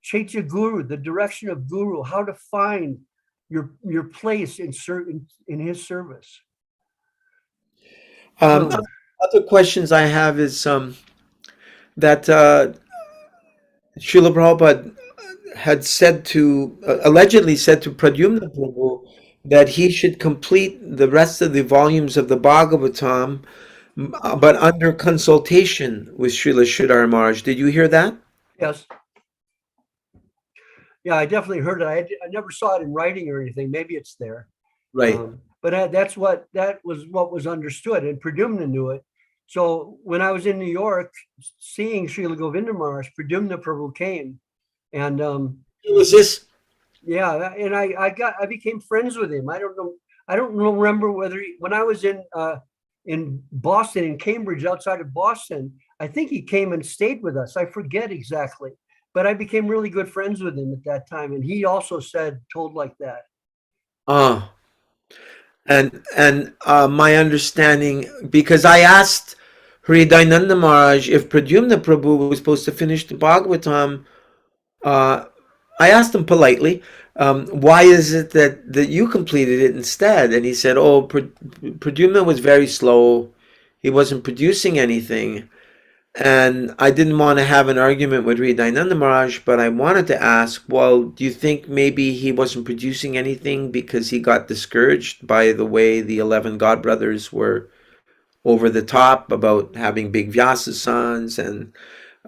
Chaitya Guru, the direction of Guru, how to find your place in his service. Um, So other questions I have is that Srila Prabhupada had said allegedly said to Pradyumna Prabhu that he should complete the rest of the volumes of the Bhagavatam, but under consultation with Srila Sridhar Maharaj. Did you hear that? yes, yeah, I definitely heard it. I never saw it in writing or anything. Maybe it's there. Right. But that was what was understood, and Pradyumna knew it. So when I was in New York seeing Srila Govinda Maharaj, Pradyumna Prabhu came, and Who was this? yeah, and I became friends with him. I don't remember whether when I was in Boston, in Cambridge, outside of Boston, I think he came and stayed with us. I forget exactly, but I became really good friends with him at that time, and he also told like that. Ah, and my understanding, because I asked Hridayananda Maharaj if Pradyumna Prabhu was supposed to finish the Bhagavatam. Uh, I asked him politely, why is it that you completed it instead? And he said, oh, Pradyumna was very slow. He wasn't producing anything. And I didn't want to have an argument with Hridayananda Maharaj, but I wanted to ask, well, do you think maybe he wasn't producing anything because he got discouraged by the way the 11 godbrothers were over the top about having big Vyasa sons? And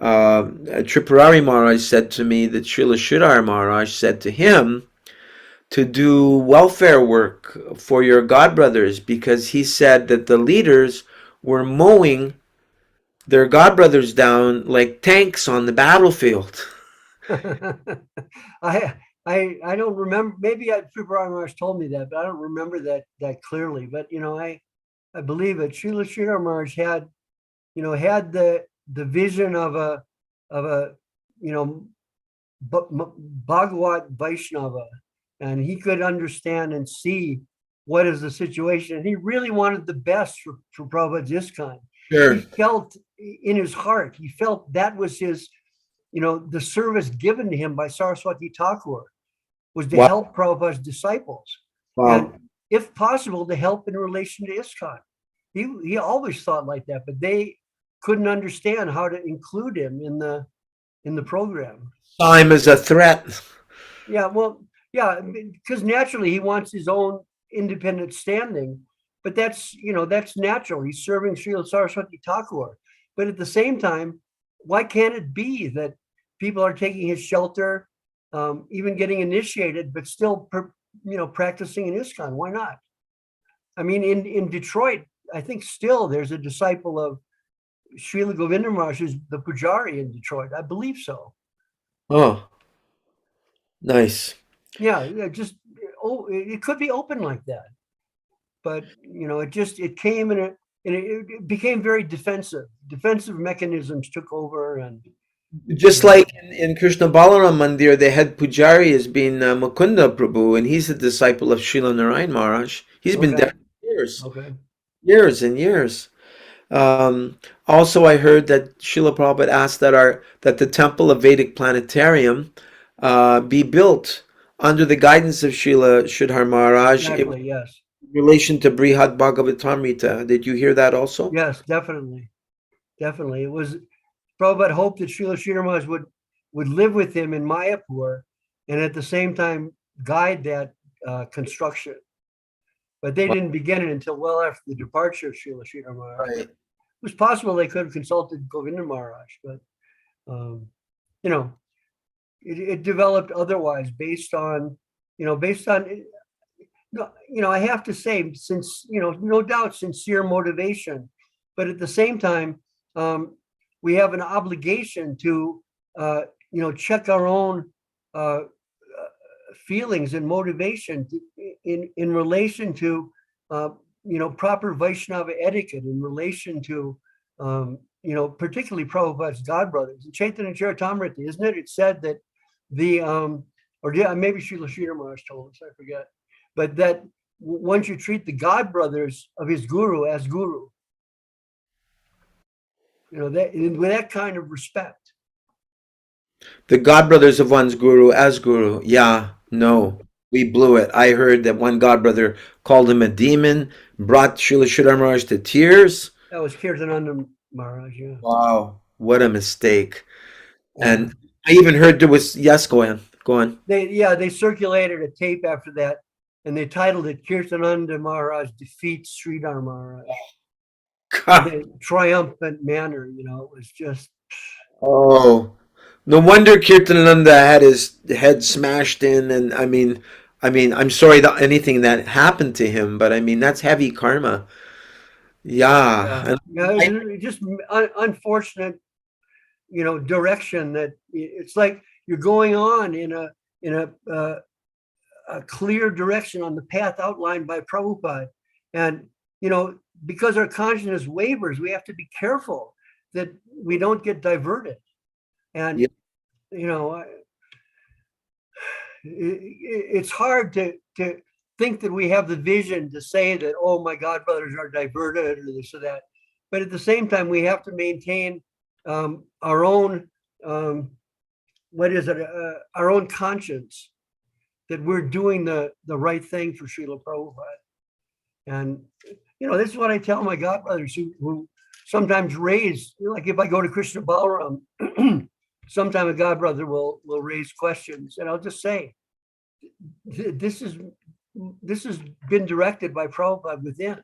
Tripurari Maharaj said to me that Srila Sridhar Maharaj said to him to do welfare work for your godbrothers because he said that the leaders were mowing their godbrothers down like tanks on the battlefield. I I don't remember. Maybe Prabhupada Maharaj told me that, but I don't remember that clearly. But I believe it. Srila Sridhar Maharaj had the vision of a you know Bhagavat Vaishnava, and he could understand and see what is the situation. And he really wanted the best for Prabhupada's ISKCON. He Sure. felt in his heart, he felt that was the service given to him by Saraswati Thakur was to Wow. help Prabhupada's disciples. And Wow. if possible, to help in relation to ISKCON. He always thought like that, but they couldn't understand how to include him in the program. Saw him as a threat. Yeah, well, yeah, because naturally he wants his own independent standing, but that's natural. He's serving Srila Saraswati Thakur, but at the same time, why can't it be that people are taking his shelter, even getting initiated, but still, practicing in ISKCON? Why not? I mean, in Detroit, I think still there's a disciple of Srila Govinda Maharaj who's the Pujari in Detroit. I believe so. Oh, nice. Yeah, yeah, just it could be open like that, but it came and it became very defensive. Defensive mechanisms took over, and Just uh, like in Krishna Balaram Mandir, the head pujari has been Mukunda Prabhu, and he's a disciple of Srila Narayan Maharaj. He's been there okay, for years, okay, years and years. Also, I heard that Srila Prabhupada asked that the temple of Vedic planetarium be built under the guidance of Srila Sridhar Maharaj in exactly, yes, relation to Brihad Bhagavatamrita. Did you hear that also? yes, definitely, definitely. It was Prabhupada hoped that Srila Sridhar Maharaj would live with him in Mayapur, and at the same time guide that construction. But they didn't begin it until well after the departure of Srila Sridhar Maharaj. Right. was possible they could have consulted Govinda Maharaj, but you know, it developed otherwise based on, based on, I have to say, since, no doubt sincere motivation, but at the same time, we have an obligation to, check our own feelings and motivation in relation to, proper Vaishnava etiquette, in relation to, particularly Prabhupada's godbrothers. In Chaitanya Charitamrita, isn't it? It said that or yeah, maybe Srila Sridhar Maharaj told us, I forget, but that once you treat the godbrothers of his guru as guru, that with that kind of respect. The godbrothers of one's guru as guru. Yeah, no, we blew it. I heard that one godbrother called him a demon, brought Srila Sridhar Maharaj to tears. That was Kirtananda Maharaj, yeah. Wow, what a mistake. Yeah. And I even heard there was, yes, go on, go on. They circulated a tape after that, and they titled it Kirtananda Maharaj Defeats Sridhar Maharaj. In a triumphant manner, it was just. Oh, no wonder Kirtananda had his head smashed in, and I mean, I'm sorry that anything that happened to him, but I mean that's heavy karma. Yeah, It's just unfortunate, direction that it's like you're going on in a clear direction on the path outlined by Prabhupada, and because our consciousness wavers, we have to be careful that we don't get diverted. And, it's hard to think that we have the vision to say that, oh, my godbrothers are diverted or this or that. But at the same time, we have to maintain our own, our own conscience that we're doing the right thing for Srila Prabhupada. And, this is what I tell my godbrothers who sometimes raise, like if I go to Krishna Balaram, sometime a godbrother will raise questions, and I'll just say, this has been directed by Prabhupada within.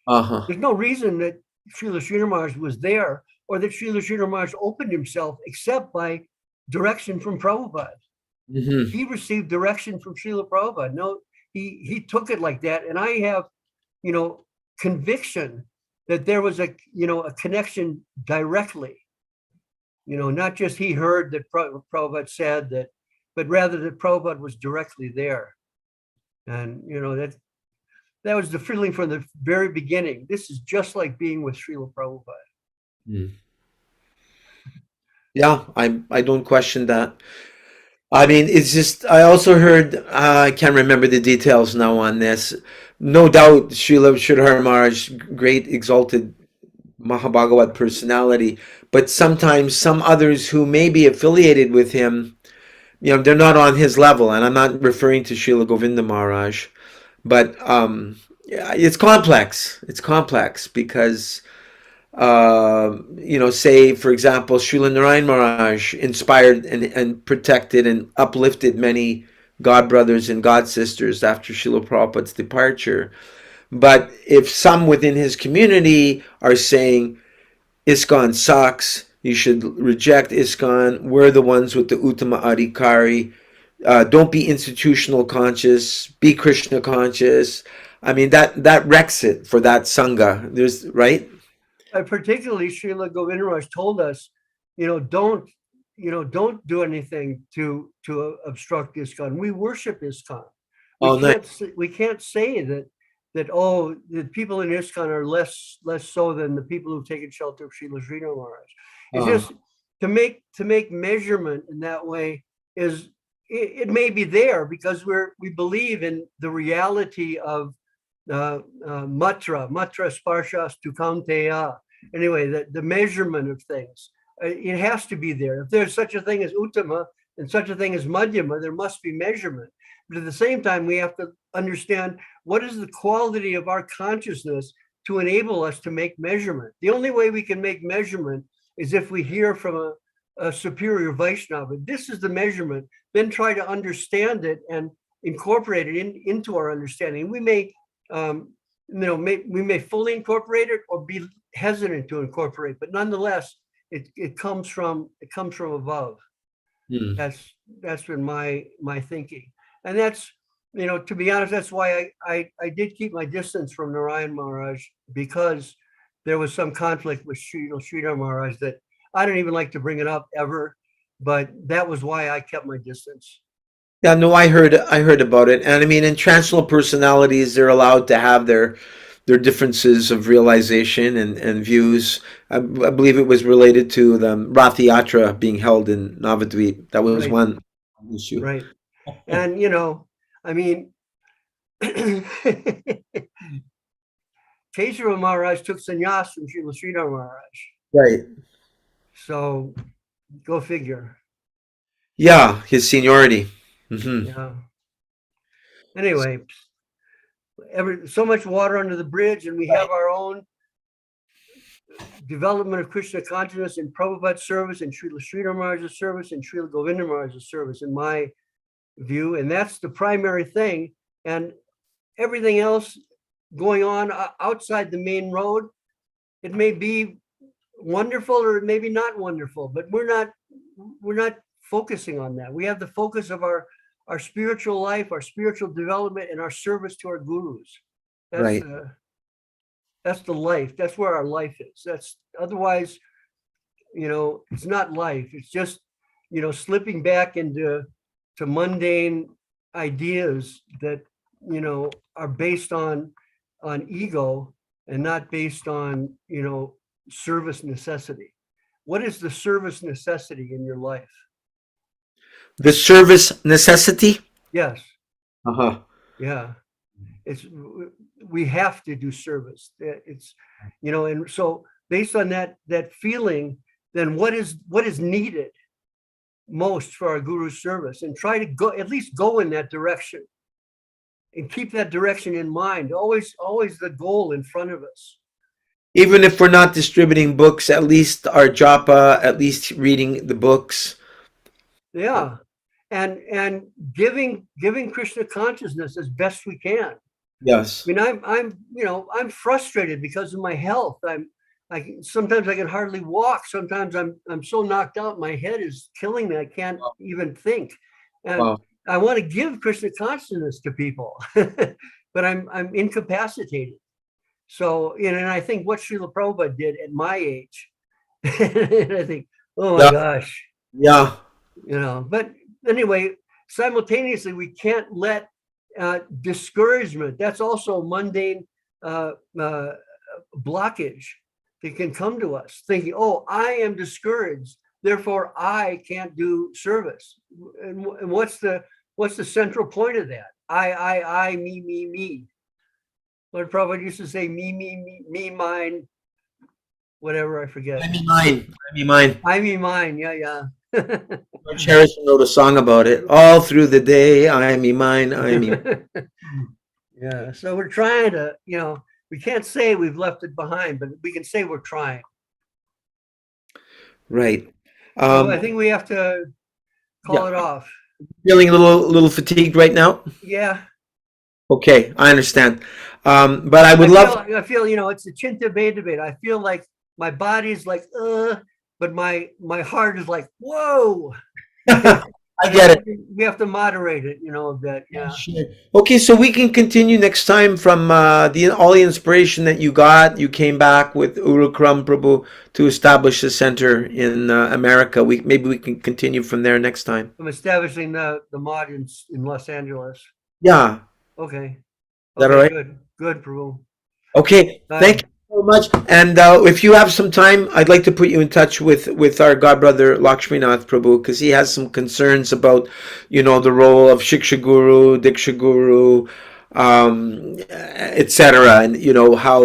There's no reason that Srila Sridhar Maharaj was there, or that Srila Sridhar Maharaj opened himself, except by direction from Prabhupada. Mm-hmm. He received direction from Srila Prabhupada. No, he took it like that, and I have, conviction that there was a connection directly. Not just he heard that Prabhupada said that, but rather that Prabhupada was directly there. And, that was the feeling from the very beginning. This is just like being with Srila Prabhupada. Mm. Yeah, I don't question that. I mean, it's just, I also heard, I can't remember the details now on this. No doubt, Srila Sridhar Maharaj, great exalted Mahabhagavat personality, but sometimes some others who may be affiliated with him, they're not on his level. And I'm not referring to Srila Govinda Maharaj, but it's complex. It's complex because, say, for example, Srila Narayan Maharaj inspired and protected and uplifted many godbrothers and godsisters after Srila Prabhupada's departure. But if some within his community are saying, ISKCON sucks, you should reject ISKCON, we're the ones with the Uttama Adhikari, don't be institutional conscious, be Krishna conscious. I mean, that wrecks it for that Sangha. There's, right? Particularly, Srila Govinda Maharaj told us, don't do anything to obstruct ISKCON. We worship ISKCON. We can't say that the people in ISKCON are less so than the people who've taken shelter of Srila Sridhar Maharaj. It's just to make measurement in that way is it may be there because we believe in the reality of matra sparshas tu kaunteya. Anyway, the measurement of things, it has to be there. If there's such a thing as uttama and such a thing as madhyama, there must be measurement. But at the same time, we have to understand what is the quality of our consciousness to enable us to make measurement. The only way we can make measurement is if we hear from a superior Vaishnava. This is the measurement. Then try to understand it and incorporate it into our understanding. We may, we may fully incorporate it or be hesitant to incorporate, but nonetheless, it comes from above. Hmm. That's been my thinking, and that's, to be honest, that's why I did keep my distance from Narayan Maharaj, because there was some conflict with Sridhar Maharaj that I don't even like to bring it up ever, but that was why I kept my distance. Yeah, no, I heard about it, and I mean, in transcendental personalities, they're allowed to have their differences of realization and views. I believe it was related to the Rath Yatra being held in Navadvip. That was Right, one issue. right. And, I mean, Kesava Maharaj took sannyas from Srila Maharaj. Right. So go figure. Yeah, his seniority. Hmm. Yeah. Anyway, so much water under the bridge, and we have our own development of Krishna consciousness in Prabhupada's service, and Srila Maharaj's service, and Srila Govinda Maharaj's service, in my view. And that's the primary thing. And everything else going on outside the main road, it may be wonderful or it may be not wonderful, but we're not focusing on that. We have the focus of our spiritual life, our spiritual development, and our service to our gurus. Right. That's the life. That's where our life is. That's otherwise, it's not life. It's just, slipping back into mundane ideas that, are based on ego and not based on, service necessity. What is the service necessity in your life? The service necessity. Yes. Uh-huh. Yeah. We have to do service. It's, and so based on that feeling, then what is needed most for our guru's service, and try to at least go in that direction and keep that direction in mind. Always the goal in front of us. Even if we're not distributing books, at least our japa, at least reading the books. Yeah. And giving Krishna consciousness as best we can. Yes. I mean, I'm frustrated because of my health. Sometimes I can hardly walk. Sometimes I'm so knocked out, my head is killing me. I can't even think. And Wow. I want to give Krishna consciousness to people, but I'm incapacitated. So, and I think what Srila Prabhupada did at my age, and I think, oh my Yeah. gosh, Yeah. but anyway, simultaneously, we can't let discouragement, that's also mundane blockage that can come to us, thinking, oh, I am discouraged, therefore I can't do service. And what's the central point of that? I, me. Lord Prabhupada used to say, me, mine, whatever, I forget. I mean mine. I mean mine. I, me, mine, yeah. George Harrison wrote a song about it. All through the day, I mean mine. I mean. Yeah. So we're trying to, we can't say we've left it behind, but we can say we're trying. Right. So I think we have to call it off. Feeling a little fatigued right now? Yeah. Okay, I understand. But I would love. I feel, it's a Chinta debate. I feel like my body's like, but my heart is like, whoa. I get it. We have to moderate it, a bit. Yeah. Sure. Okay, so we can continue next time from all the inspiration that you got. You came back with Urukram Prabhu to establish a center in America. Maybe we can continue from there next time. I'm establishing the mod in Los Angeles. Yeah. Okay. Is that all right? Good, Prabhu. Okay. Thank you so much. And if you have some time, I'd like to put you in touch with our godbrother Lakshminath Prabhu, because he has some concerns about, the role of Shiksha Guru, Diksha Guru, etc. And how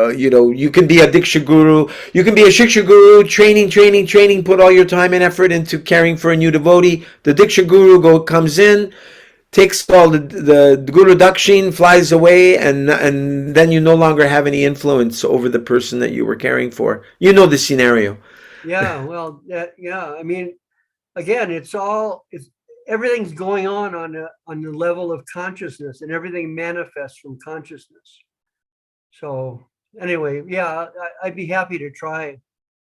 you can be a Diksha Guru, you can be a Shiksha Guru, training, put all your time and effort into caring for a new devotee. The Diksha Guru comes in, takes all the Guru Dakshin, flies away, and then you no longer have any influence over the person that you were caring for. You know the scenario. Yeah, well, yeah. I mean, again, everything's going on the level of consciousness, and everything manifests from consciousness. So anyway, yeah, I'd be happy to try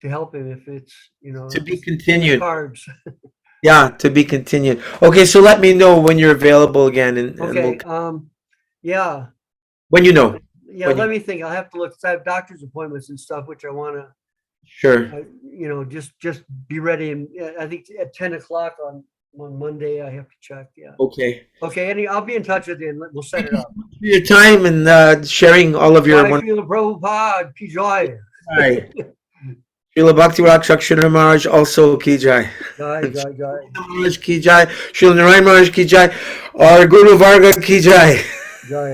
to help him if it's, To be in the continued. cards. Yeah, to be continued. Okay, so let me know when you're available again, and Okay, we'll yeah, when you know. yeah, When let you me think. I'll have to look, 'cause I have doctor's appointments and stuff, which I wanna, sure. just be ready, and I think at 10 o'clock on Monday, I have to check, yeah. Okay. Okay, I'll be in touch with you and we'll set it up. For your time and sharing all of your Jai one. Srila Prabhupada, ki jai. Jai. Srila Bhakti Rakshakshana Maharaj also ki jai. Jai, jai, jai. Maharaj ki jai. Srila Narayan Maharaj ki jai. Our Guru Varga ki jai. Jai.